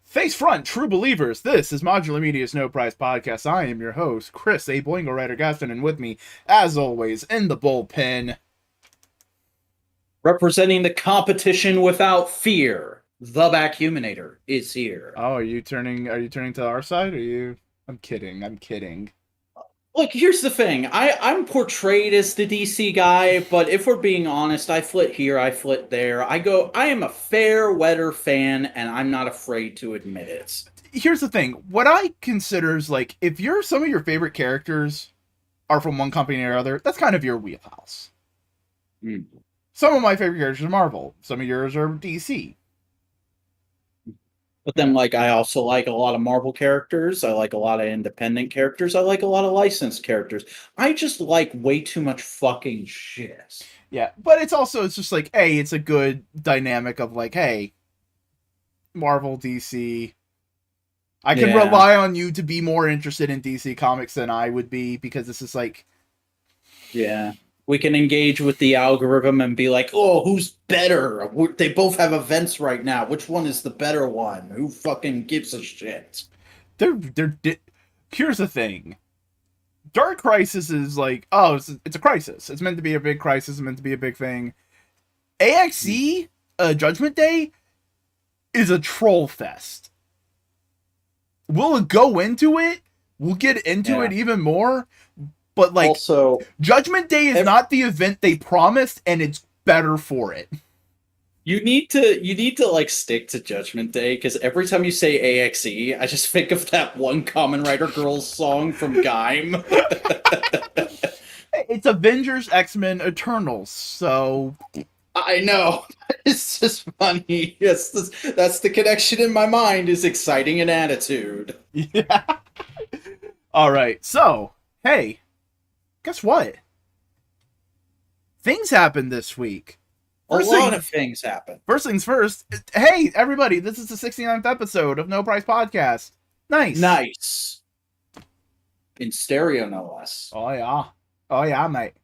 Face front, true believers. This is Modular Media's No Prize Podcast. I am your host, Chris, a Boingo writer Gaston, and with me, as always, in the bullpen. Representing the competition without fear, the Vacuuminator is here. Oh, are you turning to our side? I'm kidding. Look, here's the thing. I'm portrayed as the DC guy, but if we're being honest, I flit here, I flit there. I am a fair weather fan, and I'm not afraid to admit it. Here's the thing. What I consider is, like, if some of your favorite characters are from one company or other, that's kind of your wheelhouse. Mm. Some of my favorite characters are Marvel. Some of yours are DC. But then, like, I also like a lot of Marvel characters. I like a lot of independent characters. I like a lot of licensed characters. I just like way too much fucking shit. Yeah, but it's just like, hey, it's a good dynamic of like, hey, Marvel, DC. I can rely on you to be more interested in DC Comics than I would be, because this is like... Yeah. We can engage with the algorithm and be like, oh, who's better? They both have events right now. Which one is the better one? Who fucking gives a shit? Here's the thing. Dark Crisis is like, oh, it's a crisis. It's meant to be a big crisis. It's meant to be a big thing. AXE, Judgment Day, is a troll fest. We'll go into it. We'll get into it even more. But, like, also, Judgment Day is not the event they promised, and it's better for it. You need to like stick to Judgment Day, because every time you say AXE, I just think of that one Kamen Rider Girls song from Gaim. It's Avengers, X-Men, Eternals, so... I know. It's just funny. Yes, that's the connection in my mind, is exciting and attitude. Yeah. Alright, so, hey... Guess what? Things happened this week. A lot of things happened. First things first. Hey, everybody, this is the 69th episode of No Price Podcast. Nice. In stereo, no less. Oh, yeah, mate.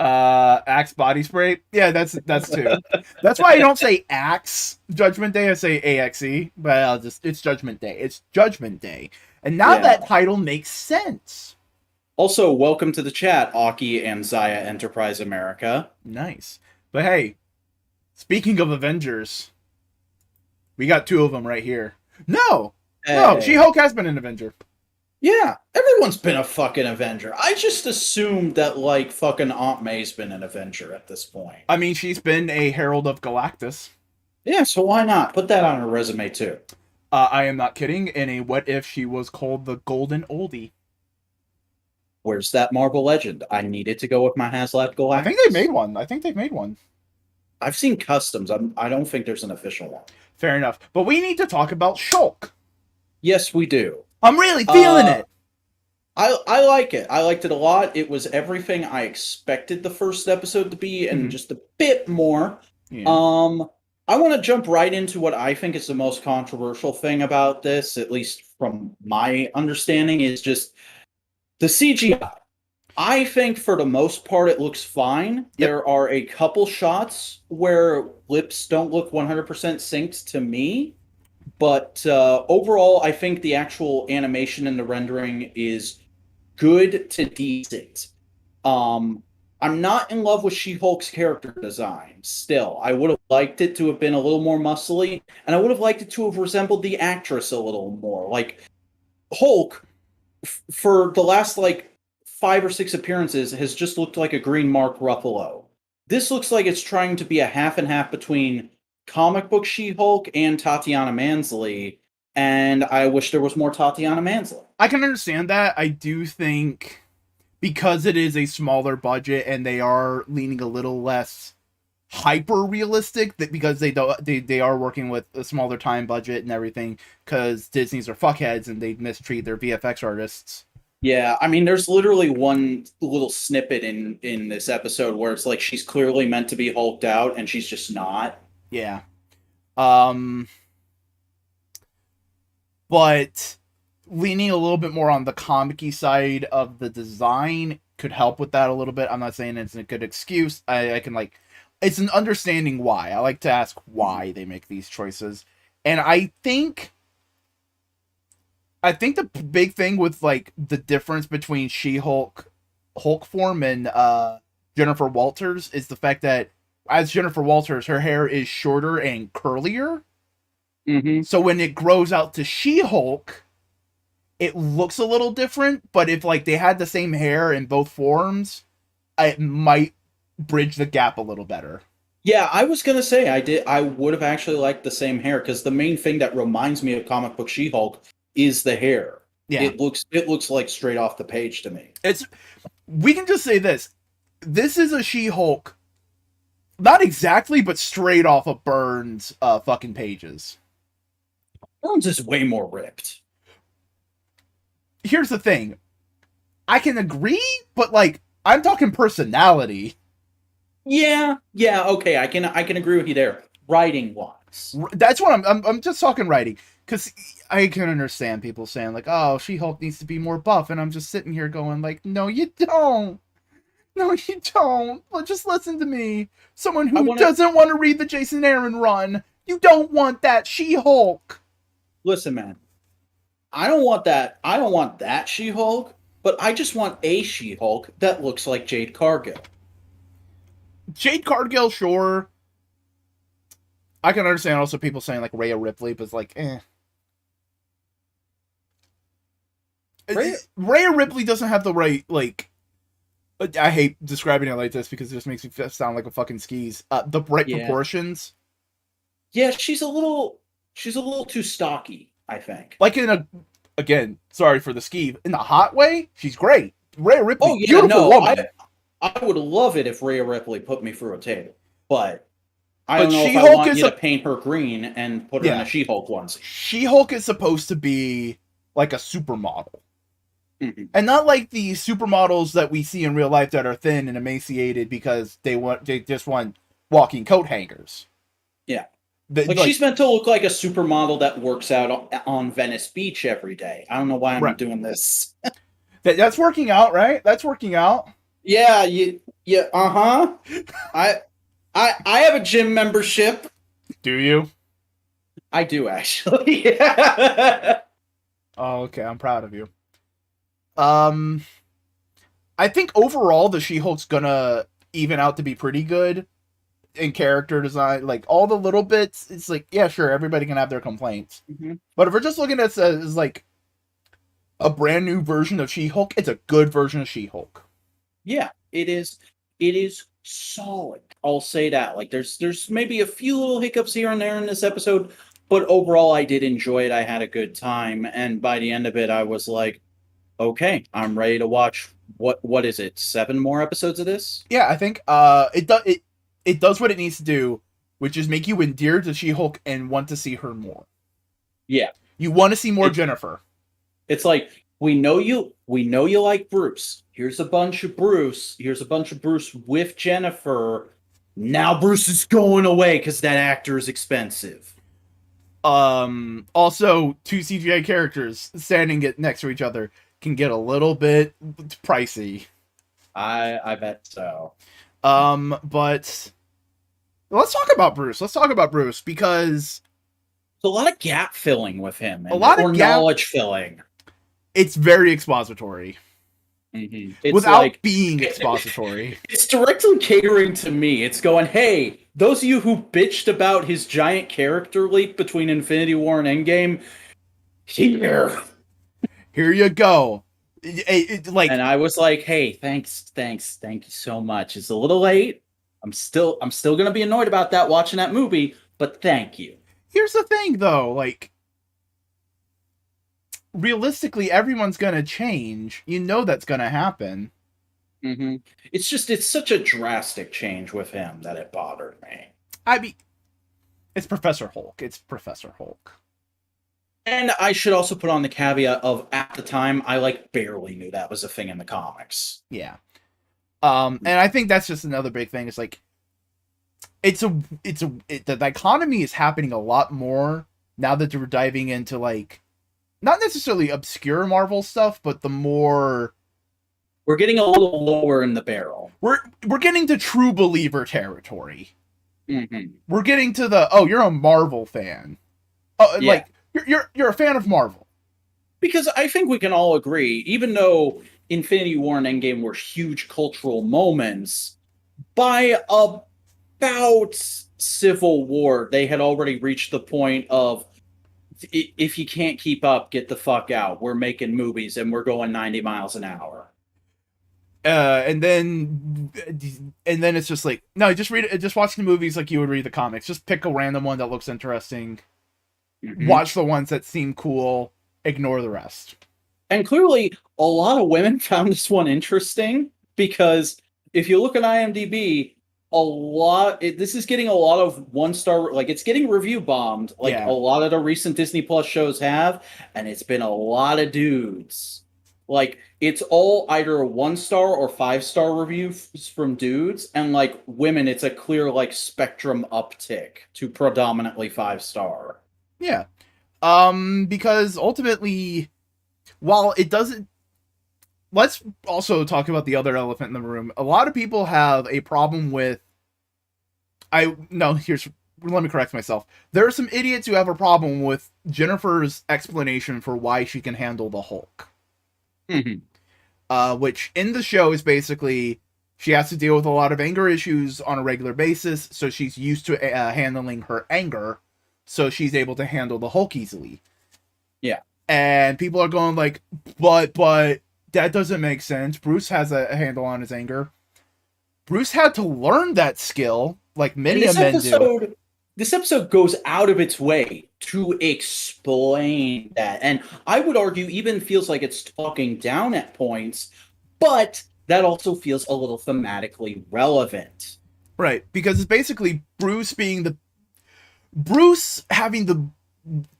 Axe body spray? Yeah, that's too. That's why I don't say Axe Judgment Day, I say AXE. But it's Judgment Day. It's Judgment Day. And now that title makes sense. Also, welcome to the chat, Aki and Zaya Enterprise America. Nice. But hey, speaking of Avengers, we got two of them right here. No, She-Hulk has been an Avenger. Yeah, everyone's been a fucking Avenger. I just assumed that, like, fucking Aunt May's been an Avenger at this point. I mean, she's been a Herald of Galactus. Yeah, so why not? Put that on her resume, too. I am not kidding. In a what if she was called the Golden Oldie? Where's that Marvel Legend? I needed to go with my HasLab Galactus. I think they've made one. I've seen customs. I don't think there's an official one. Fair enough. But we need to talk about Shulk. Yes, we do. I'm really feeling it. I like it. I liked it a lot. It was everything I expected the first episode to be, and just a bit more. Yeah. I want to jump right into what I think is the most controversial thing about this, at least from my understanding, is just the CGI. I think for the most part it looks fine. Yep. There are a couple shots where lips don't look 100% synced to me. But overall, I think the actual animation and the rendering is good to decent. I'm not in love with She-Hulk's character design still. I would have liked it to have been a little more muscly, and I would have liked it to have resembled the actress a little more. Like, Hulk... for the last, like, 5 or 6 appearances, has just looked like a green Mark Ruffalo. This looks like it's trying to be a half and half between comic book She-Hulk and Tatiana Mansley, and I wish there was more Tatiana Mansley. I can understand that. I do think, because it is a smaller budget and they are leaning a little less hyper-realistic, that because they are working with a smaller time budget and everything, because Disney's are fuckheads and they mistreat their VFX artists. Yeah, I mean, there's literally one little snippet in this episode where it's like she's clearly meant to be hulked out and she's just not. Yeah. But leaning a little bit more on the comic-y side of the design could help with that a little bit. I'm not saying it's a good excuse. I can, like... It's an understanding why. I like to ask why they make these choices. And I think the big thing with like the difference between She-Hulk, Hulk form, and Jennifer Walters is the fact that as Jennifer Walters, her hair is shorter and curlier. Mm-hmm. So when it grows out to She-Hulk, it looks a little different. But if like they had the same hair in both forms, it might bridge the gap a little better. Yeah, I was gonna say I would have actually liked the same hair because the main thing that reminds me of comic book She-Hulk is the hair. Yeah, It looks like straight off the page to me. we can just say this. This is a She-Hulk, not exactly, but straight off of Byrne's fucking pages. Burns is way more ripped. Here's the thing. I can agree, but like I'm talking personality. Yeah, okay, I can agree with you there. Writing wise. That's what I'm just talking writing, because I can understand people saying like, "Oh, She-Hulk needs to be more buff," and I'm just sitting here going like, "No, you don't. No, you don't. Well, just listen to me. Someone who doesn't want to read the Jason Aaron run. You don't want that She-Hulk." Listen, man. I don't want that She-Hulk, but I just want a She-Hulk that looks like Jade Cargill. Jade Cargill, sure. I can understand also people saying like Rhea Ripley, but it's like, Rhea Ripley doesn't have the right, like, I hate describing it like this because it just makes me sound like a fucking skis. The right proportions. Yeah, she's a little too stocky, I think. Like again, sorry for the ski. In the hot way, she's great. Rhea Ripley, beautiful woman. I would love it if Rhea Ripley put me through a table, but I don't know if I want you to paint her green and put her in a She-Hulk onesie. She-Hulk is supposed to be like a supermodel. Mm-hmm. And not like the supermodels that we see in real life that are thin and emaciated because they just want walking coat hangers. Yeah. She's meant to look like a supermodel that works out on Venice Beach every day. I don't know why I'm doing this. That's working out, right? That's working out. Yeah, uh-huh. I have a gym membership. Do you? I do, actually. Oh, okay. I'm proud of you. I think overall the She-Hulk's gonna even out to be pretty good in character design. Like all the little bits, it's like, yeah, sure, everybody can have their complaints. Mm-hmm. But if we're just looking at it as like a brand new version of She-Hulk, it's a good version of She-Hulk. Yeah, it is. It is solid. I'll say that. Like, there's maybe a few little hiccups here and there in this episode, but overall, I did enjoy it. I had a good time, and by the end of it, I was like, okay, I'm ready to watch. What is it? 7 more episodes of this? Yeah, I think it does what it needs to do, which is make you endear to She-Hulk and want to see her more. Yeah, you want to see more Jennifer. It's like, we know you like Bruce. Here's a bunch of Bruce. Here's a bunch of Bruce with Jennifer. Now Bruce is going away because that actor is expensive. Also, 2 CGI characters standing next to each other can get a little bit pricey. I bet so. But let's talk about Bruce because there's a lot of gap filling with him. Or knowledge filling. It's very expository. Mm-hmm. It's without being expository. It's directly catering to me. It's going, hey, those of you who bitched about his giant character leap between Infinity War and Endgame, here you go. And I was like, hey, thanks, thank you so much. It's a little late. I'm still gonna be annoyed about that watching that movie, but thank you. Here's the thing, though, like, realistically, everyone's gonna change. You know that's gonna happen. Mm-hmm. It's such a drastic change with him that it bothered me. I mean, it's Professor Hulk. And I should also put on the caveat of, at the time, I barely knew that was a thing in the comics. Yeah. And I think that's just another big thing. It's like, the dichotomy is happening a lot more now that we're diving into, like, not necessarily obscure Marvel stuff, but the more... We're getting a little lower in the barrel. We're getting to true believer territory. Mm-hmm. We're getting to the, oh, you're a Marvel fan. Oh, Yeah. like you're a fan of Marvel. Because I think we can all agree, even though Infinity War and Endgame were huge cultural moments, by about Civil War, they had already reached the point of if you can't keep up, get the fuck out. We're making movies and we're going 90 miles an hour. And then it's just like, no, just read it, just watch the movies like you would read the comics. Just pick a random one that looks interesting. Watch the ones that seem cool. Ignore the rest. And clearly, a lot of women found this one interesting because if you look at IMDb, this is getting a lot of 1-star, like it's getting review bombed, like Yeah. a lot of the recent Disney Plus shows have, and it's been a lot of dudes. Like it's all either a 1-star or 5-star reviews from dudes, and like women, it's a clear like spectrum uptick to predominantly 5-star. Yeah. Because ultimately, while it doesn't, let's also talk about the other elephant in the room. A lot of people have a problem with, let me correct myself. There are some idiots who have a problem with Jennifer's explanation for why she can handle the Hulk. Which in the show is basically she has to deal with a lot of anger issues on a regular basis, so she's used to handling her anger, so she's able to handle the Hulk easily. Yeah. And people are going like, but that doesn't make sense. Bruce has a handle on his anger. Bruce had to learn that skill, like many men do. This episode goes out of its way to explain that. And I would argue even feels like it's talking down at points, but that also feels a little thematically relevant. Right, because it's basically Bruce having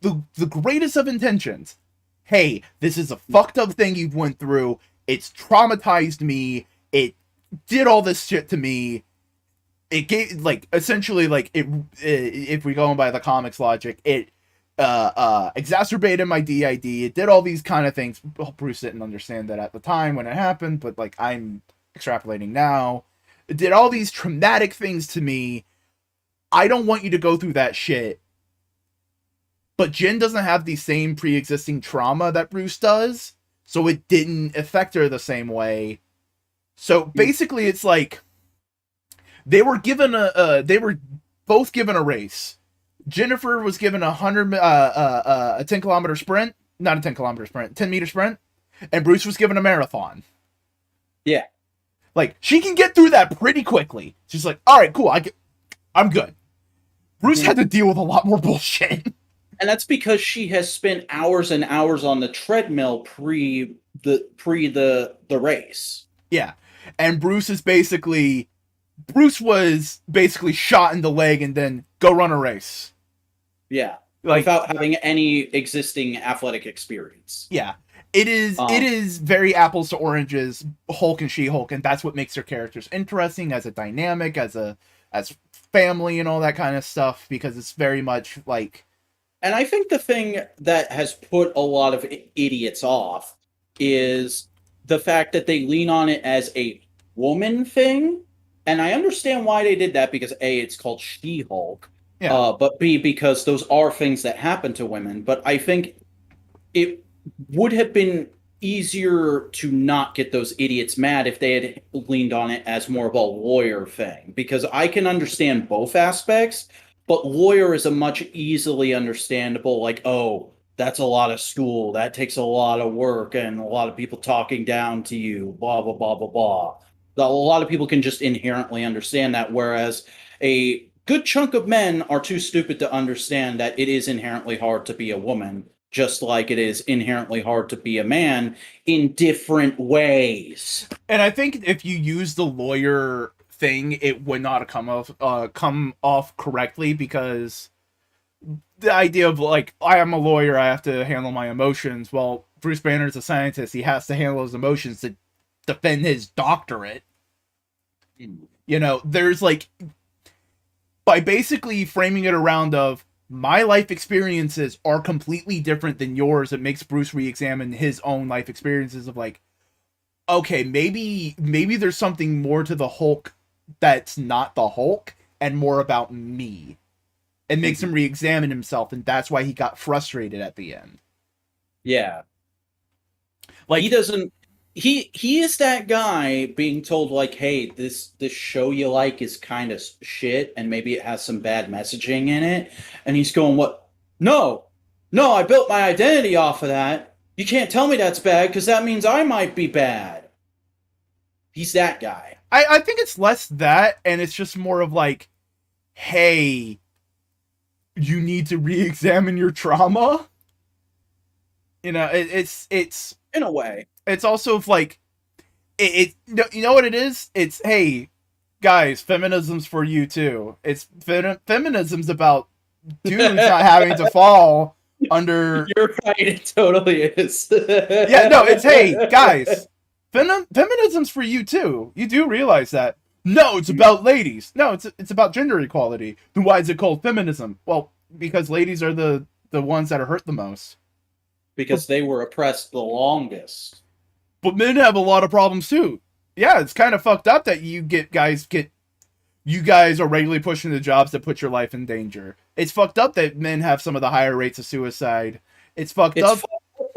the greatest of intentions. Hey, this is a fucked up thing you went through. It's traumatized me. It did all this shit to me. It gave, like, essentially, like, if we go by the comics logic, it exacerbated my DID. It did all these kind of things. Well, Bruce didn't understand that at the time when it happened, but, like, I'm extrapolating now. It did all these traumatic things to me. I don't want you to go through that shit. But Jen doesn't have the same pre-existing trauma that Bruce does, so it didn't affect her the same way. So basically, it's like they were both given a race. Jennifer was given a 10-kilometer sprint, not a 10-kilometer sprint, 10-meter sprint, and Bruce was given a marathon. Yeah, like she can get through that pretty quickly. She's like, all right, cool, I'm good. Bruce had to deal with a lot more bullshit. And that's because she has spent hours and hours on the treadmill pre the race. Yeah. And Bruce was basically shot in the leg and then go run a race. Yeah. Like, without having any existing athletic experience. Yeah. It is very apples to oranges, Hulk and She-Hulk, and that's what makes their characters interesting as a dynamic, as family and all that kind of stuff, because it's very much like. And I think the thing that has put a lot of idiots off is the fact that they lean on it as a woman thing. And I understand why they did that, because A, it's called She-Hulk. Yeah. But B, because those are things that happen to women. But I think it would have been easier to not get those idiots mad if they had leaned on it as more of a lawyer thing. Because I can understand both aspects. But lawyer is a much easily understandable, like, oh, that's a lot of school. That takes a lot of work and a lot of people talking down to you, blah, blah, blah, blah, blah. A lot of people can just inherently understand that, whereas a good chunk of men are too stupid to understand that it is inherently hard to be a woman, just like it is inherently hard to be a man in different ways. And I think if you use the lawyer thing, it would not have come off correctly, because the idea of like, I am a lawyer, I have to handle my emotions. Well, Bruce Banner's a scientist, he has to handle his emotions to defend his doctorate. You know, there's like, by basically framing it around of my life experiences are completely different than yours, it makes Bruce re-examine his own life experiences of like, okay, maybe there's something more to the Hulk that's not the Hulk and more about me. It makes him re-examine himself, and that's why he got frustrated at the end. Yeah. Like, he doesn't he is that guy being told like, hey, this show you like is kind of shit and maybe it has some bad messaging in it, and he's going, what? No, I built my identity off of that. You can't tell me that's bad because that means I might be bad. He's that guy. I think it's less that, and it's just more of like, hey, you need to re-examine your trauma. You know, it's In a way. It's also like, you know what it is? It's, hey, guys, feminism's for you too. It's feminism's about dudes not having to fall under. You're right, it totally is. Yeah, no, it's, hey, guys, feminism's for you too. You do realize that. No, it's about ladies. No, it's about gender equality. Then why is it called feminism? Well, because ladies are the ones that are hurt the most. Because they were oppressed the longest. But men have a lot of problems too. Yeah, it's kind of fucked up that you guys are regularly pushing the jobs that put your life in danger. It's fucked up that men have some of the higher rates of suicide. It's fucked up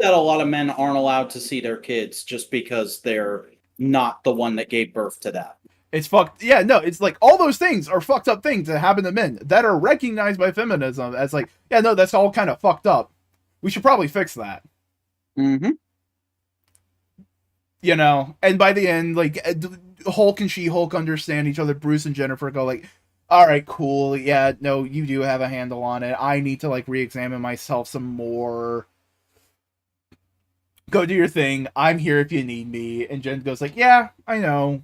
that a lot of men aren't allowed to see their kids just because they're not the one that gave birth to that. It's fucked. Yeah, no, it's like all those things are fucked up things that happen to men that are recognized by feminism as like, yeah, no, that's all kind of fucked up. We should probably fix that. Mm-hmm. You know, and by the end, like, Hulk and She-Hulk understand each other. Bruce and Jennifer go like, all right, cool. Yeah, no, you do have a handle on it. I need to, like, re-examine myself some more. Go do your thing. I'm here if you need me. And Jen goes like, yeah, I know.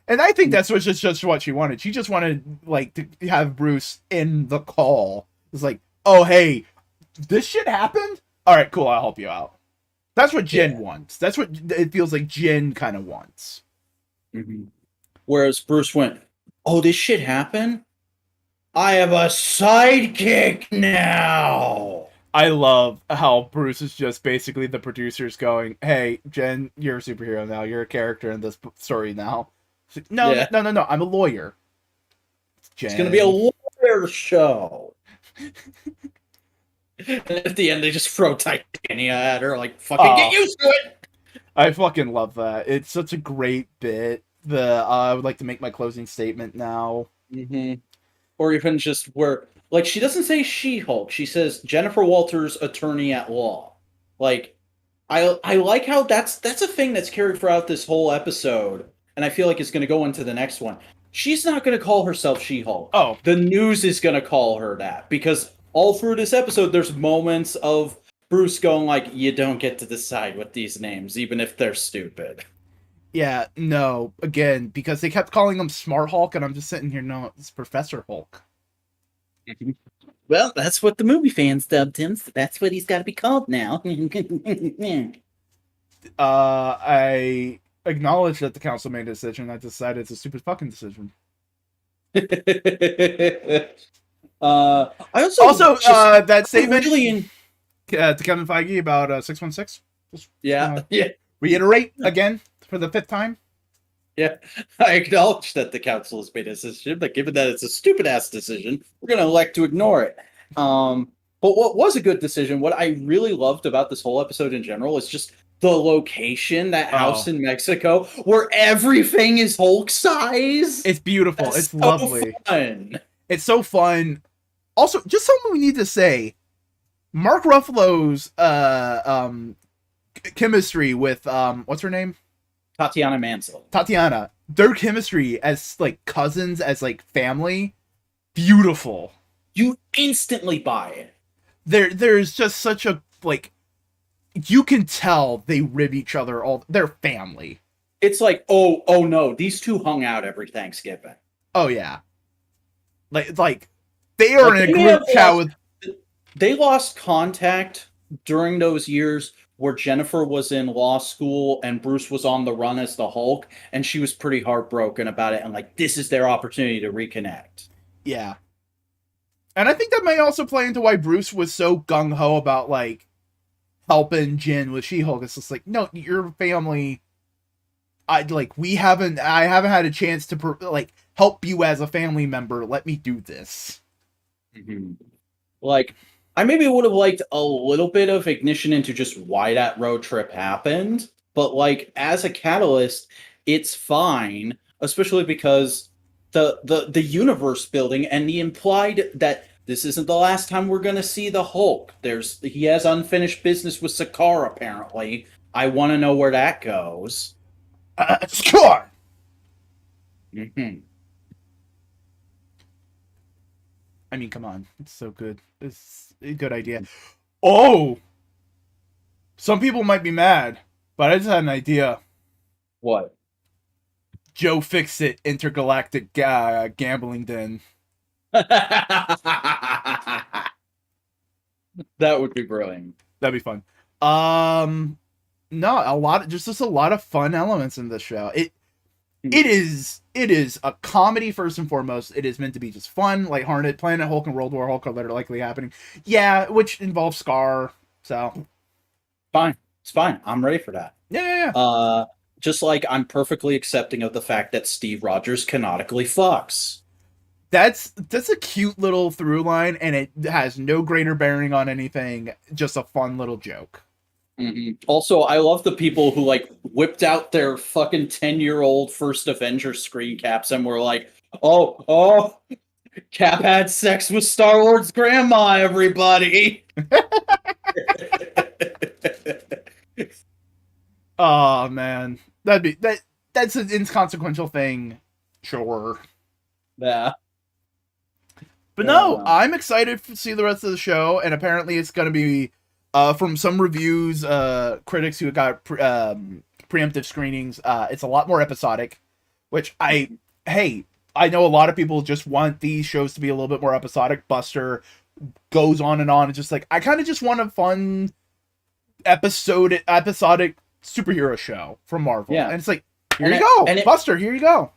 And I think that's just what she wanted. She just wanted, like, to have Bruce in the call. It's like, oh, hey, this shit happened? All right, cool, I'll help you out. That's what Jen wants. That's what it feels like Jen kind of wants. Mm-hmm. Whereas Bruce went, oh, this shit happened? I have a sidekick now! I love how Bruce is just basically the producers going, hey, Jen, you're a superhero now. You're a character in this story now. Like, no, I'm a lawyer. Jen. It's going to be a lawyer show. And at the end, they just throw Titania at her, like, fucking get used to it! I fucking love that. It's such a great bit. I would like to make my closing statement now. Mm-hmm. Or even just where, like, she doesn't say She-Hulk. She says Jennifer Walters, attorney at law. Like, I like how that's a thing that's carried throughout this whole episode, and I feel like it's going to go into the next one. She's not going to call herself She-Hulk. Oh. The news is going to call her that, because all through this episode, there's moments of Bruce going like, you don't get to decide with these names, even if they're stupid. Yeah, no, again, because they kept calling him Smart Hulk, and I'm just sitting here, no, it's Professor Hulk. Well, that's what the movie fans dubbed him, so that's what he's got to be called now. I acknowledge that the council made a decision. I decided it's a stupid fucking decision. I also that statement really to Kevin Feige about 616. Just, yeah. Reiterate again for the 5th time. Yeah, I acknowledge that the council has made a decision, but given that it's a stupid ass decision, we're going to elect to ignore it. But what was a good decision, what I really loved about this whole episode in general, is just the location, that house in Mexico, where everything is Hulk size. It's beautiful. It's so lovely. Fun. It's so fun. Also, just something we need to say. Mark Ruffalo's chemistry with what's her name? Tatiana Mansell. Tatiana. Their chemistry as like cousins, as like family, beautiful. You instantly buy it. There's just such a like, you can tell they rib each other all. They're family. It's like, oh no, these two hung out every Thanksgiving. Oh yeah. Like they are in a group chat with. They lost contact during those years where Jennifer was in law school and Bruce was on the run as the Hulk, and she was pretty heartbroken about it, and like, this is their opportunity to reconnect. Yeah. And I think that may also play into why Bruce was so gung-ho about, like, helping Jen with She-Hulk. It's just like, no, your family, I haven't had a chance to, help you as a family member. Let me do this. Mhm. Like, I maybe would have liked a little bit of ignition into just why that road trip happened, but like as a catalyst, it's fine, especially because the universe building and the implied that this isn't the last time we're gonna see the Hulk. He has unfinished business with Sakaar apparently. I want to know where that goes. Sure. Hmm. I mean, come on, it's so good. It's a good idea. Oh, some people might be mad, but I just had an idea. What? Joe Fixit intergalactic gambling den. That would be brilliant. That'd be fun. No, just a lot of fun elements in this show. It is a comedy first and foremost. It is meant to be just fun, lighthearted. Planet Hulk and World War Hulk are that are likely happening. Yeah, which involves Scar. So Fine. It's fine. I'm ready for that. yeah. Just like I'm perfectly accepting of the fact that Steve Rogers canonically fucks. That's a cute little through line, and it has no greater bearing on anything. Just a fun little joke. Mm-hmm. Also, I love the people who like whipped out their fucking 10-year-old first Avenger screen caps and were like, oh, Cap had sex with Star-Lord's grandma, everybody. Oh man, that's an inconsequential thing, sure. Yeah. But no, I'm excited to see the rest of the show, and apparently it's going to be, from some reviews, critics who got preemptive screenings, it's a lot more episodic, which I know a lot of people just want these shows to be a little bit more episodic. Buster goes on and on. It's just like, I kind of just want a fun episodic superhero show from Marvel. Yeah. And it's like, here you go, Buster, here you go.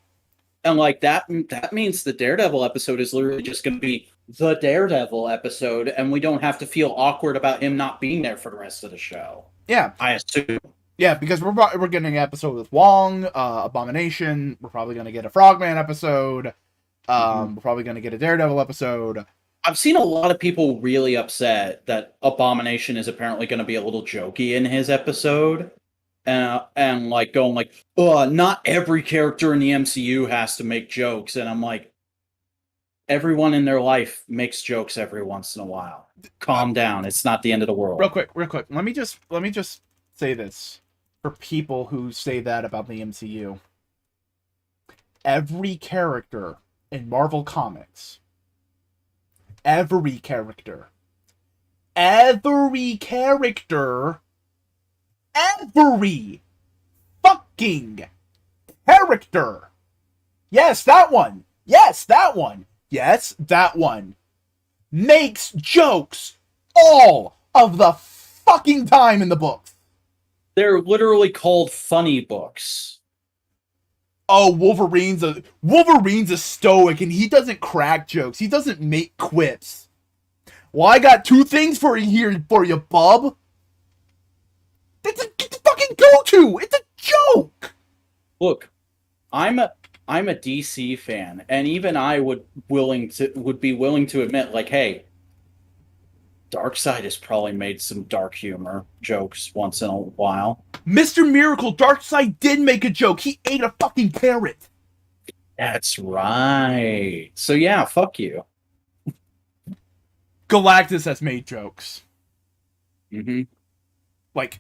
And like that means the Daredevil episode is literally just going to be the Daredevil episode, and we don't have to feel awkward about him not being there for the rest of the show. Yeah, I assume. Yeah, because we're getting an episode with Wong, Abomination. We're probably going to get a Frogman episode. We're probably going to get a Daredevil episode. I've seen a lot of people really upset that Abomination is apparently going to be a little jokey in his episode. And like going like, oh, not every character in the MCU has to make jokes. And I'm like, everyone in their life makes jokes every once in a while. Calm down. It's not the end of the world. Real quick. Let me just say this for people who say that about the MCU. Every character in Marvel Comics, every fucking character. Yes, that one. Makes jokes all of the fucking time in the books. They're literally called funny books. Oh, Wolverine's a stoic, and he doesn't crack jokes. He doesn't make quips. Well, I got two things for you, bub. It's a fucking go-to. It's a joke. Look, I'm a DC fan, and even I would be willing to admit, like, hey, Darkseid has probably made some dark humor jokes once in a while. Mr. Miracle, Darkseid did make a joke. He ate a fucking carrot. That's right. So yeah, fuck you. Galactus has made jokes. Mm-hmm. Like,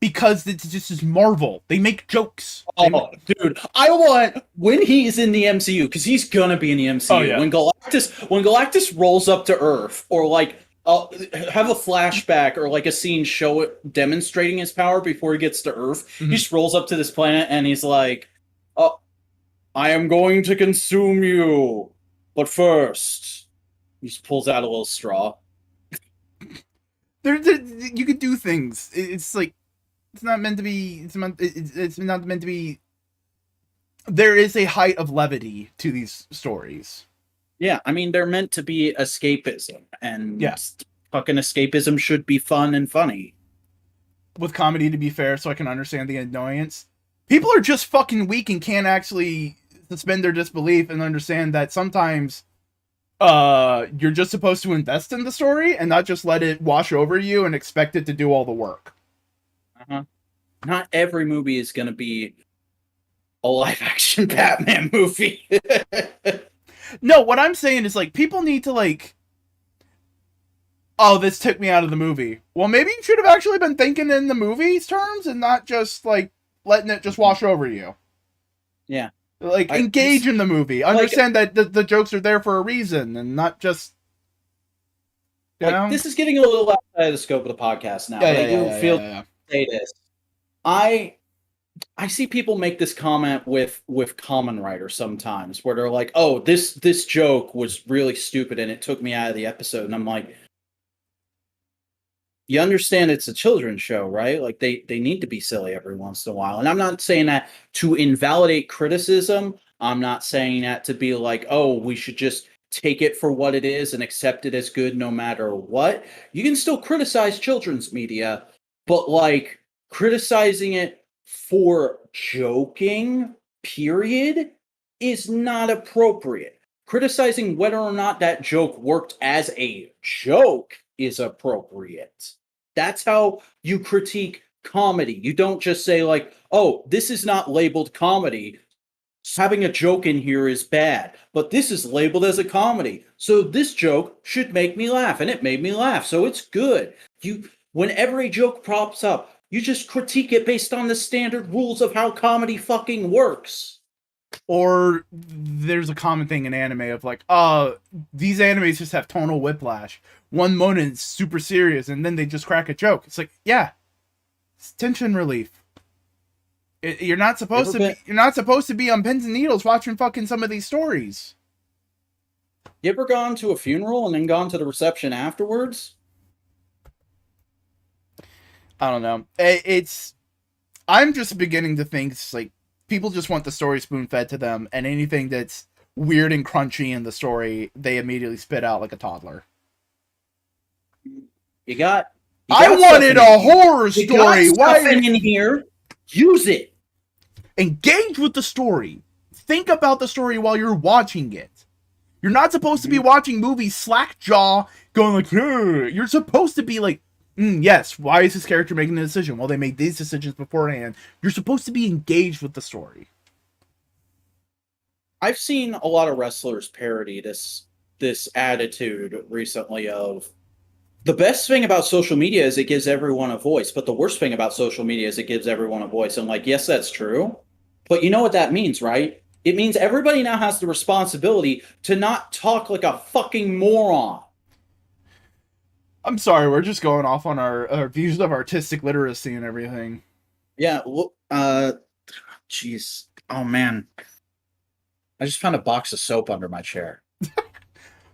because this is Marvel. They make jokes. Dude, I want when he's in the MCU, because he's gonna be in the MCU. Oh, yeah. When Galactus rolls up to Earth, or like have a flashback or like a scene show it demonstrating his power before he gets to Earth. Mm-hmm. He just rolls up to this planet and he's like, "Oh, I am going to consume you, but first," he just pulls out a little straw. You could do things. It's like. It's not meant to be. It's not meant to be. There is a height of levity to these stories. Yeah, I mean they're meant to be escapism, and fucking escapism should be fun and funny. With comedy, to be fair, so I can understand the annoyance. People are just fucking weak and can't actually suspend their disbelief and understand that sometimes You're just supposed to invest in the story and not just let it wash over you and expect it to do all the work. Not every movie is going to be a live-action Batman movie. No, what I'm saying is, like, people need to, like, oh, this took me out of the movie. Well, maybe you should have actually been thinking in the movie's terms and not just, like, letting it just wash over you. Yeah. Like, engage in the movie. Understand that the jokes are there for a reason and not just... This is getting a little outside of the scope of the podcast now. But I do feel to say this. I see people make this comment with common writers sometimes, where they're like, "Oh, this joke was really stupid and it took me out of the episode," and I'm like, "You understand it's a children's show, right? Like they need to be silly every once in a while." And I'm not saying that to invalidate criticism. I'm not saying that to be like, "Oh, we should just take it for what it is and accept it as good no matter what." You can still criticize children's media, but like criticizing it for joking, period, is not appropriate. Criticizing whether or not that joke worked as a joke is appropriate. That's how you critique comedy. You don't just say like, "Oh, this is not labeled comedy. Having a joke in here is bad, but this is labeled as a comedy. So this joke should make me laugh, and it made me laugh, so it's good." Whenever a joke pops up, you just critique it based on the standard rules of how comedy fucking works. Or there's a common thing in anime of like, these animes just have tonal whiplash. One moment it's super serious, and then they just crack a joke. It's like, yeah, it's tension relief. You're not supposed to be on pins and needles watching fucking some of these stories. You ever gone to a funeral and then gone to the reception afterwards? I don't know. I'm just beginning to think it's like people just want the story spoon fed to them, and anything that's weird and crunchy in the story, they immediately spit out like a toddler. I wanted a horror story. Why in here? Use it. Engage with the story. Think about the story while you're watching it. You're not supposed to be watching movies slack jaw, going like, ugh. You're supposed to be like, yes, why is this character making the decision? Well, they made these decisions beforehand. You're supposed to be engaged with the story. I've seen a lot of wrestlers parody this attitude recently of, the best thing about social media is it gives everyone a voice, but the worst thing about social media is it gives everyone a voice. And like, yes, that's true. But you know what that means, right? It means everybody now has the responsibility to not talk like a fucking moron. I'm sorry, we're just going off on our views of artistic literacy and everything. Yeah, jeez. Oh, man. I just found a box of soap under my chair.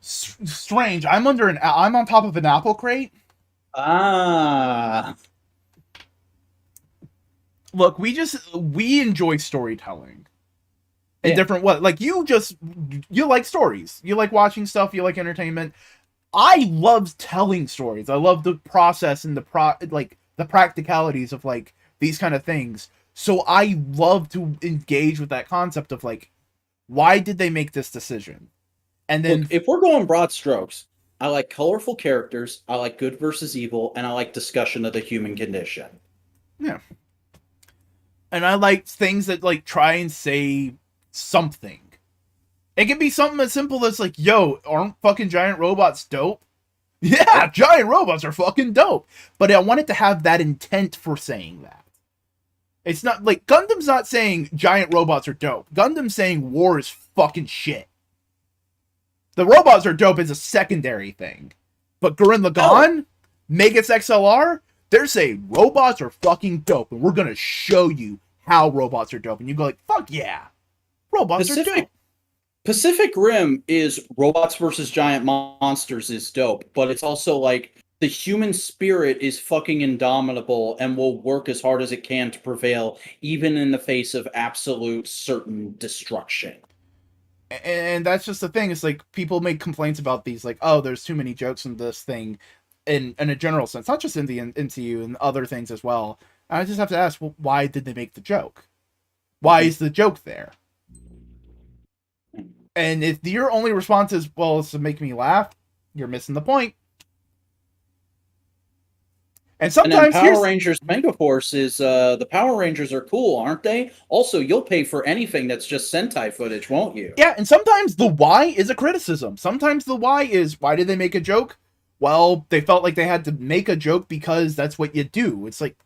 Strange. I'm on top of an apple crate. Ah. Look, we enjoy storytelling in different ways. Like you like stories. You like watching stuff. You like entertainment. I love telling stories. I love the process and the practicalities of like these kind of things. So I love to engage with that concept of like, why did they make this decision? And then, look, if we're going broad strokes, I like colorful characters, I like good versus evil, and I like discussion of the human condition. Yeah. And I like things that like try and say something. It can be something as simple as like, yo, aren't fucking giant robots dope? Yeah, giant robots are fucking dope. But I want it to have that intent for saying that. It's not like Gundam's not saying giant robots are dope. Gundam's saying war is fucking shit. The robots are dope is a secondary thing. But Gurren Lagann, Megas XLR, they're saying robots are fucking dope, and we're gonna show you how robots are dope. And you go like, fuck yeah. Robots are dope. Pacific Rim is robots versus giant monsters is dope, but it's also like the human spirit is fucking indomitable and will work as hard as it can to prevail, even in the face of absolute certain destruction. And that's just the thing. It's like people make complaints about these, like, oh, there's too many jokes in this thing, in a general sense, not just in the MCU and other things as well. And I just have to ask, well, why did they make the joke? Why is the joke there? And if your only response is, well, it's to make me laugh, you're missing the point. And And then sometimes Power here's Rangers Megaforce is the Power Rangers are cool, aren't they? Also, you'll pay for anything that's just Sentai footage, won't you? yeah, and sometimes the why is a criticism. Sometimes the why is, why did they make a joke? Well, they felt like they had to make a joke because that's what you do. It's like,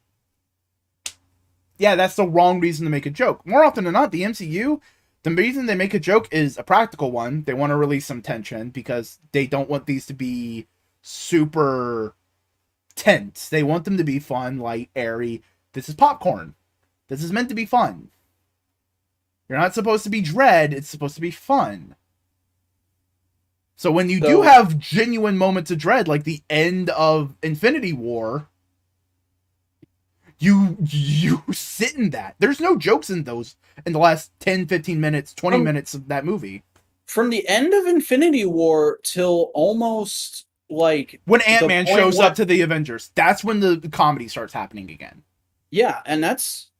yeah, that's the wrong reason to make a joke. More often than not, the MCU, the reason they make a joke is a practical one. They want to release some tension because they don't want these to be super tense. They want them to be fun, light, airy. This is popcorn. This is meant to be fun. You're not supposed to be dread, it's supposed to be fun. So when you do have genuine moments of dread, like the end of Infinity War, you sit in that. There's no jokes in those in the last 10, 15 minutes, 20 minutes of that movie. From the end of Infinity War till almost like when Ant-Man shows up to the Avengers, that's when the comedy starts happening again. Yeah, and that's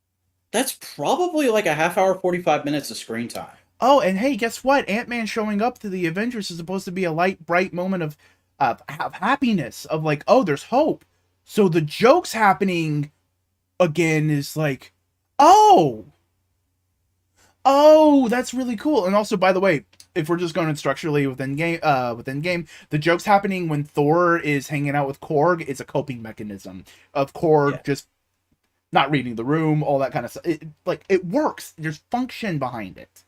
probably like a half hour, 45 minutes of screen time. Oh, and hey, guess what? Ant-Man showing up to the Avengers is supposed to be a light, bright moment of happiness, of like, oh, there's hope. So the jokes happening again is like, oh, that's really cool. And also, by the way, if we're just going structurally within game, the jokes happening when Thor is hanging out with Korg is a coping mechanism of Korg just not reading the room, all that kind of stuff. It works. There's function behind it.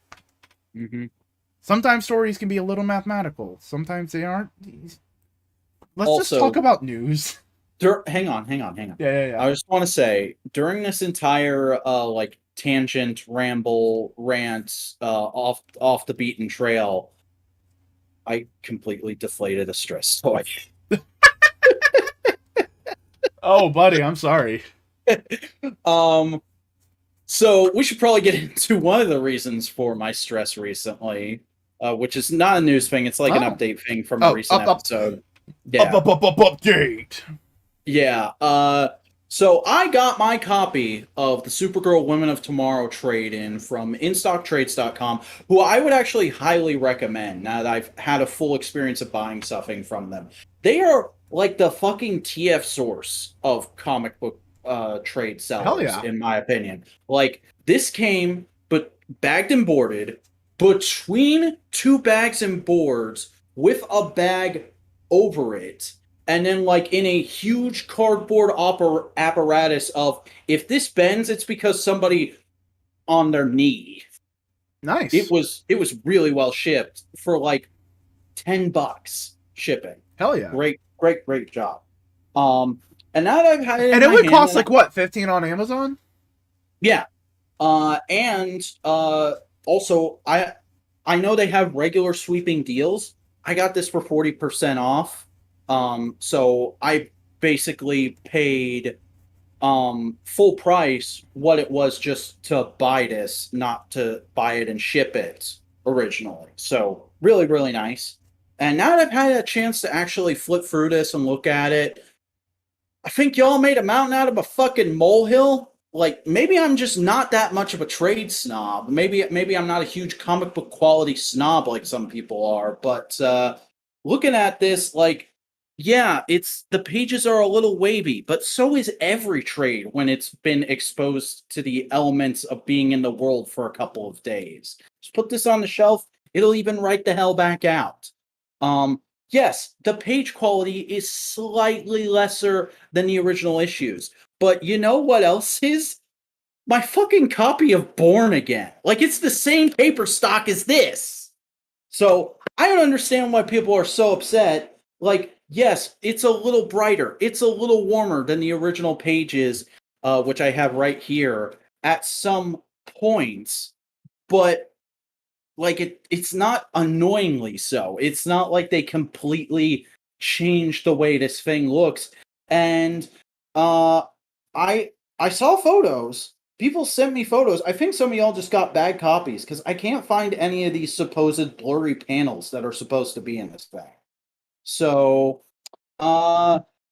Mm-hmm. Sometimes stories can be a little mathematical. Sometimes they aren't. Let's just talk about news. Hang on. Yeah. I just want to say, during this entire tangent, ramble, rant, off the beaten trail, I completely deflated a stress toy. Oh, buddy, I'm sorry. So we should probably get into one of the reasons for my stress recently, which is not a news thing. It's like an update thing from a recent episode. Update. Yeah. So I got my copy of the Supergirl Women of Tomorrow trade-in from InStockTrades.com, who I would actually highly recommend now that I've had a full experience of buying something from them. They are like the fucking TF source of comic book trade sellers, in my opinion. Like, this came but bagged and boarded between two bags and boards with a bag over it. And then, like, in a huge cardboard apparatus of, if this bends, it's because somebody on their knee. Nice. It was really well shipped for like $10 shipping. Hell yeah! Great job. And now that I've had it, and it would cost like what, $15 on Amazon? Yeah. And also I know they have regular sweeping deals. I got this for 40% off. So I basically paid full price what it was just to buy this, not to buy it and ship it originally. So really, really nice. And now that I've had a chance to actually flip through this and look at it, I think y'all made a mountain out of a fucking molehill. Like, maybe I'm just not that much of a trade snob. Maybe I'm not a huge comic book quality snob like some people are. But looking at this, like, yeah, the pages are a little wavy, but so is every trade when it's been exposed to the elements of being in the world for a couple of days. Just put this on the shelf, it'll even write the hell back out. Yes, the page quality is slightly lesser than the original issues, but you know what else is? My fucking copy of Born Again. Like, it's the same paper stock as this. So I don't understand why people are so upset. Like, yes, it's a little brighter. It's a little warmer than the original pages, which I have right here at some points, but like it's not annoyingly so. It's not like they completely changed the way this thing looks. And I saw photos. People sent me photos. I think some of y'all just got bad copies because I can't find any of these supposed blurry panels that are supposed to be in this thing. So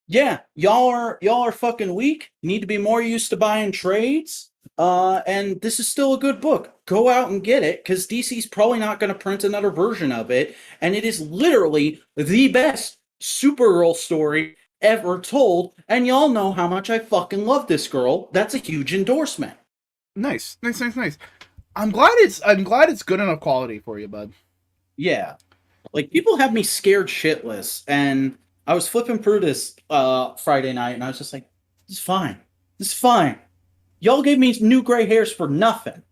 Yeah, y'all are fucking weak. You need to be more used to buying trades. And this is still a good book. Go out and get it, because DC's probably not going to print another version of it, and it is literally the best Supergirl story ever told. And y'all know how much I fucking love this girl. That's a huge endorsement. Nice, nice, nice, nice. I'm glad it's good enough quality for you, bud. Yeah, like people have me scared shitless, and I was flipping through this Friday night, and I was just like, "This is fine. This is fine. Y'all gave me new gray hairs for nothing.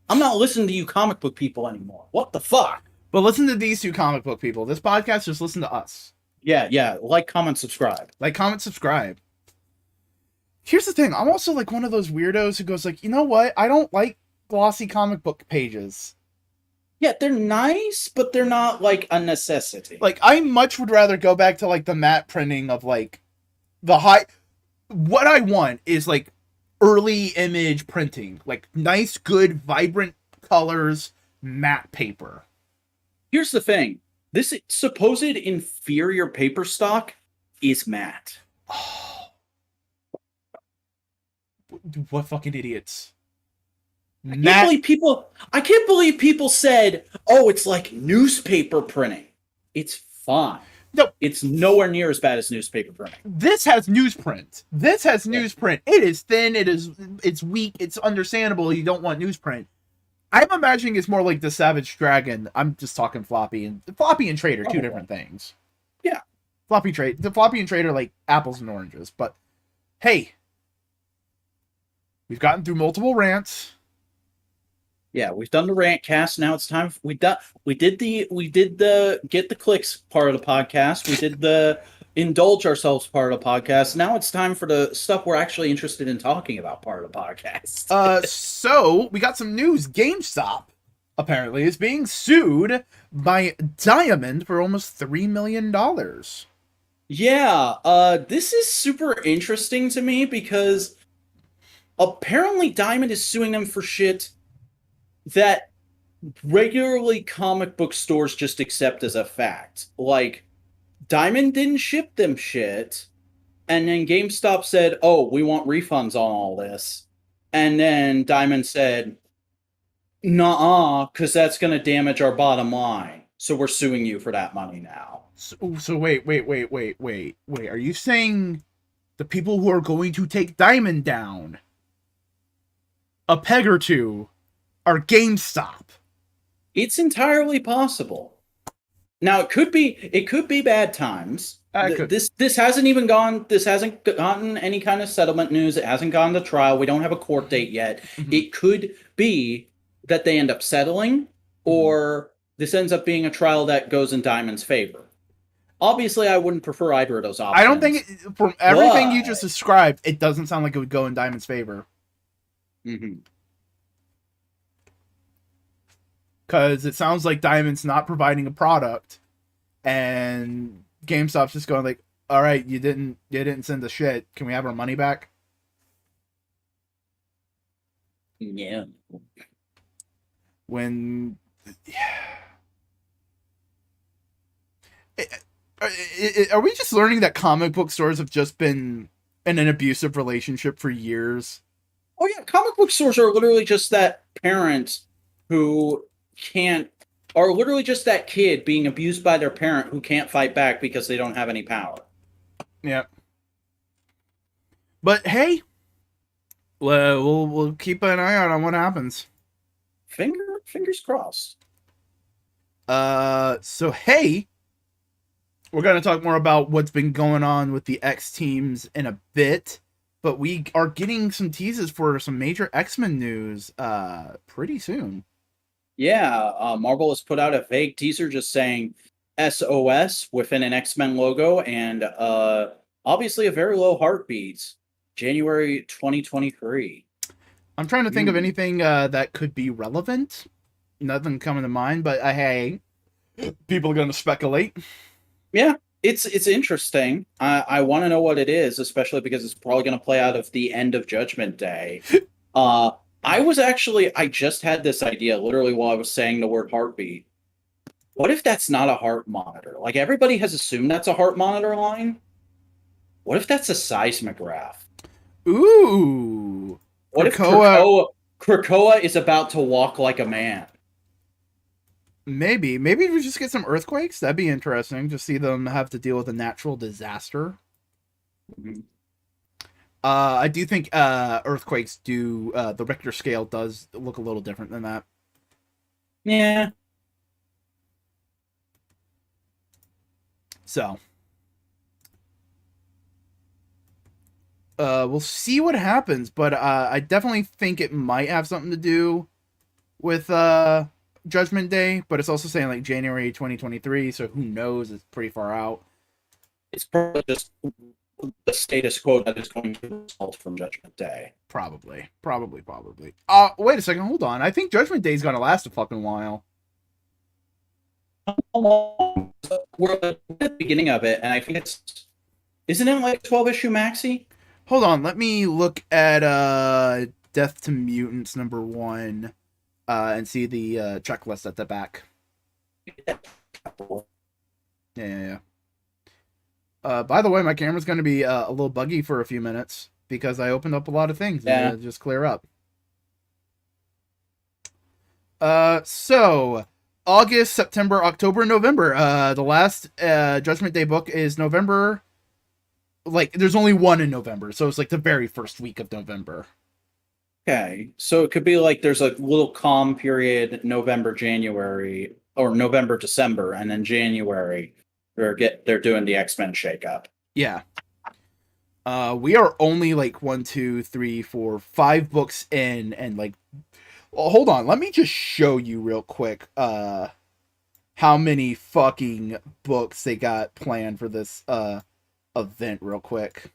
I'm not listening to you comic book people anymore. What the fuck?" But listen to these two comic book people. This podcast, just listen to us. Yeah, yeah. Like, comment, subscribe. Like, comment, subscribe. Here's the thing. I'm also like one of those weirdos who goes like, you know what? I don't like glossy comic book pages. Yeah, they're nice, but they're not like a necessity. Like, I much would rather go back to like the matte printing of like the high. What I want is like early image printing, like nice, good, vibrant colors, matte paper. Here's the thing: this supposed inferior paper stock is matte. Oh, what fucking idiots! I can't believe people said, "Oh, it's like newspaper printing." It's fine. No, it's nowhere near as bad as newspaper printing. This has newsprint. This has newsprint. It is thin. It's weak. It's understandable. You don't want newsprint. I'm imagining it's more like the Savage Dragon. I'm just talking floppy and trade are two different things. Yeah, the floppy and trade are like apples and oranges. But hey, we've gotten through multiple rants. Yeah, we've done the rant cast. Now it's time. We did the get the clicks part of the podcast. We did the indulge ourselves part of the podcast. Now it's time for the stuff we're actually interested in talking about part of the podcast. So we got some news. GameStop apparently is being sued by Diamond for almost $3 million. Yeah, this is super interesting to me because apparently Diamond is suing them for shit that regularly comic book stores just accept as a fact. Like, Diamond didn't ship them shit, and then GameStop said, "Oh, we want refunds on all this." And then Diamond said, "Nuh-uh, because that's going to damage our bottom line. So we're suing you for that money now." So wait. Are you saying the people who are going to take Diamond down a peg or two are GameStop? It's entirely possible. Now it could be bad times. This hasn't gotten any kind of settlement news. It hasn't gone to trial. We don't have a court date yet. Mm-hmm. It could be that they end up settling, or this ends up being a trial that goes in Diamond's favor. Obviously, I wouldn't prefer either of those options. I don't think from everything you just described, it doesn't sound like it would go in Diamond's favor. Mm-hmm. Because it sounds like Diamond's not providing a product, and GameStop's just going like, "All right, you didn't send the shit. Can we have our money back?" Yeah. When, are we just learning that comic book stores have just been in an abusive relationship for years? Oh yeah, comic book stores are literally just that parent who are literally just that kid being abused by their parent who can't fight back because they don't have any power. Yeah. But hey, we'll keep an eye out on what happens. Fingers crossed. So hey, we're gonna talk more about what's been going on with the X teams in a bit, but we are getting some teases for some major X-Men news pretty soon. Yeah, Marvel has put out a vague teaser just saying SOS within an X-Men logo, and obviously a very low heartbeat. January 2023. I'm trying to think of anything that could be relevant. Nothing coming to mind, but hey, people are going to speculate. Yeah, it's interesting. I want to know what it is, especially because it's probably going to play out of the end of Judgment Day. I just had this idea literally while I was saying the word heartbeat. What if that's not a heart monitor? Like, everybody has assumed that's a heart monitor line. What if that's a seismograph? Ooh. What if Krakoa. Krakoa is about to walk like a man? Maybe. Maybe we just get some earthquakes. That'd be interesting. Just see them have to deal with a natural disaster. Mhm. I do think earthquakes do the Richter scale does look a little different than that. Yeah. So we'll see what happens, but I definitely think it might have something to do with Judgment Day, but it's also saying like January 2023, so who knows? It's pretty far out. It's probably just the status quo that is going to result from Judgment Day. Probably. Wait a second, hold on. I think Judgment Day's gonna last a fucking while. We're at the beginning of it, and I think isn't it like 12-issue maxi? Hold on, let me look at Death to Mutants #1 and see the checklist at the back. Yeah. By the way, my camera's going to be a little buggy for a few minutes because I opened up a lot of things and it'll just clear up. So August, September, October, November. The last Judgment Day book is November. Like, there's only one in November, so it's like the very first week of November. Okay, so it could be like there's a little calm period, November, January, or November, December, and then January they're doing the X-Men shakeup. Yeah. We are only like 1, 2, 3, 4, 5 books in, and like, well, hold on, let me just show you real quick how many fucking books they got planned for this event real quick.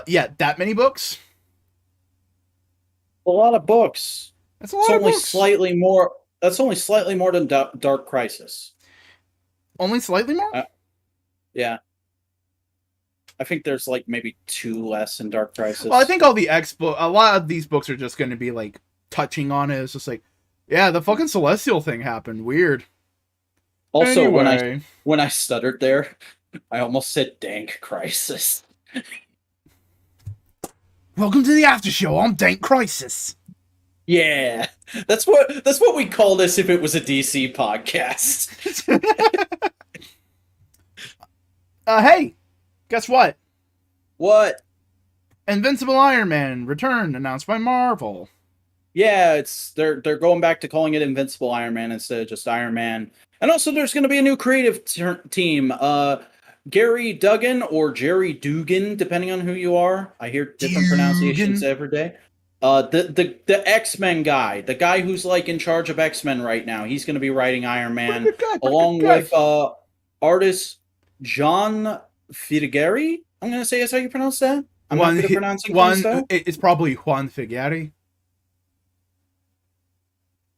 Yeah, that many books? A lot of books. That's a lot of books. Slightly more. That's only slightly more than Dark Crisis. Only slightly more? Yeah. I think there's like maybe 2 less in Dark Crisis. Well, I think all the a lot of these books are just going to be like touching on it. It's just like, yeah, the fucking Celestial thing happened. Weird. Also, anyway. when I stuttered there, I almost said Dank Crisis. Welcome to the after show. I'm Dank Crisis. Yeah, that's what we call this if it was a DC podcast. Hey, guess what? What? Invincible Iron Man return announced by Marvel. Yeah, they're going back to calling it Invincible Iron Man instead of just Iron Man. And also, there's going to be a new creative team. Gary Duggan or Jerry Dugan, depending on who you are. I hear different pronunciations every day. The X-Men guy, the guy who's like in charge of X-Men right now, he's going to be writing Iron Man along with artist John Fidegari. I'm going to say that's how you pronounce that. I'm not good at pronouncing things, though. It's probably Juan Figari.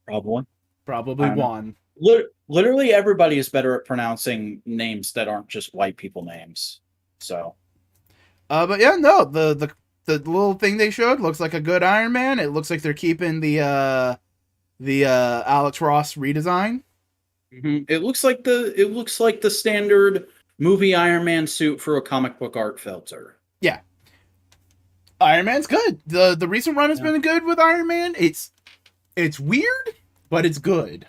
Probably Juan. Literally everybody is better at pronouncing names that aren't just white people names. So, but yeah, no, the little thing they showed looks like a good Iron Man. It looks like they're keeping the Alex Ross redesign. Mm-hmm. It looks like the standard movie Iron Man suit for a comic book art filter. Yeah, Iron Man's good. The recent run has been good with Iron Man. It's weird, but it's good.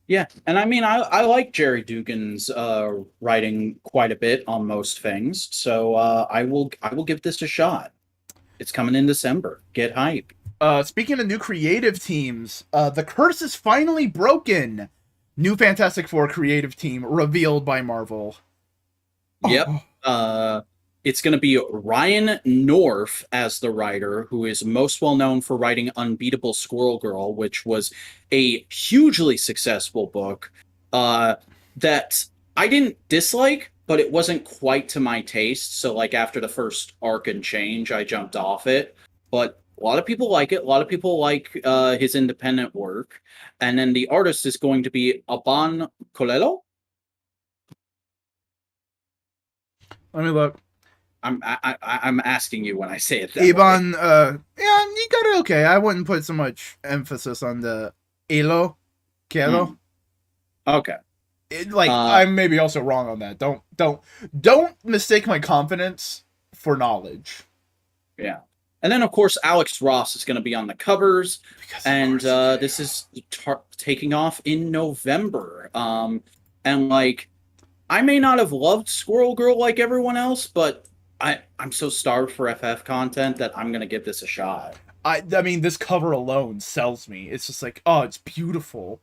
Yeah, and I mean, I like Jerry Dugan's writing quite a bit on most things, so I will give this a shot. It's coming in December. Get hype. Speaking of new creative teams, the curse is finally broken. New Fantastic Four creative team revealed by Marvel. Yep. It's going to be Ryan North as the writer, who is most well known for writing Unbeatable Squirrel Girl, which was a hugely successful book that I didn't dislike, but it wasn't quite to my taste. So, like, after the first arc and change, I jumped off it. But a lot of people like it. A lot of people like his independent work. And then the artist is going to be Aban Colello. Let me look. I'm asking you when I say it that Iban, way. yeah, you got it okay. I wouldn't put so much emphasis on the Elo. Kelo. Okay. Uh, I'm maybe also wrong on that. Don't mistake my confidence for knowledge. yeah. And then, of course, Alex Ross is going to be on the covers, Because of and course he's this is taking off in November. And like, I may not have loved Squirrel Girl like everyone else, but I'm so starved for FF content that I'm going to give this a shot. I mean, this cover alone sells me. It's just like, oh, it's beautiful.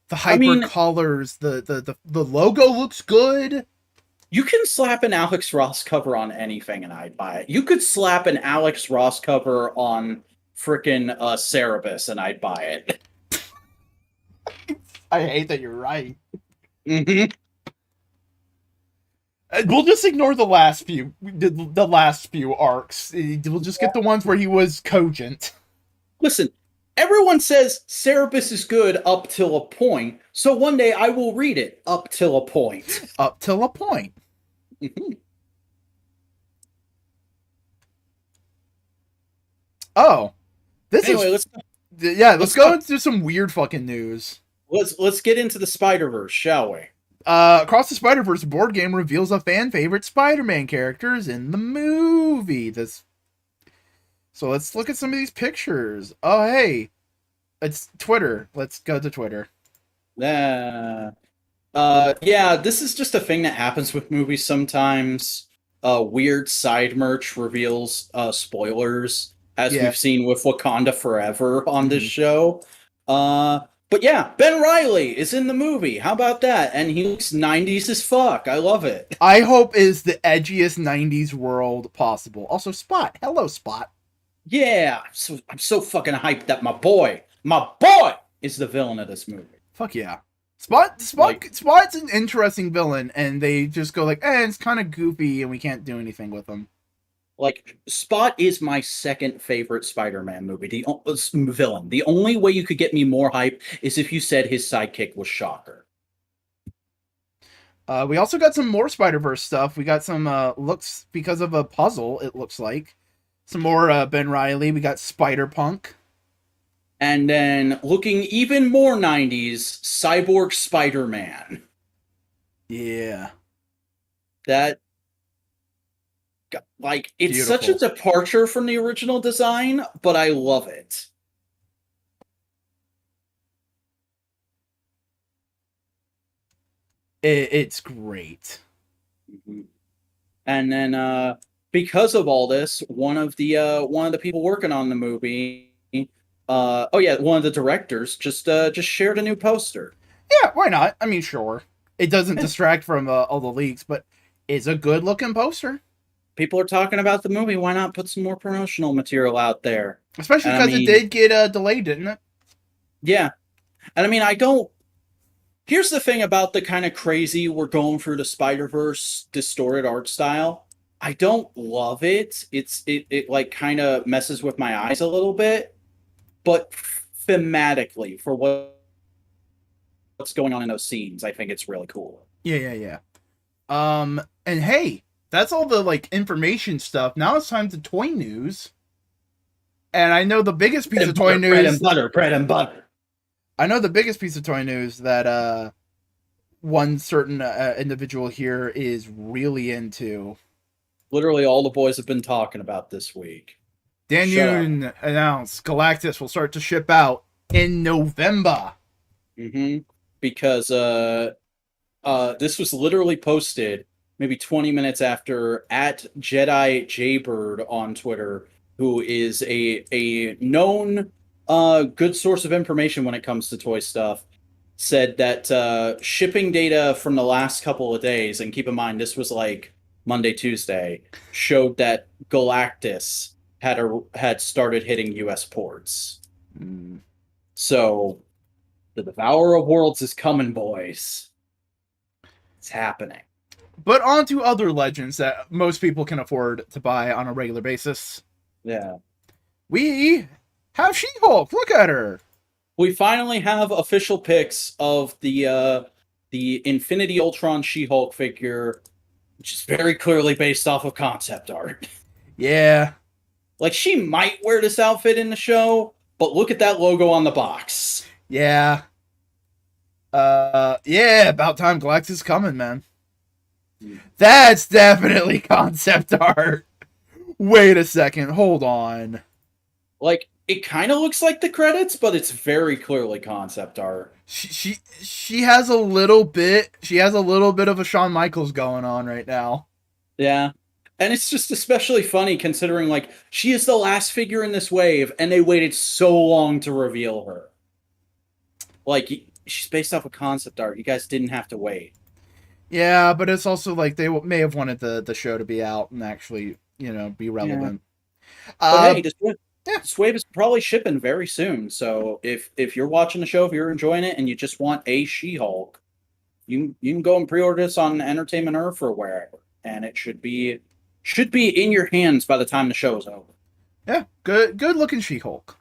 The I hyper mean, colors, the logo looks good. you can slap an Alex Ross cover on anything and I'd buy it. You could slap an Alex Ross cover on frickin' Cerebus and I'd buy it. I hate that you're right. Mm-hmm. We'll just ignore the last few arcs. We'll just get the ones where he was cogent. Listen, everyone says Cerebus is good up till a point, so one day I will read it up till a point. Up till a point. Mm-hmm. Oh, this Anyway, is let's go talk, into some weird fucking news. let's get into the Spider-Verse, shall we? Across the Spider-Verse board game reveals a fan favorite Spider-Man characters in the movie. So let's look at some of these pictures. Oh, hey, it's Twitter. Let's go to Twitter. Yeah. This is just a thing that happens with movies sometimes. Weird side merch reveals spoilers, as Yeah. we've seen with Wakanda Forever on this Mhm. show. But yeah, Ben Reilly is in the movie. How about that? And he looks 90s as fuck. I love it. I hope is the edgiest '90s world possible. Also, Spot. Hello, Spot. Yeah, I'm so fucking hyped that my boy, is the villain of this movie. Fuck yeah. Spot's an interesting villain, and they just go like, it's kind of goofy, and we can't do anything with him. Like, Spot is my second favorite Spider-Man movie. The villain. The only way you could get me more hype is if you said his sidekick was Shocker. We also got some more Spider-Verse stuff. We got some looks because of a puzzle, it looks like. Some more Ben Reilly. We got Spider-Punk. And then, looking even more 90s, Cyborg Spider-Man. Yeah. That, like, it's Beautiful. such a departure from the original design, but I love it. It's great. Mm-hmm. And then, because of all this, one of the people working on the movie, one of the directors just shared a new poster. Yeah, why not? I mean, sure. It doesn't distract from all the leaks, but it's a good looking poster. People are talking about the movie. Why not put some more promotional material out there? Especially because it did get delayed, didn't it? Yeah. And I mean, here's the thing about the kind of crazy we're going through the Spider-Verse distorted art style. I don't love it. It like kind of messes with my eyes a little bit, but thematically for what's going on in those scenes, I think it's really cool. Yeah. And hey, that's all the like information stuff. Now it's time to toy news. And I know the biggest piece of toy news. Bread and butter. I know the biggest piece of toy news that one certain individual here is really into. Literally all the boys have been talking about this week. Dan Yoon announced Galactus will start to ship out in November. Mm-hmm. Because this was literally posted maybe 20 minutes after at Jedi Jaybird on Twitter, who is a known good source of information when it comes to toy stuff, said that shipping data from the last couple of days, and keep in mind this was like Monday, Tuesday, showed that Galactus had started hitting U.S. ports. Mm. So the Devourer of Worlds is coming, boys. It's happening. But on to other legends that most people can afford to buy on a regular basis. Yeah. We have She-Hulk. Look at her. We finally have official pics of the Infinity Ultron She-Hulk figure, which is very clearly based off of concept art. Yeah. Like, she might wear this outfit in the show, but look at that logo on the box. Yeah. Yeah, about time Galactus is coming, man. That's definitely concept art. Wait a second, hold on. Like, it kind of looks like the credits, but it's very clearly concept art. She has a little bit. She has a little bit of a Shawn Michaels going on right now. Yeah. And it's just especially funny considering, like, she is the last figure in this wave, and they waited so long to reveal her. Like, she's based off of concept art. You guys didn't have to wait. Yeah, but it's also like they may have wanted the show to be out and actually, be relevant. Yeah. But hey, yeah. this wave is probably shipping very soon. So if you're watching the show, if you're enjoying it, and you just want a She-Hulk, you can go and pre-order this on Entertainment Earth or wherever, and it should be in your hands by the time the show is over. Yeah, good looking She-Hulk.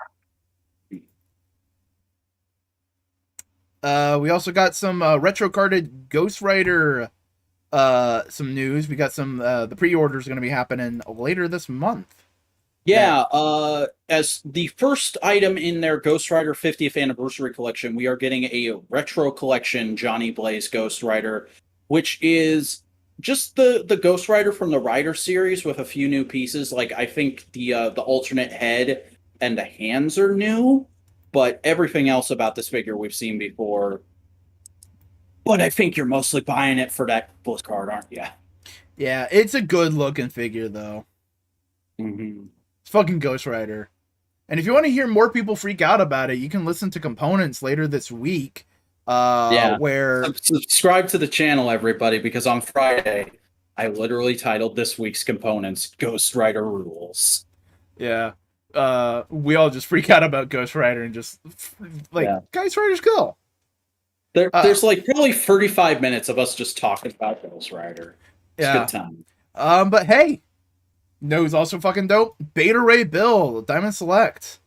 We also got some retro carded Ghost Rider some news. We got some the pre-orders going to be happening later this month. Yeah, as the first item in their Ghost Rider 50th anniversary collection, we are getting a retro collection Johnny Blaze Ghost Rider, which is just the Ghost Rider from the Rider series with a few new pieces. Like, I think the alternate head and the hands are new, but everything else about this figure we've seen before. But I think you're mostly buying it for that postcard, aren't you? Yeah, it's a good looking figure though. Mm-hmm. It's fucking Ghost Rider. And if you want to hear more people freak out about it, you can listen to Components later this week. Where subscribe to the channel, everybody, because on Friday I literally titled this week's Components "Ghost Rider Rules." Yeah, we all just freak out about Ghost Rider and just Ghost Rider's cool. There's like probably 35 minutes of us just talking about Ghost Rider. It's a good time. But hey, who's also fucking dope? Beta Ray Bill, Diamond Select.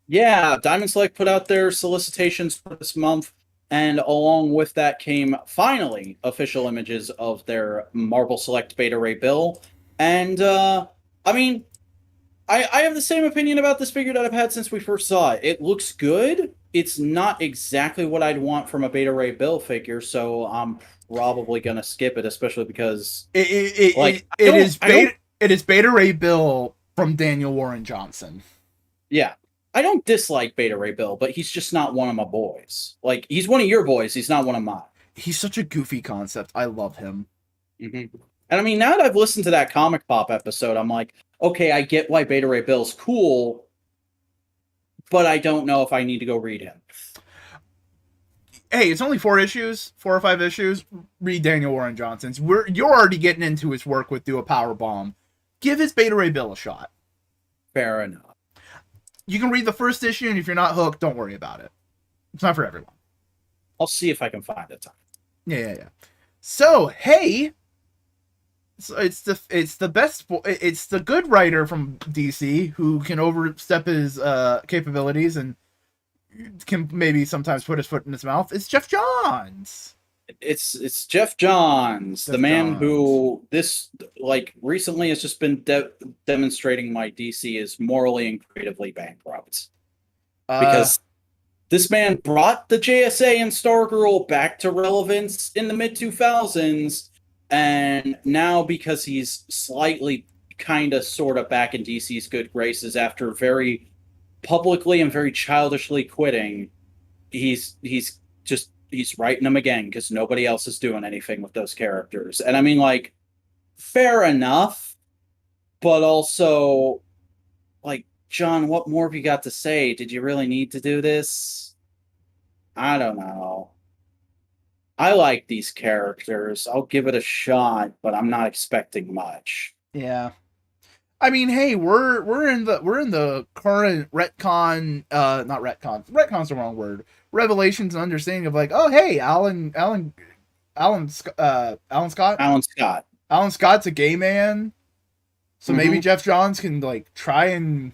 Yeah, Diamond Select put out their solicitations for this month, and along with that came finally official images of their Marvel Select Beta Ray Bill. And I mean, I have the same opinion about this figure that I've had since we first saw it. It looks good. It's not exactly what I'd want from a Beta Ray Bill figure, so I'm probably gonna skip it, especially because it is Beta Ray Bill from Daniel Warren Johnson. Yeah. I don't dislike Beta Ray Bill, but he's just not one of my boys. Like, he's one of your boys, he's not one of mine. He's such a goofy concept. I love him. Mm-hmm. And I mean, now that I've listened to that Comic Pop episode, I'm like, okay, I get why Beta Ray Bill's cool, but I don't know if I need to go read him. Hey, it's only 4 or 5 issues. Read Daniel Warren Johnson's. You're already getting into his work with Do a Power Bomb. Give his Beta Ray Bill a shot. Fair enough. You can read the first issue, and if you're not hooked, don't worry about it. It's not for everyone. I'll see if I can find a time. Yeah. So, hey, it's the good writer from DC who can overstep his capabilities and can maybe sometimes put his foot in his mouth. It's Jeff Johns. It's Jeff Johns, the man who recently has just been demonstrating why DC is morally and creatively bankrupt. Because this man brought the JSA and Stargirl back to relevance in the mid-2000s, and now because he's slightly kind of sort of back in DC's good graces after very publicly and very childishly quitting, he's writing them again because nobody else is doing anything with those characters. And I mean, like, fair enough, but also, like, John, what more have you got to say? Did you really need to do this? I don't know. I like these characters. I'll give it a shot, but I'm not expecting much. Yeah. I mean, hey, we're in the current retcon, not retcon. Retcon's the wrong word. Revelations and understanding of like, oh hey, Alan Scott. Alan Scott's a gay man. So maybe Jeff Johns can like try and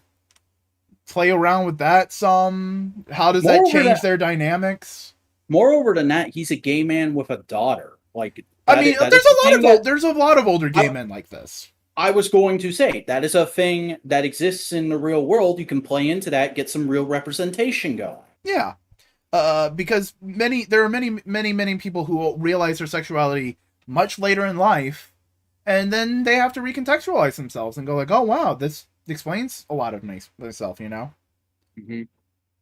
play around with that some. How does that change their dynamics? Moreover than that, he's a gay man with a daughter. Like, there's a lot of older gay men like this. I was going to say, that is a thing that exists in the real world. You can play into that, get some real representation going. Yeah. Because there are many people who will realize their sexuality much later in life, and then they have to recontextualize themselves and go like, oh wow, this explains a lot of myself, you know. Mm-hmm.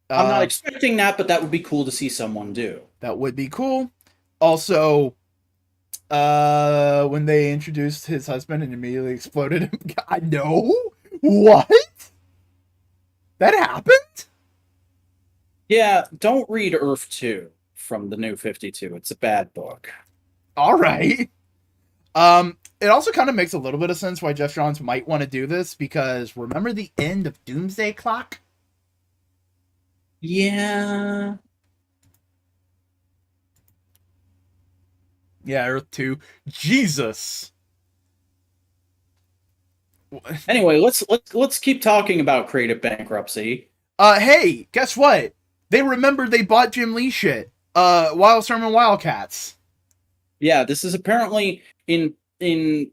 I'm not expecting that, but that would be cool to see someone do. That would be cool. Also, when they introduced his husband and immediately exploded him, I know what that happened. Yeah, don't read Earth 2 from the New 52. It's a bad book. All right. It also kind of makes a little bit of sense why Jeff Johns might want to do this, because remember the end of Doomsday Clock? Yeah. Yeah, Earth 2. Jesus. Anyway, let's keep talking about creative bankruptcy. Hey, guess what? They remembered they bought Jim Lee shit. Wildstorm and Wildcats. Yeah, this is apparently in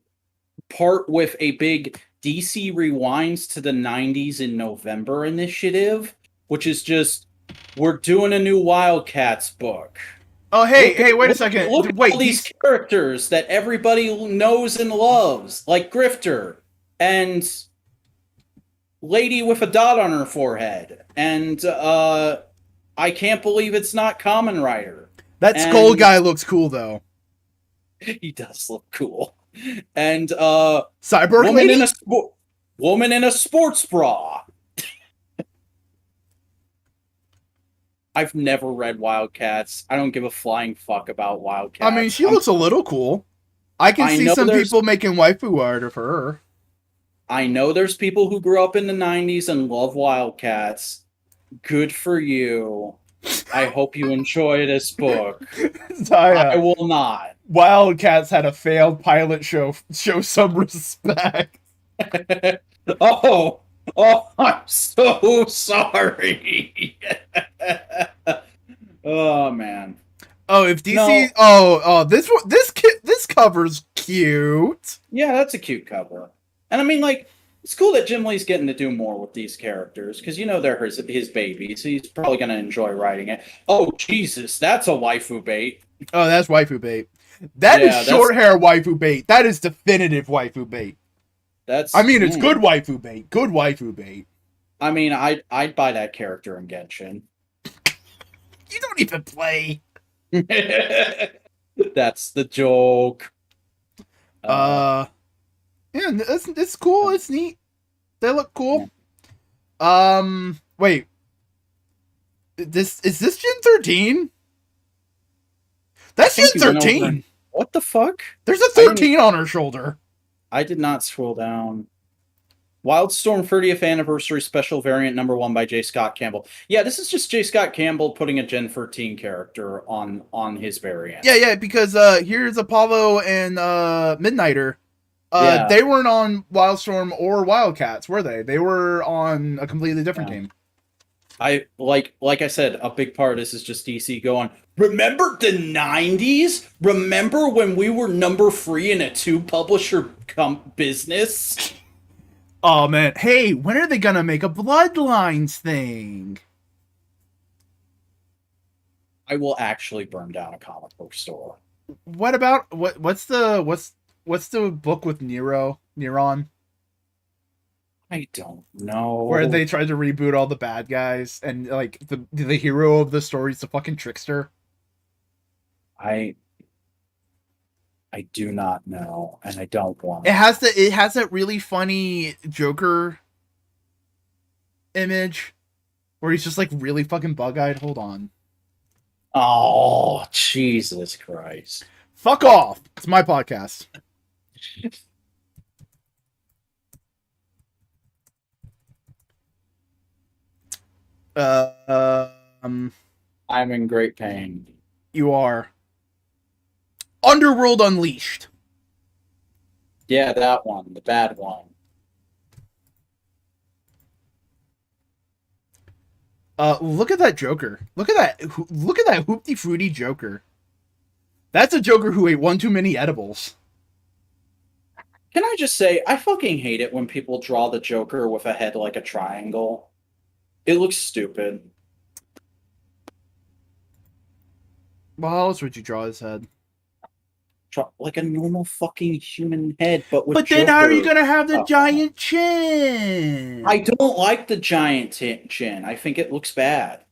part with a big DC Rewinds to the 90s in November initiative, which is just, we're doing a new Wildcats book. Oh, hey, wait a second. Look at all these characters that everybody knows and loves, like Grifter and Lady with a dot on her forehead, and I can't believe it's not Kamen Rider. That skull guy looks cool though. He does look cool. And Cyborg Lady? Woman in a sports bra. I've never read Wildcats. I don't give a flying fuck about Wildcats. I mean, she looks a little cool. I can see some people making waifu art of her. I know there's people who grew up in the 90s and love Wildcats. Good for you. I hope you enjoy this book. I will not. Wildcats had a failed pilot show. Show some respect. Oh, I'm so sorry. Oh man. Oh, if DC. No. This cover's cute. Yeah, that's a cute cover. And I mean, like, it's cool that Jim Lee's getting to do more with these characters, because you know they're his babies. He's probably going to enjoy writing it. Oh, Jesus, that's a waifu bait. Oh, that's waifu bait. That is short hair waifu bait. That is definitive waifu bait. It's good waifu bait. Good waifu bait. I mean, I'd buy that character in Genshin. You don't even play. That's the joke. Yeah, it's cool. It's neat. They look cool. Yeah. Wait. Is this Gen 13? That's Gen 13. What the fuck? There's a 13 on her shoulder. I did not scroll down. Wildstorm 30th Anniversary Special Variant #1 by J. Scott Campbell. Yeah, this is just J. Scott Campbell putting a Gen 13 character on his variant. Yeah, because here's Apollo and Midnighter. They weren't on Wildstorm or Wildcats, were they? They were on a completely different game. I like I said, a big part of this is just DC going, remember the 90s? Remember when we were number 3 in a 2-publisher business? Oh man, hey, when are they gonna make a Bloodlines thing? I will actually burn down a comic book store. What about what's the book with Neron? I don't know. Where they tried to reboot all the bad guys, and like the hero of the story is the fucking trickster. I do not know, and I don't want. It has that really funny Joker image where he's just like really fucking bug-eyed. Hold on. Oh, Jesus Christ. Fuck off. It's my podcast. I'm in great pain. You are. Underworld Unleashed. Yeah, that one, the bad one. Look at that Joker. Look at that hoopty fruity Joker. That's a Joker who ate one too many edibles. Can I just say, I fucking hate it when people draw the Joker with a head like a triangle. It looks stupid. Well, how else would you draw his head? Like a normal fucking human head, but with But then how are you Joker. gonna have the Uh, giant I chin? don't like the giant chin. I think it looks bad.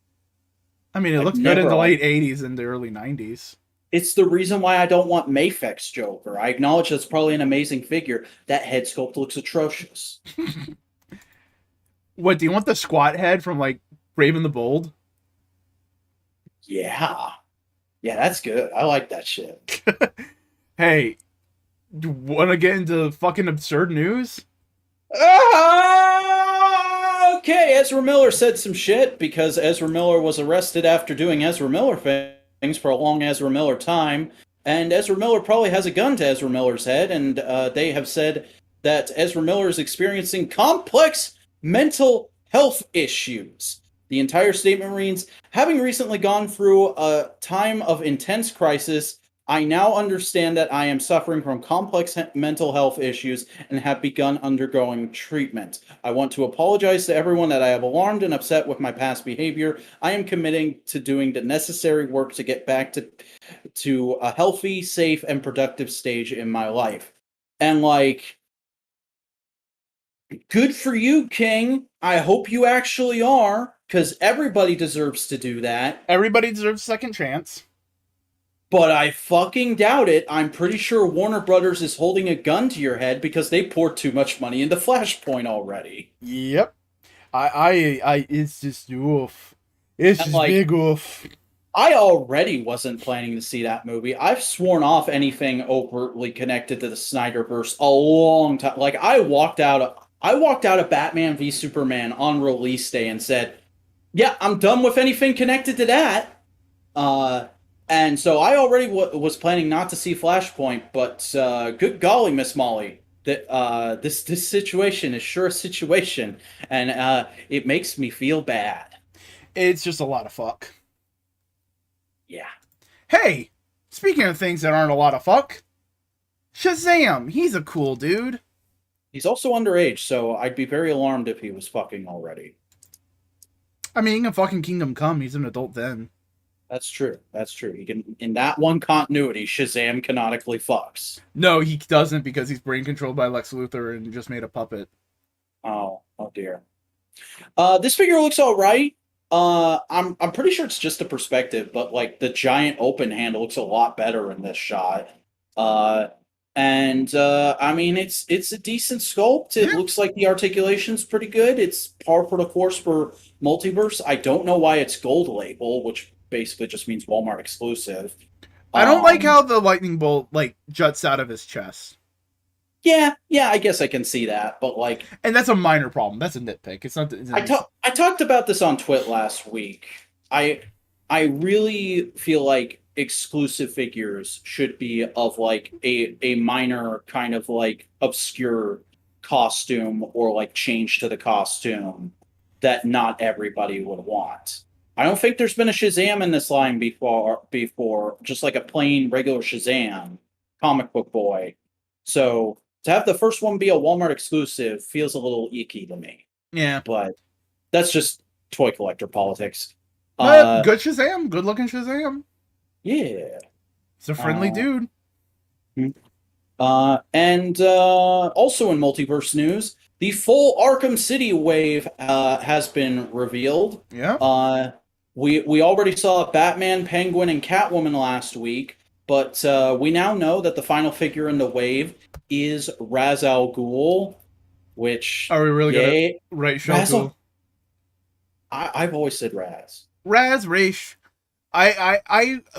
I mean, it I've looked good in never the liked. late '80s and the early '90s. It's the reason why I don't want Mafek's Joker. I acknowledge that's probably an amazing figure. That head sculpt looks atrocious. What do you want the squat head from like Brave and the Bold? Yeah. Yeah, that's good. I like that shit. Hey, want to get into fucking absurd news? Okay, Ezra Miller said some shit because Ezra Miller was arrested after doing Ezra Miller things for a long Ezra Miller time. And Ezra Miller probably has a gun to Ezra Miller's head, and they have said that Ezra Miller is experiencing complex mental health issues. The entire statement reads, having recently gone through a time of intense crisis, I now understand that I am suffering from complex mental health issues and have begun undergoing treatment. I want to apologize to everyone that I have alarmed and upset with my past behavior. I am committing to doing the necessary work to get back to a healthy, safe, and productive stage in my life. And like, good for you, King. I hope you actually are, because everybody deserves to do that. Everybody deserves a second chance. But I fucking doubt it. I'm pretty sure Warner Brothers is holding a gun to your head because they poured too much money into Flashpoint already. Yep. It's just oof. It's And just like, big oof. I already wasn't planning to see that movie. I've sworn off anything overtly connected to the Snyderverse a long time. Like I walked out of Batman v Superman on release day and said, "Yeah, I'm done with anything connected to that." Uh and so I already was planning not to see Flashpoint, but good golly, Miss Molly, that this situation is sure a situation, and it makes me feel bad. It's just a lot of fuck. Yeah. Hey, speaking of things that aren't a lot of fuck, Shazam. He's a cool dude. He's also underage, so I'd be very alarmed if he was fucking already. I mean, in fucking Kingdom Come, he's an adult then. That's true. That's true. He can, in that one continuity, Shazam canonically fucks. No, he doesn't because he's brain controlled by Lex Luthor and just made a puppet. Oh dear. This figure looks all right. I'm pretty sure it's just a perspective, but like the giant open hand looks a lot better in this shot. Uh, and I mean, it's a decent sculpt. It Yeah. looks like the articulation's pretty good. It's par for the course for multiverse. I don't know why it's gold label, which basically just means Walmart exclusive. I don't like Um, how the lightning bolt like juts out of his chest. yeah, I guess I can see that, but like And that's a minor problem. That's a nitpick. It's not. I talked about this on Twit last week. I I really feel like exclusive figures should be of like a minor kind of like obscure costume or like change to the costume that not everybody would want. I don't think there's been a Shazam in this line before just like a plain regular Shazam comic book boy. So to have the first one be a Walmart exclusive feels a little icky to me, Yeah. but that's just toy collector politics. But Uh, good Shazam. Good looking Shazam. yeah. He's a friendly Uh, dude. and also in multiverse news, the full Arkham City wave has been revealed. Yeah. Uh, we already saw Batman, Penguin, and Catwoman last week, but we now know that the final figure in the wave is Ra's al Ghul, which Are we really gonna yay, write Ra's Shoku? al. I've always said Raz. Raz Raish.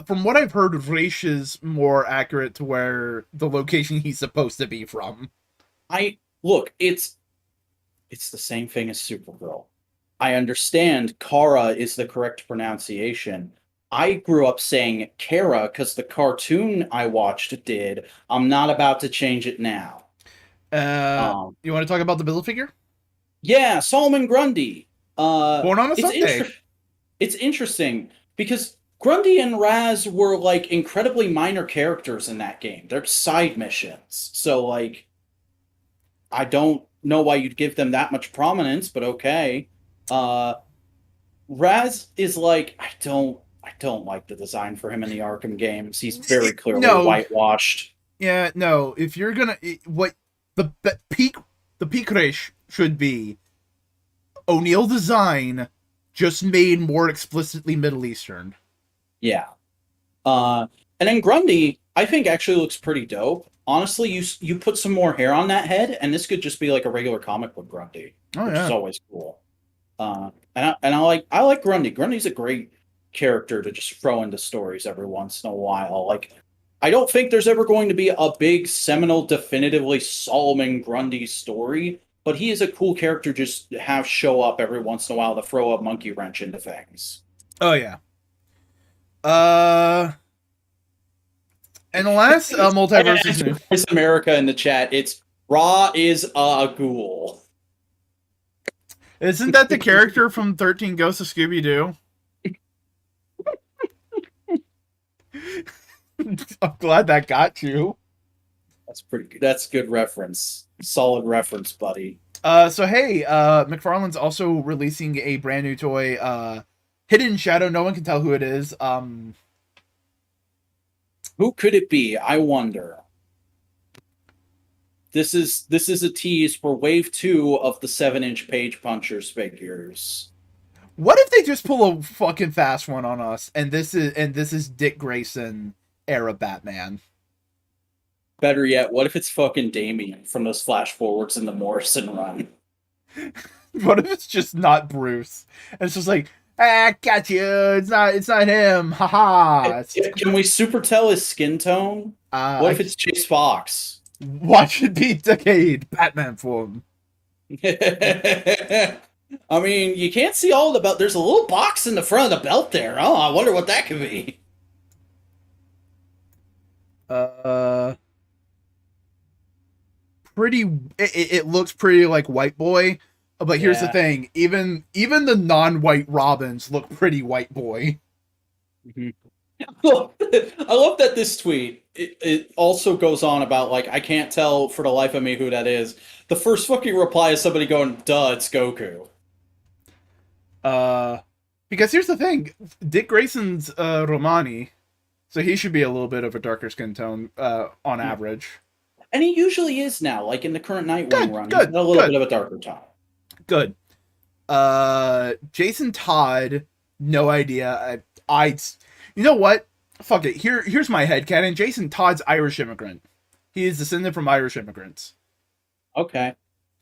From what I've heard, Raish is more accurate to where the location he's supposed to be from. I look, it's the same thing as Supergirl. I understand Kara is the correct pronunciation. I grew up saying Kara because the cartoon I watched did. I'm not about to change it now. Uh, Um, you want to talk about the build figure? yeah, Solomon Grundy. Born on a It's Sunday. it's interesting because Grundy and Raz were like incredibly minor characters in that game. They're side missions. So like I don't know why you'd give them that much prominence, but okay. Uh Raz is like I don't like the design for him in the Arkham games. He's very clearly No, whitewashed. yeah, no. If you're gonna what the peak the peak race should be O'Neill design, just made more explicitly Middle Eastern. Yeah. And then Grundy, I think actually looks pretty dope. Honestly, you put some more hair on that head, and this could just be like a regular comic book Grundy, Oh which is yeah. always cool. And I like Grundy. Grundy's a great character to just throw into stories every once in a while. Like, I don't think there's ever going to be a big seminal, definitively Solomon Grundy story, but he is a cool character just to have show up every once in a while to throw a monkey wrench into things. Oh yeah. Uh, and the last multiverse is new. Voice America in the chat. It's Ra is a ghoul. Isn't that the character from 13 Ghosts of Scooby Doo? I'm glad that got you. That's pretty good. That's good reference. Solid reference, buddy. So hey, McFarlane's also releasing a brand new toy, Hidden Shadow. No one can tell who it is. Who could it be? I wonder. This is a tease for Wave 2 of the 7-inch Page Punchers figures. What if they just pull a fucking fast one on us, and this is Dick Grayson era Batman? Better yet, what if it's fucking Damian from those flash forwards in the Morrison run? What if it's just not Bruce? And it's just like, got you. It's not him. Haha. Can we super tell his skin tone? What if it's Chase Fox? Watch it be Decade Batman form. I mean, you can't see all the belt. There's a little box in the front of the belt there. Oh, I wonder what that could be. Pretty. It looks pretty like White Boy, but here's the thing: even the non-white Robins look pretty White Boy. Mm-hmm. I love that this tweet it also goes on about like I can't tell for the life of me who that is. The first fucking reply is somebody going, "Duh, it's Goku." Because here's the thing: Dick Grayson's Romani, so he should be a little bit of a darker skin tone on average. And he usually is now, like in the current Nightwing run. He's got a little bit of a darker tone. Good. Jason Todd, no idea. I you know what? Fuck it. Here's my headcanon. Jason Todd's Irish immigrant. He is descended from Irish immigrants. Okay.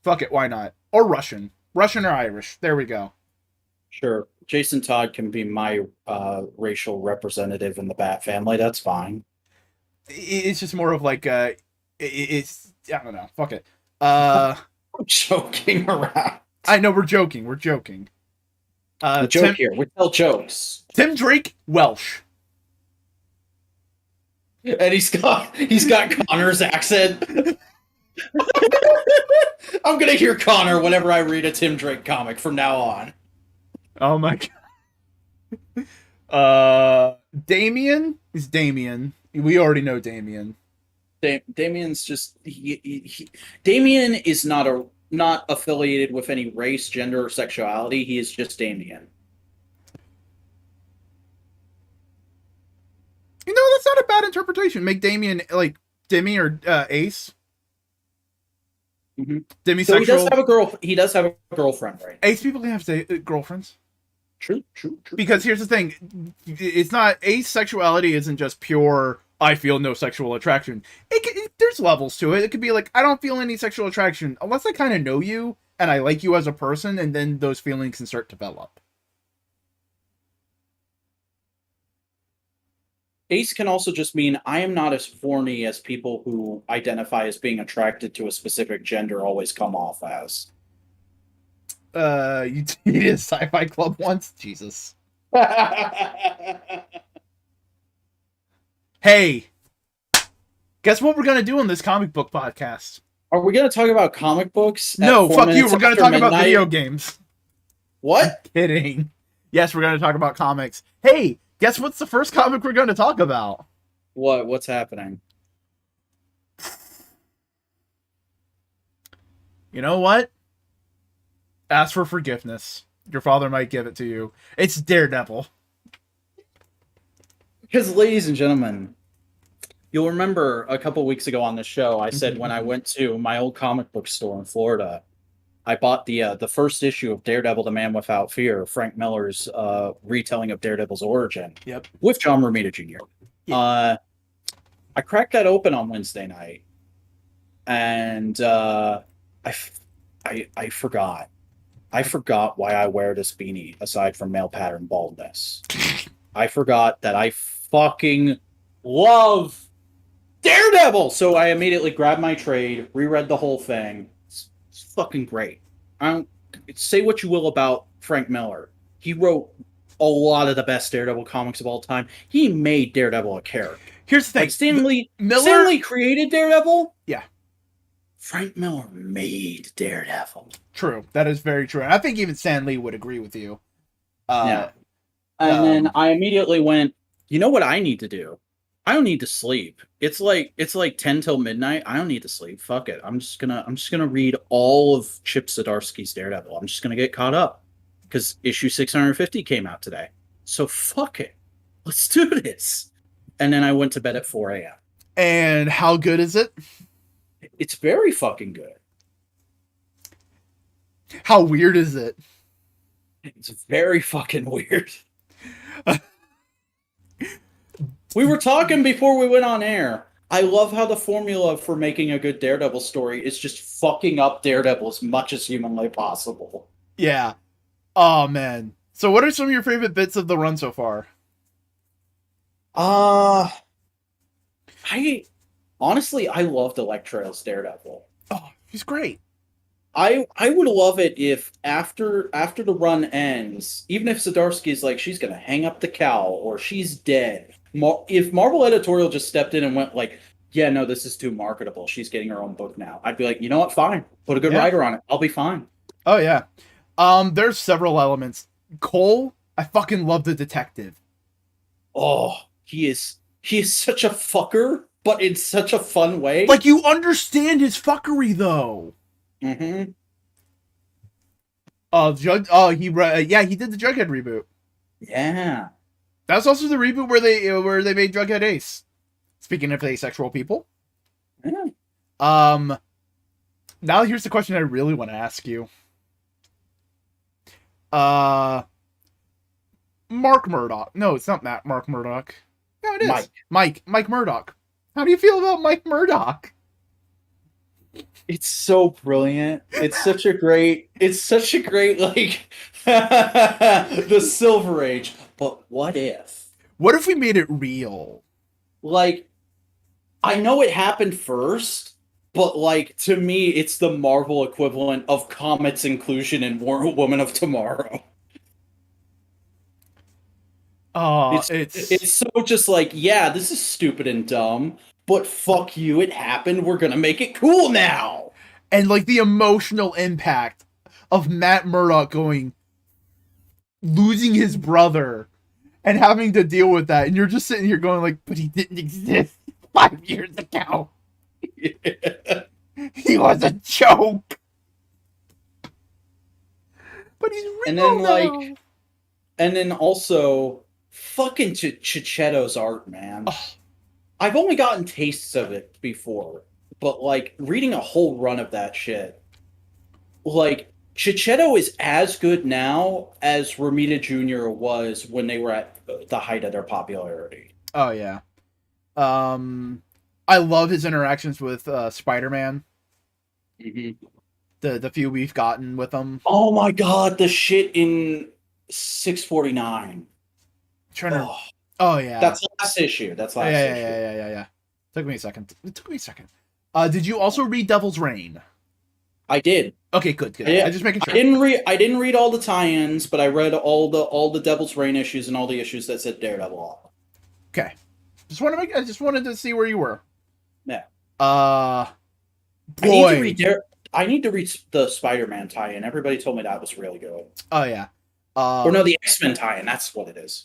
Fuck it, why not? Or Russian. Russian or Irish. There we go. Sure. Jason Todd can be my racial representative in the Bat family. That's fine. It's just more of like it's I don't know. Fuck it. I'm joking around. I know we're joking. We're joking. The joke here. We tell jokes. Tim Drake, Welsh. And he's got Connor's accent. I'm gonna hear Connor whenever I read a Tim Drake comic from now on. Oh my god. Damien is Damien. We already know Damien. Damien's just Damien is not affiliated with any race, gender, or sexuality. He is just Damien. You know, that's not a bad interpretation. Make Damien like Demi or Ace. Mm-hmm. Demisexual. So he does have a girlfriend, right? Ace people can have girlfriends. True. Because here's the thing: it's not asexuality. Isn't just pure. I feel no sexual attraction. There's levels to it. It could be like I don't feel any sexual attraction unless I kind of know you and I like you as a person, and then those feelings can start to develop. Ace can also just mean I am not as horny as people who identify as being attracted to a specific gender always come off as. You did a sci-fi club once? Jesus. Hey, guess what we're gonna do on this comic book podcast? Are we gonna talk about comic books? No, fuck you. We're gonna talk about video games. What? I'm kidding. Yes, we're gonna talk about comics. Hey, guess what's the first comic we're gonna talk about? What? What's happening? You know what? Ask for forgiveness. Your father might give it to you. It's Daredevil. Because, ladies and gentlemen, you'll remember a couple weeks ago on the show, I said when I went to my old comic book store in Florida, I bought the first issue of Daredevil: The Man Without Fear, Frank Miller's retelling of Daredevil's origin, Yep. with John Romita Jr. Yeah. I cracked that open on Wednesday night, and I forgot. I forgot why I wear this beanie aside from male pattern baldness. I forgot that I fucking love Daredevil. So I immediately grabbed my trade, reread the whole thing. It's fucking great. I don't say what you will about Frank Miller. He wrote a lot of the best Daredevil comics of all time. He made Daredevil a character. Here's the thing. Like Stan Lee created Daredevil. Yeah. Frank Miller made Daredevil. True. That is very true. And I think even Stan Lee would agree with you. Yeah. And then I immediately went, you know what I need to do? I don't need to sleep. It's like 10 till midnight. I don't need to sleep. Fuck it. I'm just gonna read all of Chip Zdarsky's Daredevil. I'm just gonna get caught up. Because issue 650 came out today. So fuck it. Let's do this. And then I went to bed at 4 a.m. And how good is it? It's very fucking good. How weird is it? It's very fucking weird. We were talking before we went on air. I love how the formula for making a good Daredevil story is just fucking up Daredevil as much as humanly possible. Yeah. Oh, man. So what are some of your favorite bits of the run so far? Honestly, I loved Elektra's Daredevil. Oh, he's great. I would love it if after the run ends, even if Zdarsky's like, she's gonna hang up the cowl or she's dead, if Marvel Editorial just stepped in and went like, yeah, no, this is too marketable, she's getting her own book now, I'd be like, you know what, fine, put a good writer on it, I'll be fine. Oh yeah. There's several elements. Cole, I fucking love the detective. Oh, he is such a fucker, but in such a fun way. Like, you understand his fuckery though. Mm-hmm. He did the Jughead reboot. Yeah. That's also the reboot where they made Jughead Ace. Speaking of asexual people. Yeah. Now here's the question I really want to ask you. Mark Murdock. No, it's not Mark Murdock. No, it is. Mike Murdock. How do you feel about Mike Murdock? It's so brilliant. It's such a great like the Silver Age. But what if? What if we made it real? Like, I know it happened first, but like to me, it's the Marvel equivalent of Comet's inclusion in Woman of Tomorrow. Oh, it's so just like, yeah, this is stupid and dumb, but fuck you, it happened. We're gonna make it cool now. And like the emotional impact of Matt Murdock losing his brother and having to deal with that, and you're just sitting here going like, but he didn't exist 5 years ago. Yeah. He was a joke. But he's real and then now. And then also fucking Chichetto's art, man. Oh. I've only gotten tastes of it before, but like reading a whole run of that shit, like Chichetto is as good now as Romita Jr. was when they were at the height of their popularity. Oh yeah. I love his interactions with Spider-Man. Mm-hmm. The few we've gotten with him. Oh my god, the shit in 649. Oh yeah. That's last issue. That's last issue. Yeah. It took me a second. Did you also read Devil's Reign? I did. Okay, good. I just making sure. I didn't read all the tie-ins, but I read all the Devil's Reign issues and all the issues that said Daredevil. Okay. I just wanted to see where you were. Yeah. Boy. I need to read the Spider-Man tie-in. Everybody told me that was really good. Oh yeah. Or no, the X-Men tie-in. That's what it is.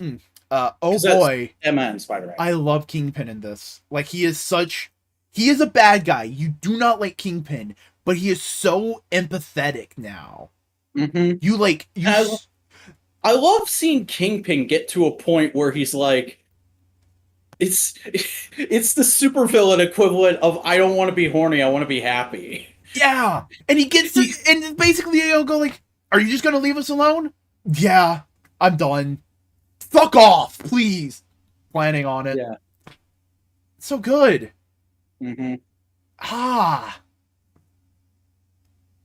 Oh boy. Emma and Spider-Man. I love Kingpin in this. Like, he is a bad guy. You do not like Kingpin, but he is so empathetic now. Mm-hmm. I love seeing Kingpin get to a point where he's like, It's the supervillain equivalent of I don't want to be horny, I want to be happy. Yeah, and he gets to, and basically he'll go like, "Are you just gonna leave us alone?" Yeah, I'm done. Fuck off, please. Planning on it. Yeah. So good. Mm-hmm. Ah.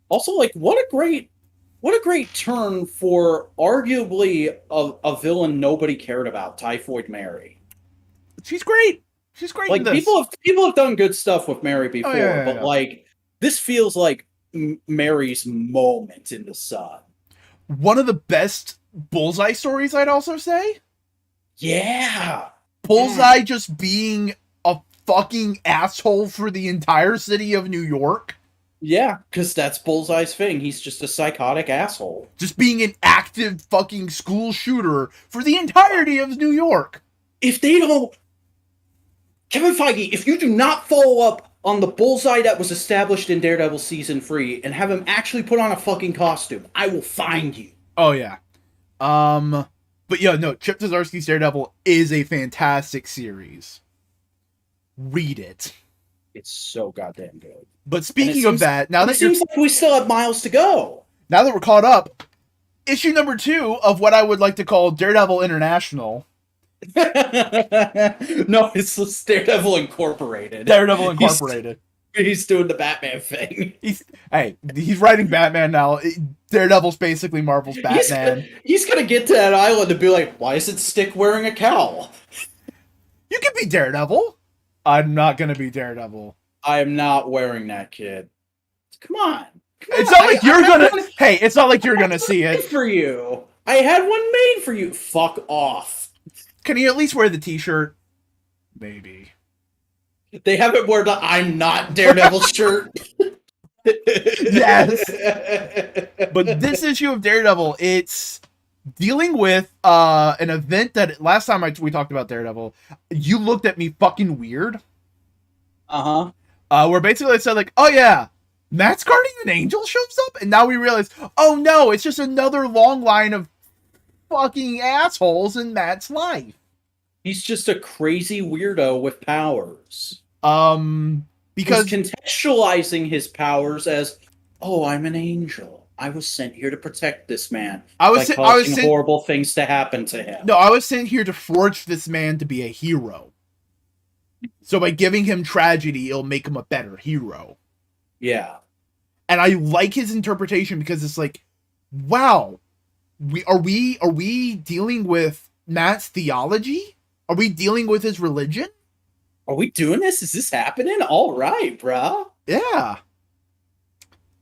Also, like, what a great turn for arguably a villain nobody cared about, Typhoid Mary. She's great. She's great in Like, this. people have done good stuff with Mary before, yeah. but like this feels like Mary's moment in the sun. One of the best Bullseye stories, I'd also say. Yeah. Bullseye just being a fucking asshole for the entire city of New York. Yeah, because that's Bullseye's thing. He's just a psychotic asshole. Just being an active fucking school shooter for the entirety of New York. If they don't... Kevin Feige, if you do not follow up on the Bullseye that was established in Daredevil Season 3 and have him actually put on a fucking costume, I will find you. Oh, yeah. But yeah, no, Chip Zdarsky's Daredevil is a fantastic series. Read it. It's so goddamn good. But speaking of that, now that it seems like we still have miles to go. Now that we're caught up, issue number 2 of what I would like to call Daredevil International. No, it's just Daredevil Incorporated. Daredevil Incorporated. He's doing the Batman thing. He's writing Batman now. Daredevil's basically Marvel's Batman. He's gonna get to that island and be like, why isn't Stick wearing a cowl? You can be Daredevil. I'm not gonna be Daredevil. I am not wearing that, kid. Come on. It's not like you're gonna... Hey, it's not like you're gonna see it. For you. I had one made for you. Fuck off. Can you at least wear the t-shirt? Maybe. They haven't worn the I'm not Daredevil shirt. Yes. But this issue of Daredevil, it's dealing with an event that last time we talked about Daredevil, you looked at me fucking weird. Where basically it said like, oh yeah, Matt's Guardian Angel shows up, and now we realize, oh no, it's just another long line of fucking assholes in Matt's life. He's just a crazy weirdo with powers. Because he's contextualizing his powers as, oh, I'm an angel. I was sent here to protect this man. I was causing horrible things to happen to him. No, I was sent here to forge this man to be a hero. So by giving him tragedy, it'll make him a better hero. Yeah. And I like his interpretation because it's like, wow, are we dealing with Matt's theology? Are we dealing with his religion? Are we doing this? Is this happening? All right, bro. Yeah.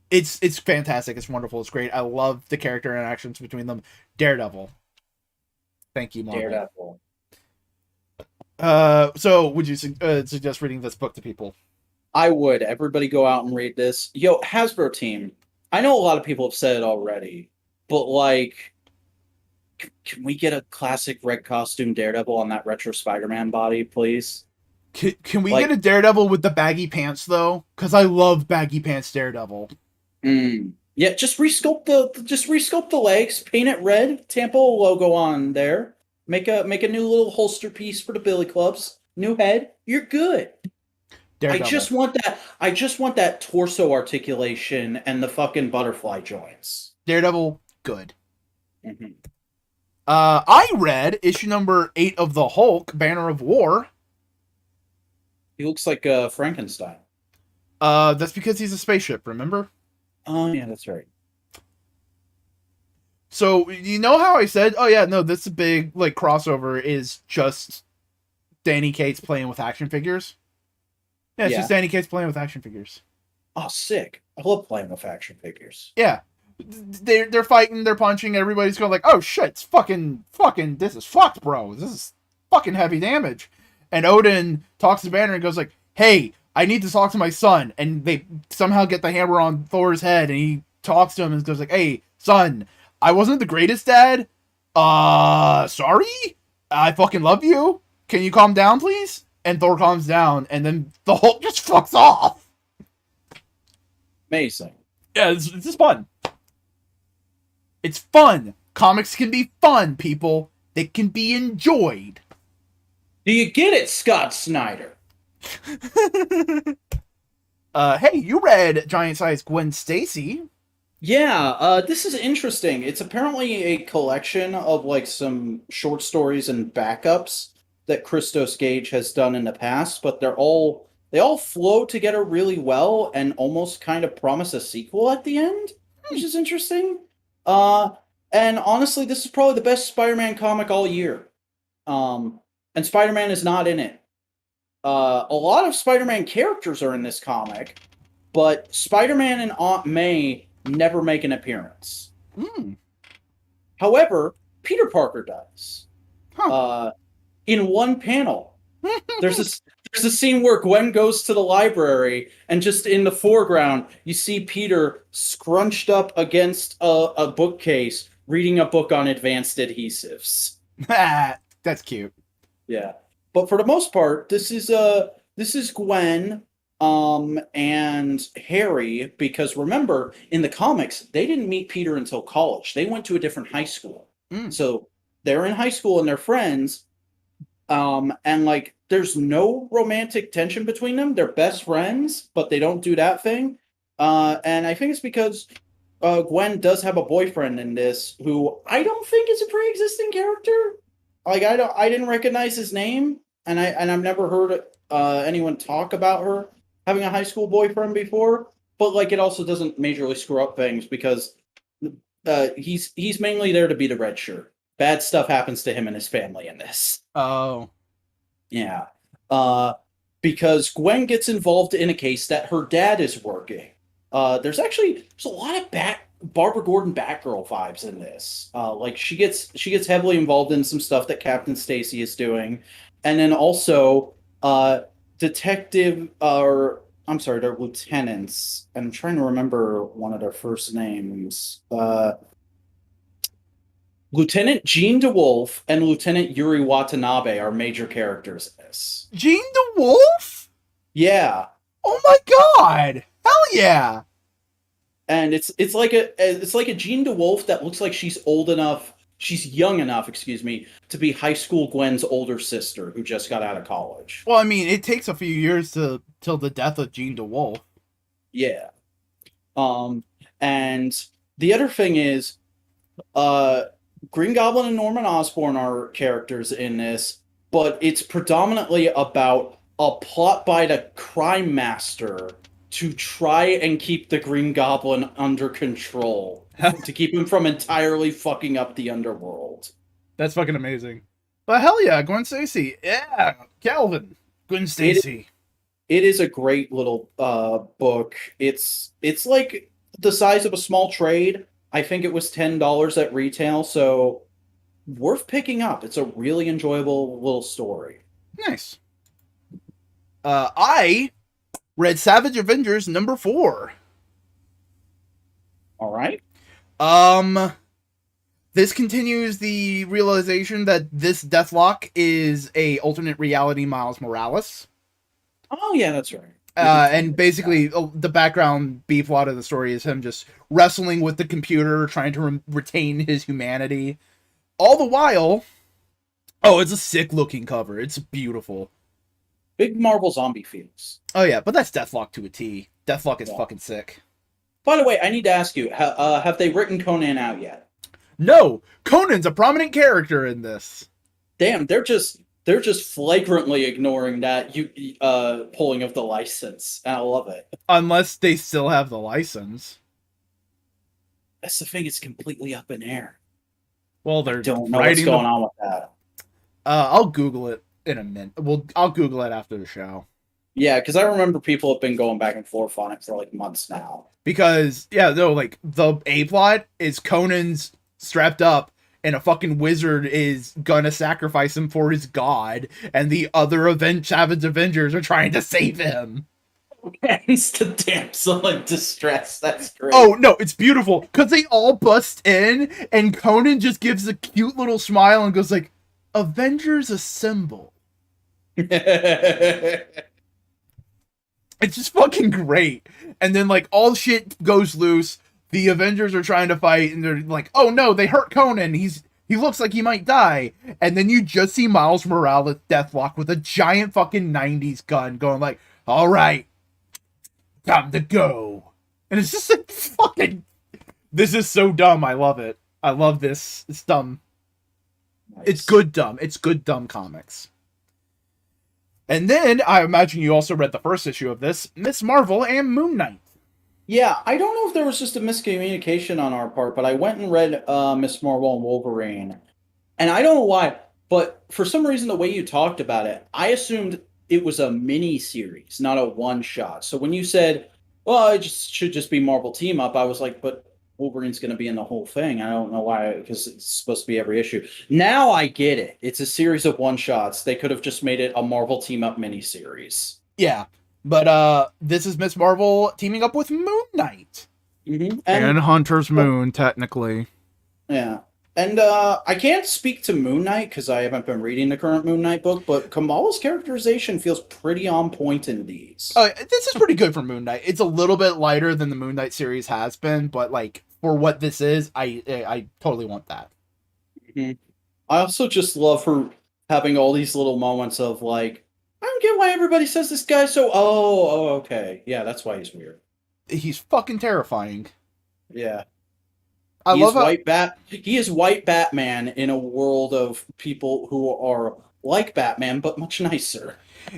It's fantastic. It's wonderful. It's great. I love the character interactions between them. Daredevil. Thank you, Marvel. Daredevil. So would you suggest reading this book to people? I would. Everybody go out and read this. Yo, Hasbro team. I know a lot of people have said it already, but like, can we get a classic red costume Daredevil on that retro Spider-Man body, please? Can we get a Daredevil with the baggy pants though? Because I love baggy pants Daredevil. Yeah, just resculpt the legs, paint it red, Tampa logo on there. Make a new little holster piece for the billy clubs. New head, you're good. Daredevil. I just want that torso articulation and the fucking butterfly joints. Daredevil, good. I read issue number 8 of the Hulk, Banner of War. He looks like Frankenstein. That's because he's a spaceship, remember? Oh, yeah, that's right. So, you know how I said, oh yeah, no, this big, like, crossover is just Danny Cates playing with action figures? Yeah, it's just Danny Cates playing with action figures. Oh, sick. I love playing with action figures. Yeah. They're fighting, they're punching, everybody's going like, oh shit, it's fucking, this is fucked, bro. This is fucking heavy damage. And Odin talks to Banner and goes like, hey, I need to talk to my son. And they somehow get the hammer on Thor's head, and he talks to him and goes like, hey, son, I wasn't the greatest dad. Sorry? I fucking love you. Can you calm down, please? And Thor calms down, and then the Hulk just fucks off. Amazing. Yeah, it's just fun. It's fun. Comics can be fun, people. They can be enjoyed. Do you get it, Scott Snyder? Hey, you read Giant Size Gwen Stacy. Yeah, this is interesting. It's apparently a collection of like some short stories and backups that Christos Gage has done in the past, but they all flow together really well and almost kind of promise a sequel at the end, which is interesting. Uh, and honestly, this is probably the best Spider-Man comic all year. And Spider-Man is not in it. A lot of Spider-Man characters are in this comic, but Spider-Man and Aunt May never make an appearance. Hmm. However, Peter Parker does. Huh. In one panel, there's a scene where Gwen goes to the library, and just in the foreground, you see Peter scrunched up against a bookcase, reading a book on advanced adhesives. That's cute. Yeah, but for the most part, this is Gwen and Harry, because remember, in the comics, they didn't meet Peter until college. They went to a different high school. Mm. So they're in high school and they're friends. And like there's no romantic tension between them. They're best friends, but they don't do that thing. And I think it's because Gwen does have a boyfriend in this who I don't think is a pre-existing character. Like I didn't recognize his name, and I've never heard anyone talk about her having a high school boyfriend before. But like it also doesn't majorly screw up things because he's mainly there to be the red shirt. Bad stuff happens to him and his family in this. Oh. Yeah. Because Gwen gets involved in a case that her dad is working. There's a lot of Barbara Gordon Batgirl vibes in this. Like she gets heavily involved in some stuff that Captain Stacy is doing, and then also detective or I'm sorry, they're lieutenants. I'm trying to remember one of their first names. Lieutenant Jean DeWolf and Lieutenant Yuri Watanabe are major characters in this. Jean DeWolf? Yeah. Oh my god! Hell yeah! And it's like a Jean DeWolf that looks like she's young enough, excuse me, to be high school Gwen's older sister who just got out of college. Well, I mean, it takes a few years till the death of Jean DeWolf. Yeah. And the other thing is, Green Goblin and Norman Osborn are characters in this, but it's predominantly about a plot by the crime master to try and keep the Green Goblin under control, to keep him from entirely fucking up the underworld. That's fucking amazing. But hell yeah, Gwen Stacy. Yeah, Calvin. Gwen Stacy. It is a great little book. It's like the size of a small trade. I think it was $10 at retail, so worth picking up. It's a really enjoyable little story. Nice. I read Savage Avengers #4. All right. This continues the realization that this Deathlock is a alternate reality Miles Morales. Oh yeah, that's right. And basically, the background B plot of the story is him just wrestling with the computer, trying to retain his humanity. All the while, it's a sick looking cover. It's beautiful. Big Marvel zombie feels. Oh yeah, but that's Deathlock to a T. Deathlock is fucking sick. By the way, I need to ask you: have they written Conan out yet? No, Conan's a prominent character in this. Damn, they're just flagrantly ignoring that pulling of the license. And I love it. Unless they still have the license. That's the thing; it's completely up in air. Well, they're don't know what's going on with that. I'll Google it in a minute. I'll Google it after the show. Yeah, because I remember people have been going back and forth on it for like months now. Because the A plot is Conan's strapped up and a fucking wizard is gonna sacrifice him for his god, and the other Savage Avengers are trying to save him. He's the damsel in distress. That's great. Oh no, it's beautiful because they all bust in, and Conan just gives a cute little smile and goes like, "Avengers assemble." It's just fucking great. And then like all shit goes loose. The Avengers are trying to fight, and they're like, "Oh no, they hurt Conan. He's He looks like he might die. And then you just see Miles Morales Deathlock with a giant fucking 90s gun going like, all right, time to go. And it's just like, fucking, this is so dumb. I love it. I love this. It's dumb. Nice. It's good dumb. It's good dumb comics. And then, I imagine you also read the first issue of this, Miss Marvel and Moon Knight. Yeah, I don't know if there was just a miscommunication on our part, but I went and read Miss Marvel and Wolverine. And I don't know why, but for some reason, the way you talked about it, I assumed it was a mini series, not a one-shot. So when you said, well, it should just be Marvel Team Up, I was like, but Wolverine's going to be in the whole thing. I don't know why, because it's supposed to be every issue. Now I get it. It's a series of one-shots. They could have just made it a Marvel Team Up mini-series. Yeah. But this is Miss Marvel teaming up with Moon Knight. Mm-hmm. And Hunter's Moon, technically. Yeah. And I can't speak to Moon Knight because I haven't been reading the current Moon Knight book, but Kamala's characterization feels pretty on point in these. This is pretty good for Moon Knight. It's a little bit lighter than the Moon Knight series has been, but like for what this is, I totally want that. Mm-hmm. I also just love her having all these little moments of like, I don't get why everybody says this guy so. Oh, okay, yeah, that's why he's weird. He's fucking terrifying. Yeah. He is white Batman in a world of people who are like Batman, but much nicer.